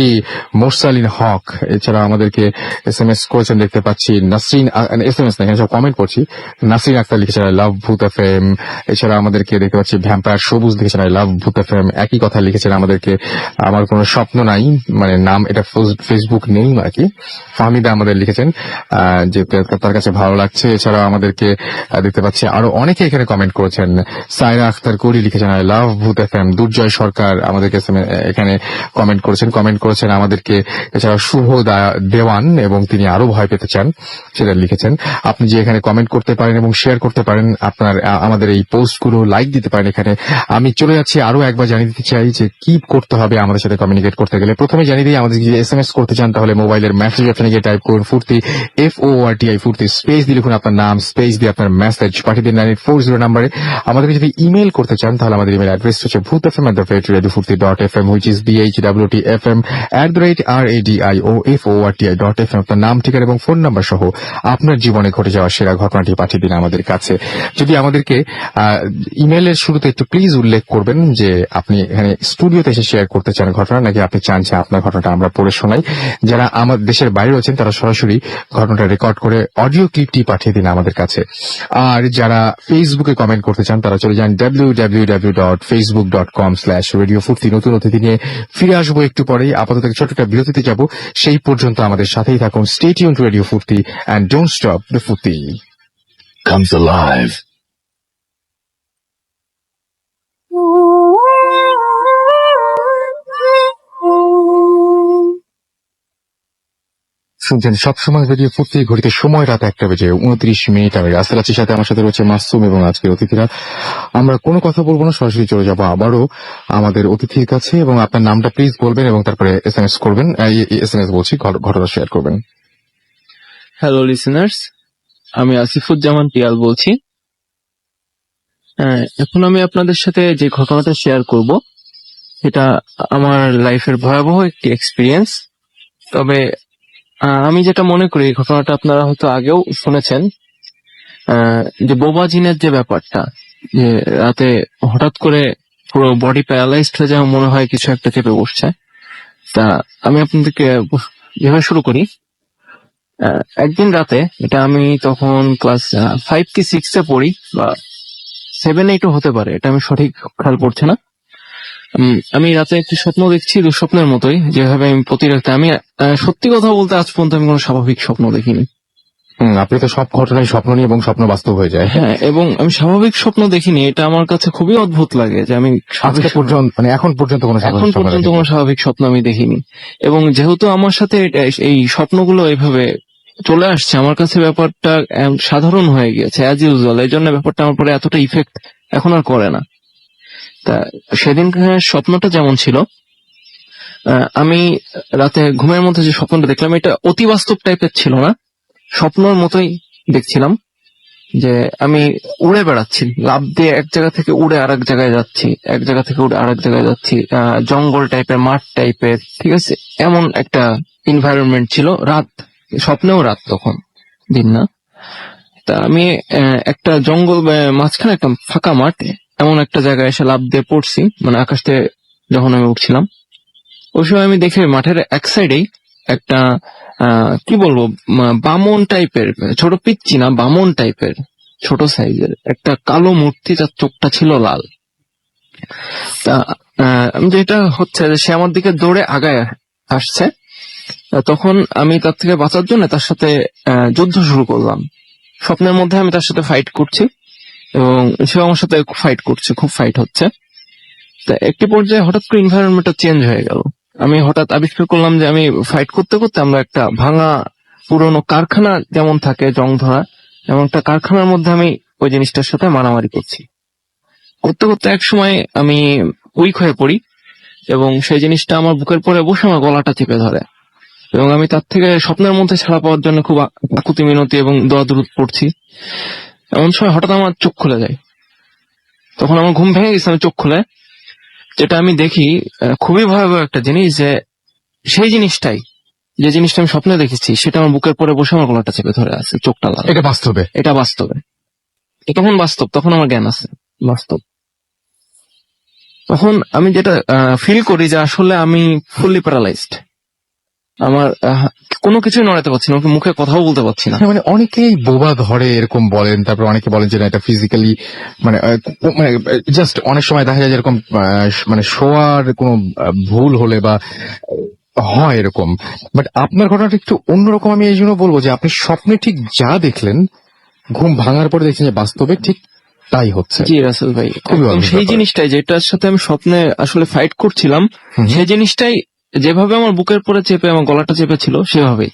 Speaker 1: মোরসালিন হক। এছাড়া আমাদেরকে SMS করেছেন দেখতে পাচ্ছি নাসরিন, SMS না এখানে সব কমেন্ট করছি, নাসরিন আক্তার লিখেছেন আই লাভ ভূত FM। এছাড়া আমাদেরকে দেখতে পাচ্ছি ভ্যাম্পায়ার সবুজ লিখেছেন আই লাভ ভূত FM। একই কথা লিখেছেন আমাদেরকে আমার কোনো স্বপ্ন নাই, মানে নাম এটা ফেসবুক নেই আর কি। ফাহমিদা আমাদের লিখেছেন যে তার কাছে ভালো লাগছে। এছাড়া আমাদেরকে দেখতে পাচ্ছি আরো অনেকে এখানে কমেন্ট করেছেন। সাইরা আক্তার করি লিখেছেন আই লাভ ভূত FM। দুর্জয় সরকার আমাদেরকে এখানে কমেন্ট করেছেন আমাদেরকে। এছাড়া শুভ দেওয়ান এবং তিনি আরো ভয় পেতে চান সেটা লিখেছেন। আপনি যে এখানে কমেন্ট করতে পারেন এবং শেয়ার করতে পারেন, আপনার আমাদের এই পোস্টগুলো লাইক দিতে পারেন। এখানে আমি চলে যাচ্ছি, আরো একবার জানিয়ে দিতে চাই যে কি করতে হবে আমাদের সাথে কমিউনিকেট করতে গেলে। প্রথমে জানিয়ে দিই, আমাদের যদি SMS করতে চান তাহলে মোবাইলের মেসেজ অপশনে গিয়ে টাইপ করুন ফুর্তি FORTI ফুর্তি, স্পেস দিয়ে লিখুন আপনার নাম, স্পেস দিয়ে আপনার মেসেজ পাঠিয়ে দিন 9840 নাম্বারে। আমাদেরকে যদি ইমেল করতে চান তাহলে আমাদের ইমেল অ্যাড্রেস হচ্ছে bhutfm@radiofurti.fm, which is BHWTFM@radioforti.fm। আপনার নাম, ঠিকানা এবং ফোন নাম্বার সহ আপনার জীবনে ঘটে যাওয়া সেরা ঘটনাটি পাঠিয়ে দিন আমাদের কাছে। যদি আমাদেরকে ইমেলের শুরুতে একটু প্লিজ উল্লেখ করবেন যে আপনি এখানে স্টুডিওতে এসে শেয়ার করতে চান ঘটনা, নাকি আপনি চান যে আপনার ঘটনাটা আমরা পড়ে শোনাই। যারা আমাদের দেশের বাইরে রয়েছেন তারা সরাসরি ঘটনাটা রেকর্ড করে অডিও ক্লিপটি পাঠিয়ে দিন আমাদের কাছে। আর যারা ফেসবুকে কমেন্ট করতে চান তারা চলে যান www.facebook.com/radiofurti। নতুন অতিথি নিয়ে ফিরে আসবো একটু পরেই। আপাতত ছোট একটা বিরতিতে যাব, সেই পর্যন্ত আমাদের সাথেই থাকুন। স্টে টিউনড টু রেডিও ফুর্তি and don't stop the ফুর্তি
Speaker 3: comes alive.
Speaker 1: শুনছেন সবসময় রেডিও ফুর্তি, ঘড়িতে সময় রাত 1:29। আমি রাসেল আছি, সাথে আমার সাথে রয়েছে মাসুম এবং আজকের অতিথিরা। আমরা কোনো কথা বলবো না, সরাসরি চলে যাবো আবারও আমাদের অতিথির কাছে, এবং আপনার নামটা প্লিজ বলবেন এবং তারপরে SMS করবেন, SMS বলছি, ঘটনা শেয়ার করবেন।
Speaker 4: হ্যালো লিসেনার্স, আমি আসিফুজ্জামান পিয়াল বলছি। এখন আমি আপনাদের সাথে যে ঘটনাটা শেয়ার করব এটা আমার লাইফের ভয়াবহ একটি এক্সপিরিয়েন্স। তবে আমি যেটা মনে করি, এই ঘটনাটা আপনারা হয়তো আগেও শুনেছেন, যে বোবা জিনের যে ব্যাপারটা, যে রাতে হঠাৎ করে পুরো বডি প্যারালাইজড হয়ে যায়, মনে হয় কিছু একটা চেপে বসছে। তা আমি আপনাদেরকে যেভাবে শুরু করি। একদিন রাতে, এটা আমি তখন ক্লাস 5 কি 6 এ পড়ি, বা 7-8 হতে পারে, এটা আমি সঠিক খেয়াল পড়ছে না। আমি রাতে একটি স্বপ্ন দেখছি, দুঃস্বপ্নের মতোই, যেভাবে আমি প্রতি রাতে, আমি সত্যি কথা বলতে আজ পর্যন্ত আমি কোনো স্বাভাবিক স্বপ্ন দেখিনি।
Speaker 1: আপনি তো সব ঘটনায় স্বপ্ন নিয়ে এবং স্বপ্ন বাস্তব হয়ে যায়।
Speaker 4: হ্যাঁ, এবং আমি স্বাভাবিক স্বপ্ন দেখিনি, এটা আমার কাছে খুবই অদ্ভুত লাগে যে আমি
Speaker 1: আজকে পর্যন্ত, মানে এখন পর্যন্ত কোনো
Speaker 4: স্বাভাবিক স্বপ্ন আমি দেখিনি। এবং যেহেতু আমার সাথে এই স্বপ্নগুলো এইভাবে চলে আসছে, আমার কাছে ব্যাপারটা সাধারণ হয়ে গিয়েছে, অ্যাজ ইউজুয়াল। এই জন্য ব্যাপারটা আমার পরে এতটা ইফেক্ট এখন আর করে না। তা সেদিন স্বপ্নটা যেমন ছিল, আমি রাতে ঘুমের মধ্যে যে স্বপ্নটা দেখলাম, এটা অতি বাস্তব টাইপের ছিল না, স্বপ্নের মতোই দেখছিলাম। যে আমি উড়ে বেড়াচ্ছি, লাফ দিয়ে এক জায়গা থেকে উড়ে আরেক জায়গায় যাচ্ছি, এক জায়গা থেকে উড়ে আরেক জায়গায় যাচ্ছি, জঙ্গল টাইপের, মাঠ টাইপের, ঠিক আছে, এমন একটা এনভায়রনমেন্ট ছিল। রাত, স্বপ্নেও রাত, তখন দিন না। তা আমি একটা জঙ্গল মাঝখানে একটা ফাঁকা মাঠ, এমন একটা জায়গায় এসে লাফ দিয়ে পড়ছি, মানে আকাশ থেকে যখন আমি উঠছিলাম, ওই সময় আমি দেখি মাঠের এক সাইডেই একটা কি বলবো, বামন টাইপের, ছোট পিচ্চি না, বামন টাইপের ছোট সাইজের একটা কালো মূর্তি, যার চোখটা ছিল লাল। তা যেটা হচ্ছে যে সে আমার দিকে দৌড়ে আগায় আসছে। তখন আমি তার থেকে বাঁচার জন্য তার সাথে যুদ্ধ শুরু করলাম। স্বপ্নের মধ্যে আমি তার সাথে ফাইট করছি এবং সে আমার সাথে ফাইট করছে, খুব ফাইট হচ্ছে। তা একটি পর্যায়ে হঠাৎ করে এনভায়রনমেন্টটা চেঞ্জ হয়ে গেল। আমি হঠাৎ আবিষ্কার করলাম যে আমি ফাইট করতে করতে আমরা একটা ভাঙা পুরনো কারখানা যেমন থাকে জং ধরা, এমন একটা কারখানার মধ্যে আমি ওই জিনিসটার সাথে মারামারি করছি। করতে করতে এক সময় আমি উইক হয়ে পড়ি এবং সেই জিনিসটা আমার বুকের পরে বসে আমার গলাটা চেপে ধরে এবং আমি তার থেকে স্বপ্নের মধ্যে ছাড়া পাওয়ার জন্য খুব আকুতি মিনতি এবং দোয়া দরুদ পড়ছি। এমন সময় হঠাৎ আমার চোখ খুলে যায়। তখন আমার ঘুম ভেঙে গেছে, আমি চোখ খুলে যেটা আমি দেখি খুবই ভয়াবহ একটা জিনিস, যে সেই জিনিসটাই, যে জিনিসটা আমি স্বপ্নে দেখেছি, সেটা আমার বুকের পরে বসে আমার গলাটা চেপে ধরে আছে, চোখটা লাল।
Speaker 1: এটা বাস্তবে?
Speaker 4: এটা বাস্তবে। তখন বাস্তব, তখন আমার জ্ঞান আছে, বাস্তব। তখন আমি যেটা ফিল করি যে আসলে আমি ফুললি প্যারালাইজড, আমার কোনো কিছুই নড়াতে পারছি না, মুখে কথাও বলতে পারছি না।
Speaker 1: হ্যাঁ, মানে অনেকেই বোবা ধরে এরকম বলেন, তারপর অনেকে বলেন যে না, এটা ফিজিক্যালি মানে জাস্ট অনেক সময় দেখা যায় যেরকম মানে শোয়ার কোনো ভুল হলে বা হয় এরকম। বাট আপনার ঘটনাটা একটু অন্যরকম। আমি এই জন্য বলবো যে আপনি স্বপ্নে ঠিক যা দেখলেন, ঘুম ভাঙার পরে দেখছেন যে বাস্তবে ঠিক তাই হচ্ছে।
Speaker 4: জি রাসেল ভাই,
Speaker 1: খুবই
Speaker 4: একদম
Speaker 1: অদ্ভুত
Speaker 4: সেই
Speaker 1: ব্যাপার।
Speaker 4: জিনিসটাই যেটার সাথে আমি স্বপ্নে আসলে ফাইট করছিলাম, সেই জিনিসটাই যেভাবে আমার বুকের পরে চেপে আমার গলাটা চেপেছিল সেভাবেই।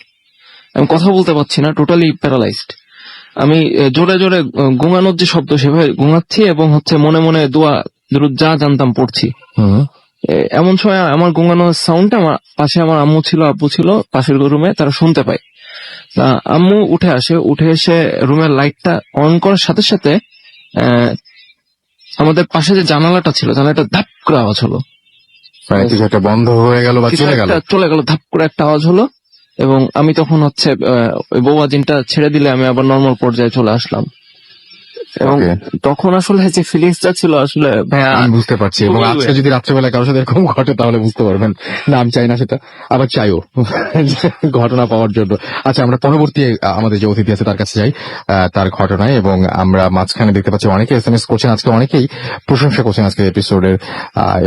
Speaker 4: আমি কথা বলতে পারছি না, টোটালি প্যারালাইজড। আমি জোরে জোরে গুঙানোর যে শব্দ, সেভাবে গুঙাচ্ছি এবং হচ্ছে মনে মনে দোয়া দরুদ যা জানতাম পড়ছি। এমন সময় আমার গুঙানোর সাউন্ডটা আমার পাশে আমার আম্মু ছিল, আব্বু ছিল পাশের রুমে, তারা শুনতে পায়। আম্মু উঠে আসে, উঠে এসে রুমের লাইটটা অন করার সাথে সাথে আমাদের পাশে যে জানালাটা ছিল, জানালাটা ধাপ করে আওয়াজ হলো,
Speaker 1: মানে কিছু একটা বন্ধ হয়ে গেল বা
Speaker 4: কিছু
Speaker 1: চলে গেল।
Speaker 4: একটা চলে গেল, ধাপ করে একটা আওয়াজ হলো এবং আমি তখন হচ্ছে ওই বউ আজিনটা ছেড়ে দিলে আমি আবার নর্মাল পর্যায়ে চলে আসলাম। এবং
Speaker 1: Okay.
Speaker 4: তখন আসলে যে ফিলিংসটা ছিল আসলে ভাইয়া,
Speaker 1: আমি বুঝতে পারছি। এবং
Speaker 4: খুবই
Speaker 1: আজকে যদি রাত্রেবেলা কারোর সাথে এরকম ঘটে তাহলে বুঝতে পারবেন। না, আমি চাই না সেটা, আবার চাইও ঘটনা পাওয়ার জন্য। আচ্ছা, আমরা পরবর্তী আমাদের যে অতিথি আছে তার কাছে যাই, তার ঘটনায়। এবং আমরা মাঝখানে দেখতে পাচ্ছি অনেকে SMS করছেন, আজকে অনেকেই প্রশংসা করছেন আজকে এপিসোডের,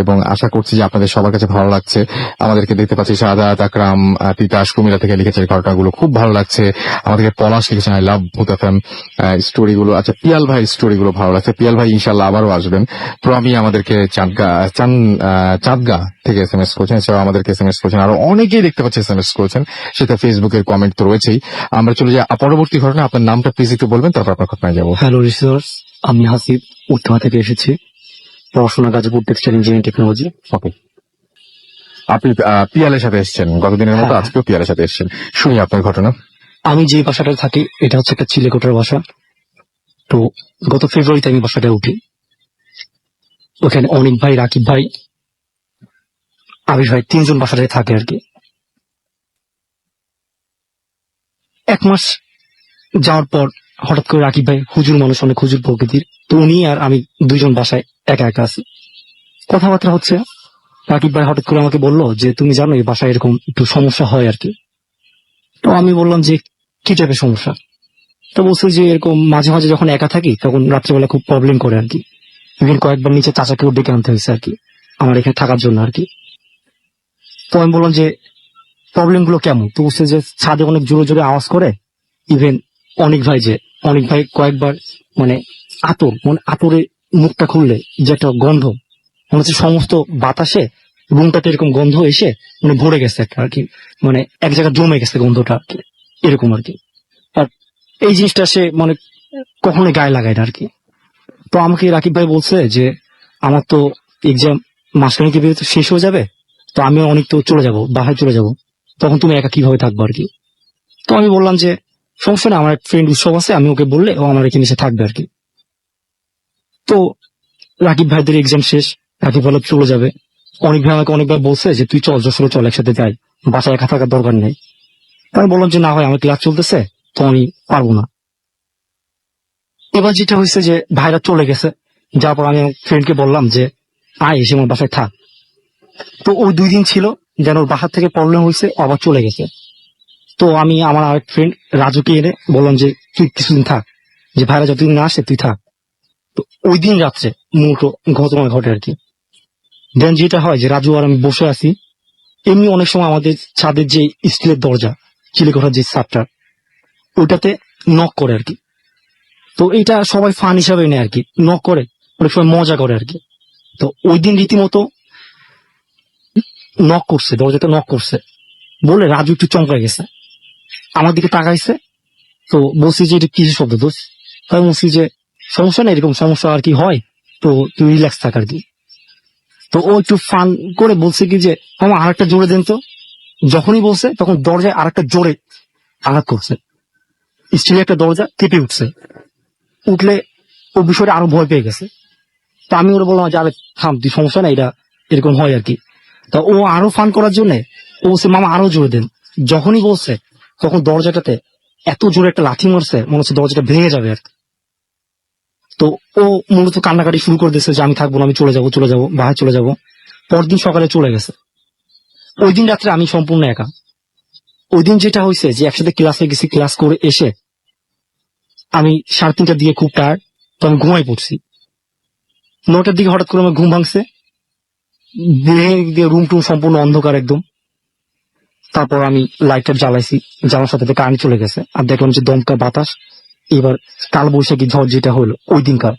Speaker 1: এবং আশা করছি যে আপনাদের সবার কাছে ভালো লাগছে। আমাদেরকে দেখতে পাচ্ছি সাদাত আকরাম তিতাস কুমিল্লা থেকে লিখেছেন ঘটনাগুলো খুব ভালো লাগছে। আমাদেরকে পলাশ লিখেছেন আই লাভ ভূত এফএম স্টোরিগুলো। আচ্ছা, পিয়াল ভাই স্টোরিগুলো ভালো লাগছে। পিয়াল ভাই ইনশাল্লাহ আবারও আসবেন। প্রমি আমাদেরকে চাঁদগা থেকে SMS করছেন, এছাড়াও আমাদেরকে SMS করছেন, আরো অনেকেই দেখতে পাচ্ছি SMS করেছেন, সেটা ফেসবুকের কমেন্ট তো রয়েছেই। আমরা চলে যাই পরবর্তী ঘটনা। আপনার নামটা প্লিজ একটু বলবেন, তারপর আপনার ঘটনায় যাবো।
Speaker 7: হ্যালো রিসার্চ, আমি হাসিব, উত্তরা থেকে এসেছি। পড়াশোনা গাজীপুর টেক্সটাইল ইঞ্জিনিয়ারিং টেকনোলজি।
Speaker 1: ওকে, আপনি পিয়ালের সাথে এসেছেন গতদিনের মতো,
Speaker 7: হ্যাঁ।
Speaker 1: আজকেও পিয়ালের সাথে এসেছেন। শুনি আপনার ঘটনা।
Speaker 7: আমি যে বাসাটায় থাকি এটা হচ্ছে একটা চিলেকোটার বাসা। তো গত ফেব্রুয়ারিতে আমি বাসাটায় উঠি। ওখানে অনিক ভাই, রাকিব ভাই, আবির ভাই, 3 জন বাসাটায় থাকে আর কি। 1 মাস যাওয়ার পর হঠাৎ করে রাকিব ভাই, হুজুর মানুষ, অনেক হুজুর প্রকৃতির, তো উনি আর আমি 2 জন বাসায় একা একা আছি, কথাবার্তা হচ্ছে। রাকিব ভাই হঠাৎ করে আমাকে বললো যে তুমি জানো এই বাসায় এরকম একটু সমস্যা হয় আর কি। তো আমি বললাম যে কি টাইপের সমস্যা? তো বলছে যে এরকম মাঝে মাঝে যখন একা থাকি তখন রাত্রেবেলা খুব প্রবলেম করে আর কি। ইভেন কয়েকবার নিচে চাচাকেও ডেকে আনতে হয়েছে আর কি, আমার এখানে থাকার জন্য আর কি। তো আমি বললাম যে প্রবলেম গুলো কেমন? তো বলছে যে ছাদে অনেক জোরে জোরে আওয়াজ করে। ইভেন অনিক ভাই কয়েকবার মানে আতরে মুখটা খুললে যে একটা গন্ধ, মনে হচ্ছে সমস্ত বাতাসে রুমটাতে এরকম গন্ধ এসে মানে ভরে গেছে একটা আর কি, মানে এক জায়গায় জমে গেছে গন্ধটা আর কি, এরকম আর কি। আর এই জিনিসটা সে মানে কখনোই গায়ে লাগায় না আর কি। তো আমাকে রাকিব ভাই বলছে যে আমার তো এক্সাম মাঝখানে কি শেষ হয়ে যাবে, তো আমি অনেক তো চলে যাব, বাসায় চলে যাব, তখন তুমি একা কিভাবে থাকবো আর কি। তো আমি বললাম যে সমস্যা না, আমার ফ্রেন্ড উৎসব আছে, আমি ওকে বললে ও আমার এখানে এসে থাকবে আর কি। তো রাকিব ভাইদের এক্সাম শেষ, রাকিব ভাই চলে যাবে। অনেক ভাই আমাকে অনেকবার বলছে যে তুই চল, যশোরে চল, একসাথে যাই, বাসায় একা থাকার দরকার নেই। আমি বললাম যে না হয়, আমার ক্লাস চলতেছে, তো আমি পারবো না। এবার যেটা হয়েছে যে ভাইরা চলে গেছে, যার পর আমি আমার ফ্রেন্ডকে বললাম যে আয়, এসে আমার বাসায় থাক। তো ওই 2 দিন ছিল, যেন ওর বাসার থেকে প্রবলেম হয়েছে, ও আবার চলে গেছে। তো আমি আমার আরেক ফ্রেন্ড রাজুকে এনে বললাম যে তুই কিছুদিন থাক, যে ভাইরা যতদিন না আসে তুই থাক। তো ওই দিন রাত্রে মূলত ঘটনা ঘটে আর কি। দেন যেটা হয় যে রাজু আর আমি বসে আছি, এমনি অনেক সময় আমাদের ছাদের যে স্টিলের দরজা, চিলেকোঠার যে সাপটার, ওইটাতে নক করে আর কি। তো এটা সবাই ফান হিসাবে নেয় আর কি, নক করে, অনেক সময় মজা করে আর কি। তো ওই দিন রীতিমতো নক করছে, দরজাতে নক করছে বলে রাজু একটু চমকায় গেছে, আমার দিকে তাকাইছে। তো বলছি যে এটা কিসের শব্দ দোষ? তাই বলছি যে সমস্যা নেই, এরকম সমস্যা আর কি হয়, তো তুই রিল্যাক্স থাক আর কি। তো ও একটু ফান করে বলছে কি যে আমার আরেকটা জোরে দেন তো। যখনই বলছে তখন দরজায় আরেকটা জোরে আঘাত করছে, স্টিলের একটা দরজা কেঁপে উঠছে। উঠলে ও বিষয়টা আরো ভয় পেয়ে গেছে। তো আমি ওরা বললাম যে আরে থাম, তুই, সমস্যা না, এটা এরকম হয় আর কি। তা ও আরো ফান করার জন্য ও বলছে মামা আরো জোরে দেন। যখনই বলছে তখন দরজাটাতে এত জোরে একটা লাথি মারছে, মনে হচ্ছে দরজাটা ভেঙে যাবে আর কি। তো ও মূলত কান্নাকাটি শুরু করে দিয়েছে যে আমি থাকবো না, আমি চলে যাবো, বাসায় চলে যাবো। পরদিন সকালে চলে গেছে। ওই দিন রাত্রে আমি সম্পূর্ণ একা। ওই দিন যেটা হয়েছে যে একসাথে ক্লাসে গেছি, ক্লাস করে এসে আমি 3:30টার দিকে খুব টায়ার্ড, তো আমি ঘুমাই পড়ছি। 9টার দিকে হঠাৎ করে আমার ঘুম ভাঙছে, রুম টুম সম্পূর্ণ অন্ধকার একদম। তারপর আমি লাইটার জ্বালাইছি, জ্বালার সাথে সাথে কারেন্ট চলে গেছে। আর দেখলাম যে দমকা বাতাস, এবার কাল বৈশাখী ঝড় যেটা হলো ওই দিনকার।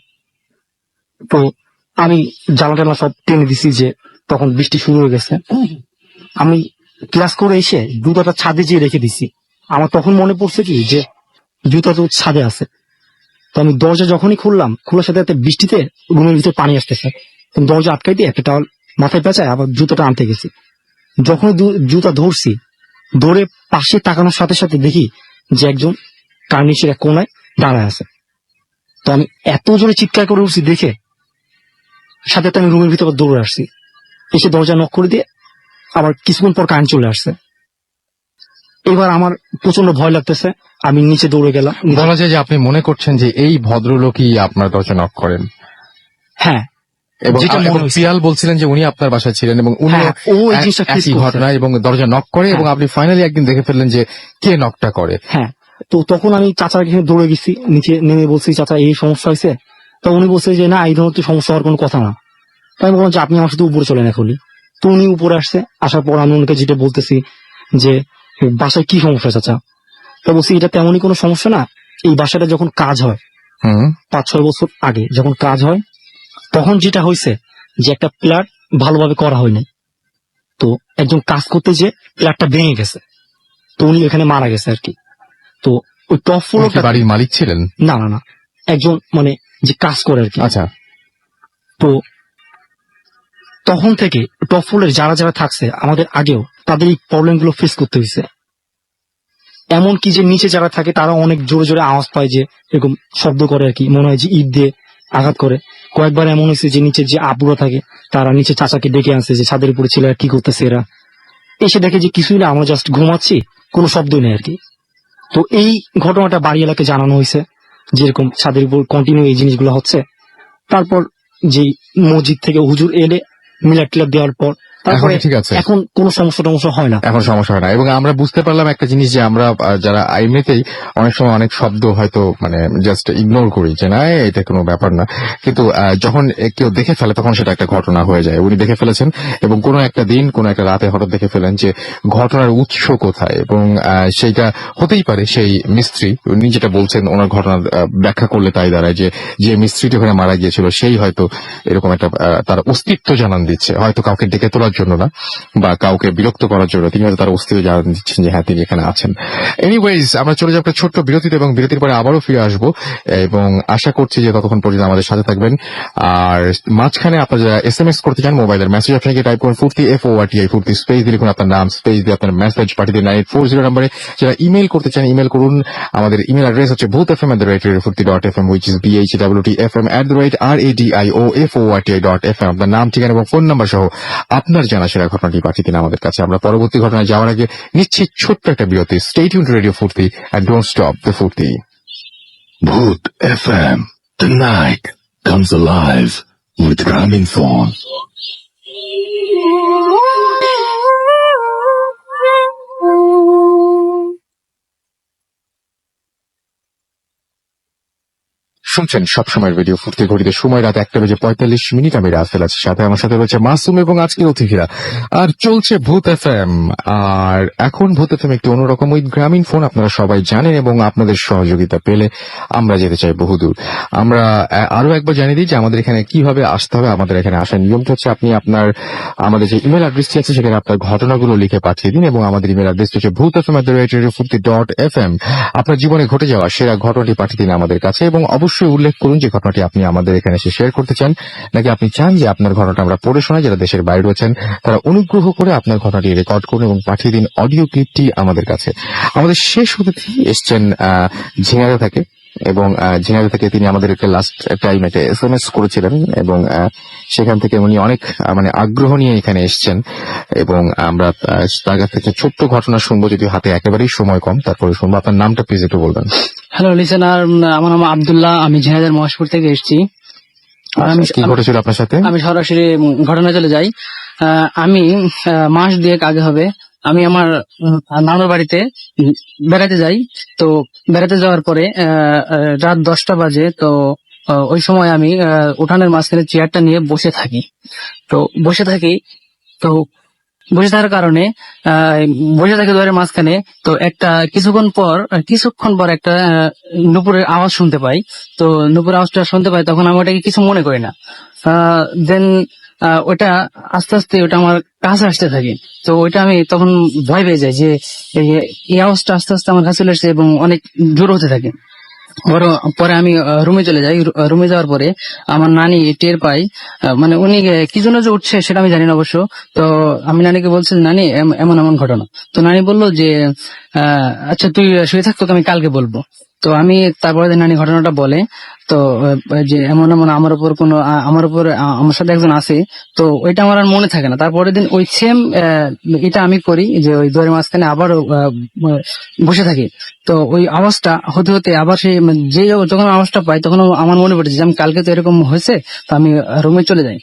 Speaker 7: তো আমি জ্বালা টালা সব টেনে দিছি, যে তখন বৃষ্টি শুরু হয়ে গেছে। আমি ক্লাস করে এসে জুতাটা ছাদে যেয়ে রেখে দিছি। আমার তখন মনে পড়ছে কি যে জুতা তো ছাদে আছে। তো আমি দরজা যখনই খুললাম, খোলার সাথে সাথে বৃষ্টিতে রুমের ভিতরে পানি আসতেছে। তো দরজা আটকাই দিয়ে একটা টাওয়াল মাথায় পেঁচায় আবার জুতাটা আনতে গেছি। যখন জুতা ধরছি, ধরে পাশে তাকানোর সাথে সাথে দেখি যে একজন কার্নিশের এক কোনায় দাঁড়ায় আছে। তো আমি এত জোরে চিৎকার করে উঠছি দেখে, সাথে আমি রুমের ভিতরে দৌড়ে আসছি। এসে দরজা নক করে দিয়ে আবার কিছুক্ষণ পর কারেন্ট চলে আসছে। এবার আমার প্রচন্ড ভয় লাগতেছে, আমি নিচে দৌড়ে গেলাম।
Speaker 1: বলা যায় যে আপনি মনে করছেন যে এই ভদ্রলোকই আপনার দরজা নক করেন,
Speaker 7: হ্যাঁ,
Speaker 1: এবং
Speaker 7: যেটা মনে
Speaker 1: এবং
Speaker 7: হয়েছে।
Speaker 1: পিয়াল বলছিলেন যে উনি আপনার বাসায় ছিলেন এবং উনি
Speaker 7: হ্যাঁ, ও এই জিনিসটা face
Speaker 1: একই
Speaker 7: করছে।
Speaker 1: ঘটনা এবং দরজা নক করে, এবং আপনি ফাইনালি একদিন দেখে ফেললেন যে কে নকটা করে।
Speaker 7: হ্যাঁ, তো তখন আমি চাচার কাছে দৌড়ে গেছি, নিচে নেমে বলছি চাচা এই সমস্যা হয়েছে। তো উনি বলছে যে না, এই ধরনের তো সমস্যা হওয়ার কোনো কথা না। তো আমি বললাম যে আপনি আমার সাথে উপরে চলেন এখনই। তো উনি উপরে আসছে, আসার পর আমি ওনাকে যেটা বলতেছি যে বাসায় কি সমস্যা চাচা। তো বলছি এটা তেমনই কোনো সমস্যা না, এই বাসাটা যখন কাজ হয় 5-6 বছর আগে যখন কাজ হয়, তখন যেটা হয়েছে যে একটা প্লাট ভালোভাবে করা হয়নি। তো একজন কাজ করতে যে প্লাটটা ভেঙে গেছে, তো উনি এখানে মারা গেছে আর কি। তো ওই টপ
Speaker 1: উনি কি
Speaker 7: ফ্লোরটা,
Speaker 1: বাড়ির মালিক ছিলেন?
Speaker 7: না না না, একজন মানে যে কাজ করে আর কি।
Speaker 1: আচ্ছা,
Speaker 7: তো তখন থেকে টপ ফ্লোরে যারা যারা থাকছে আমাদের আগেও, তাদের এই প্রবলেম গুলো ফেস করতে হয়েছে। এমনকি যে নিচে যারা থাকে তারা অনেক জোরে জোরে আওয়াজ পায়, যে এরকম শব্দ করে আর কি, মনে হয় যে ইট দিয়ে আঘাত করে। কয়েকবার এমন হয়েছে যে নিচে যে আপুরা থাকে তারা নিচে চাচাকে ডেকে আনছে যে ছাদের উপরে ছেলেরা কি করতেছে এরা। এসে দেখে যে কিছুই না, আমরা জাস্ট ঘুমাচ্ছি, কোনো শব্দই নেই আর কি। তো এই ঘটনাটা বাড়ি এলাকায় জানানো হয়েছে, যেরকম ছাদের উপর কন্টিনিউ এই জিনিসগুলো হচ্ছে। তারপর যে মসজিদ থেকে হুজুর এলে মিলাদ টিলাদ দেওয়ার পর তারপরে
Speaker 1: এখন ঠিক আছে,
Speaker 7: এখন কোনো সমস্যা টমস্যা হয় না।
Speaker 1: এখন সমস্যা হয় না। এবং আমরা বুঝতে পারলাম একটা জিনিস, যে আমরা যারা এমনিতেই অনেক সময় অনেক শব্দ হয়তো মানে জাস্ট ইগনোর করি যে না এটা কোনো ব্যাপার না, কিন্তু যখন কেউ দেখে ফেলে তখন সেটা একটা ঘটনা হয়ে যায়। উনি দেখে ফেলেছেন এবং কোনো একটা দিন কোনো একটা রাতে হঠাৎ দেখে ফেলেন যে ঘটনার উৎস কোথায়, এবং সেইটা হতেই পারে সেই মিস্ত্রি। উনি যেটা বলছেন ওনার ঘটনার ব্যাখ্যা করলে তাই দাঁড়ায় যে যে মিস্ত্রিটি ওখানে মারা গিয়েছিল সেই হয়তো এরকম একটা তার অস্তিত্ব জানান দিচ্ছে, হয়তো কাউকে ডেকে তোলার জন্য না, বা কাউকে বিরক্ত করার জন্য। তিনি হয়তো তার অস্তিত্ব জানান দিচ্ছেন যে হ্যাঁ তিনি এখানে আছেন। এনিওয়েজ, আমরা চলে যাবো একটা ছোট্ট বিরতিতে এবং বিরতির পরে আবারও ফিরে আসবো এবং আশা করছি যে ততক্ষণ পর্যন্ত আমাদের সাথে থাকবেন। আর মাঝখানে আপনারা যারা SMS করতে চান, মোবাইলের মেসেজ অপশনে গিয়ে টাইপ করুন ফুর্তি FORTI, ফুর্তি স্পেস দিয়ে লিখুন আপনার নাম, স্পেস দিয়ে আপনার মেসেজ পাঠিয়ে দিন 9840 নম্বরে। যারা ইমেল করতে চান ইমেল করুন, আমাদের ইমেল অ্যাড্রেস হচ্ছে bhutfm@radiofurti.fm, which is BHWTFM@radioForti.fm। আপনার নাম, ঠিকানা এবং ফোন নাম্বার সহ আপনার জানা সেরা ঘটনাটি পাঠিয়ে দিন আমাদের কাছে। আমরা পরবর্তী ঘটনায় যাওয়ার আগে নিচ্ছি ছোট্ট একটা বিরতি। Stay tuned to Radio Furti and don't stop the Furti.
Speaker 3: Bhoot FM. The night comes alive with Graminphone.
Speaker 1: শুনছেন সবসময় রেডিও ফুর্তি। ঘড়িতে সময় রাত 1:45। আমি রাসেল আছি, সাথে আমার সাথে রয়েছে মাসুম এবং আজকের অতিথিরা। আর চলছে ভূত FM। আর এখন ভূত FM একটি অন্যরকম উইথ গ্রামীণ ফোন, আপনারা সবাই জানেন, এবং আপনাদের সহযোগিতা পেলে আমরা যেতে চাই বহুদূর। আমরা আরো একবার জানিয়ে দিই যে আমাদের এখানে কিভাবে আসতে হবে। আমাদের এখানে আসার নিয়মটা হচ্ছে আপনি আমাদের যে ইমেল অ্যাড্রেসটি আছে সেখানে আপনার ঘটনাগুলো লিখে পাঠিয়ে দিন, এবং আমাদের ইমেল অ্যাড্রেসটি হচ্ছে bhutfm@radiofurti.fm। আপনার জীবনে ঘটে যাওয়া সেরা ঘটনাটি পাঠিয়ে দিন আমাদের কাছে, এবং অবশ্যই উল্লেখ করুন যে ঘটনাটি আপনি আমাদের এখানে এসে শেয়ার করতে চান, নাকি আপনি চান যে আপনার ঘটনাটা আমরা পড়ে শোনাই। যারা দেশের বাইরে রয়েছেন তারা অনুগ্রহ করে আপনার ঘটনাটি রেকর্ড করুন এবং পাঠিয়ে দিন অডিও ক্লিপটি আমাদের কাছে। আমাদের শেষ অতিথি এসছেন ঝিনাইদহ থেকে, এবং ঝিনাইদহ থেকে তিনি আমাদেরকে লাস্ট টাইম একটা SMS করেছিলেন, এবং সেখান থেকে উনি অনেক আগ্রহ নিয়ে এখানে এসছেন, এবং আমরা তার কাছ থেকে ছোট্ট ঘটনা শুনবো, যদিও হাতে একেবারেই সময় কম, তারপরে শুনবো। আপনার নামটা প্লিজ একটু বলবেন।
Speaker 8: হ্যালো লিসেনার, আমার নাম আব্দুল্লাহ, আমি ঝিনাইদহ মহেশপুর থেকে এসেছি।
Speaker 1: কি ঘটেছিল আপনার সাথে?
Speaker 8: আমি সরাসরি ঘটনায় চলে যাই। আমি মাস দুয়েক আগে হবে, আমি আমার নানুর বাড়িতে বেড়াতে যাই। তো বেড়াতে যাওয়ার পরে রাত 10টা বাজে। তো ওই সময় আমি উঠানের মাঝখানে চেয়ারটা নিয়ে বসে থাকি। তো বসে থাকার কারণে বসে থাকি দুয়ারের মাঝখানে। তো কিছুক্ষণ পর একটা নুপুরের আওয়াজ শুনতে পাই। তো নুপুরের আওয়াজটা শুনতে পাই, তখন আমি ওটাকে কিছু মনে করি না। দেন ওটা আস্তে আস্তে ওটা আমার কাছে আসতে থাকে। তো ওইটা আমি তখন ভয় পেয়ে যাই যে এই আওয়াজটা আস্তে আস্তে আমার কাছে চলে আসছে এবং অনেক জোর হতে থাকে। পরে আমি রুমে চলে যাই। রুমে যাওয়ার পরে আমার নানি টের পাই, উনি কি জন্য যে উঠছে সেটা আমি জানি না অবশ্য। তো আমি নানিকে বলছি, নানি এমন এমন ঘটনা। তো নানি বললো যে আচ্ছা তুই শুয়ে থাক, তোকে আমি কালকে বলবো। তো আমি তারপরে নানি ঘটনাটা বলে, তো যে এমন এমন আমার উপর আমার সাথে একজন আছে। তো ওইটা আমার আর মনে থাকে না। তারপরের দিন ওই সেম এটা আমি করি যে ওই দুয়ারের মাঝখানে আবার বসে থাকি। তো ওই আওয়াজটা হতে হতে আবার যখন আওয়াজটা পাই তখন আমার মনে পড়েছে যে আমি কালকে তো এরকম হয়েছে। তো আমি রুমে চলে যাই।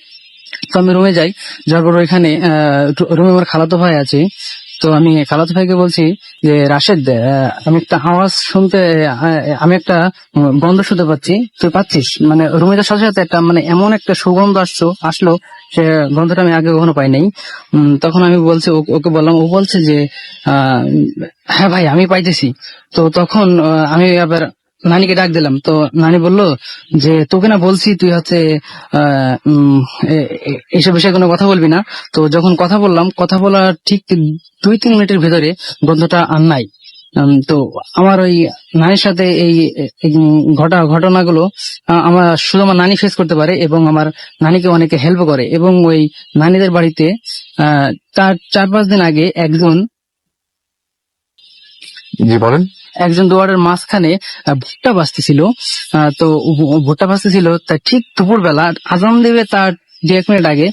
Speaker 8: তো আমি রুমে যাই, যাওয়ার পর ওইখানে রুমে আমার খালাতো ভাই আছে। তো আমি খালাতো ভাইকে বলছি যে রাশেদ, আমি একটা আওয়াজ আমি একটা গন্ধ শুনতে পাচ্ছি, তুই পাচ্ছিস? রুমে যাওয়ার সাথে সাথে একটা এমন একটা সুগন্ধ আসলো, সে গন্ধটা আমি আগে কখনো পাই নাই। তখন আমি বলছি, ওকে বললাম, ও বলছে যে হ্যাঁ ভাই আমি পাইতেছি। তো তখন আমি আবার নানিকে ডাক দিলাম। তো নানি বললো যে তোকে না বলছি তুই হচ্ছে এইসব বিষয়ে কোনো কথা বলবি না। তো যখন কথা বলার ঠিক 2-3 মিনিটের ভেতরে গন্ধটা আর নাই। তো আমার ওই নানির সাথে এই ঘটনাগুলো আমার শুধু আমার নানি ফেস করতে পারে, এবং আমার নানিকে অনেকে হেল্প করে। এবং ওই নানিদের বাড়িতে তার 4-5 দিন আগে একজন দুয়ারের মাঝখানে ভুট্টা বাজতেছিল। তো ভুট্টা বাজতেছিল, তার ঠিক দুপুর বেলা আজান দেবে তার 1 মিনিট আগে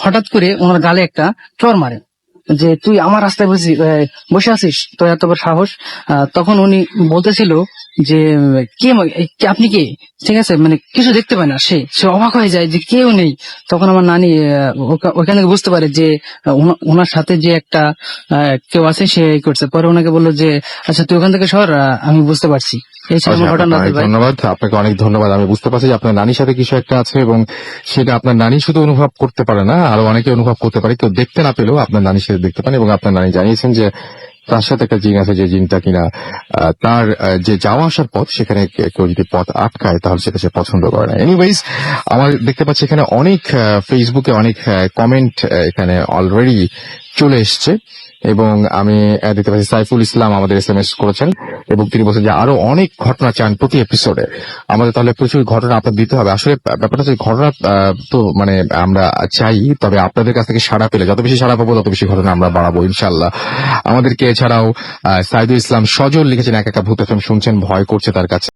Speaker 8: হঠাৎ করে ওনার গালে একটা চড় মারে যে তুই আমার রাস্তায় বসে আছিস, তো এত বড় সাহস। তখন উনি বলতেছিল যে আপনি কে? ঠিক আছে, কিছু দেখতে পায় না, সে অবাক হয়ে যায় যে কেউ নেই। তখন আমার নানি ওখান থেকে বুঝতে পারে যে ওনার সাথে যে একটা কেউ আছে, সে করছে। পরে ওনাকে বললো যে আচ্ছা তুই ওখান থেকে সর, আমি বুঝতে পারছি।
Speaker 1: ধন্যবাদ আপনাকে, অনেক ধন্যবাদ। আমি বুঝতে পারছি যে আপনার নানির সাথে কিছু একটা আছে, এবং সেটা আপনার নানি শুধু অনুভব করতে পারে না, আরো অনেকে অনুভব করতে পারে। কেউ দেখতে না পেলেও আপনার নানির সাথে দেখতে পান, এবং আপনার নানি জানিয়েছেন যে তার সাথে একটা জিন আছে যে জিনটা কিনা তার যে যাওয়া আসার পথ সেখানে কেউ যদি পথ আটকায় তাহলে সেটা সে পছন্দ করে না। এনিওয়েজ আমার দেখতে পাচ্ছি এখানে অনেক ফেসবুকে অনেক কমেন্ট এখানে অলরেডি চলে এসছে এবং আমি দেখতে পাচ্ছি সাইফুল ইসলাম আমাদের SMS করেছেন এবং তিনি বলছেন যে আরো অনেক ঘটনা চান প্রতি এপিসোডে। আমাদের তাহলে প্রচুর ঘটনা আপনার দিতে হবে। আসলে ব্যাপারটা হচ্ছে ঘটনা তো মানে আমরা চাই, তবে আপনাদের কাছ থেকে সাড়া পেলে যত বেশি সাড়া পাবো তত বেশি ঘটনা আমরা বাড়াবো ইনশাল্লাহ। আমাদেরকে এছাড়াও সাইদুল ইসলাম সজল লিখেছেন, এক একটা ভূত FM শুনছেন, ভয় করছে তার কাছে।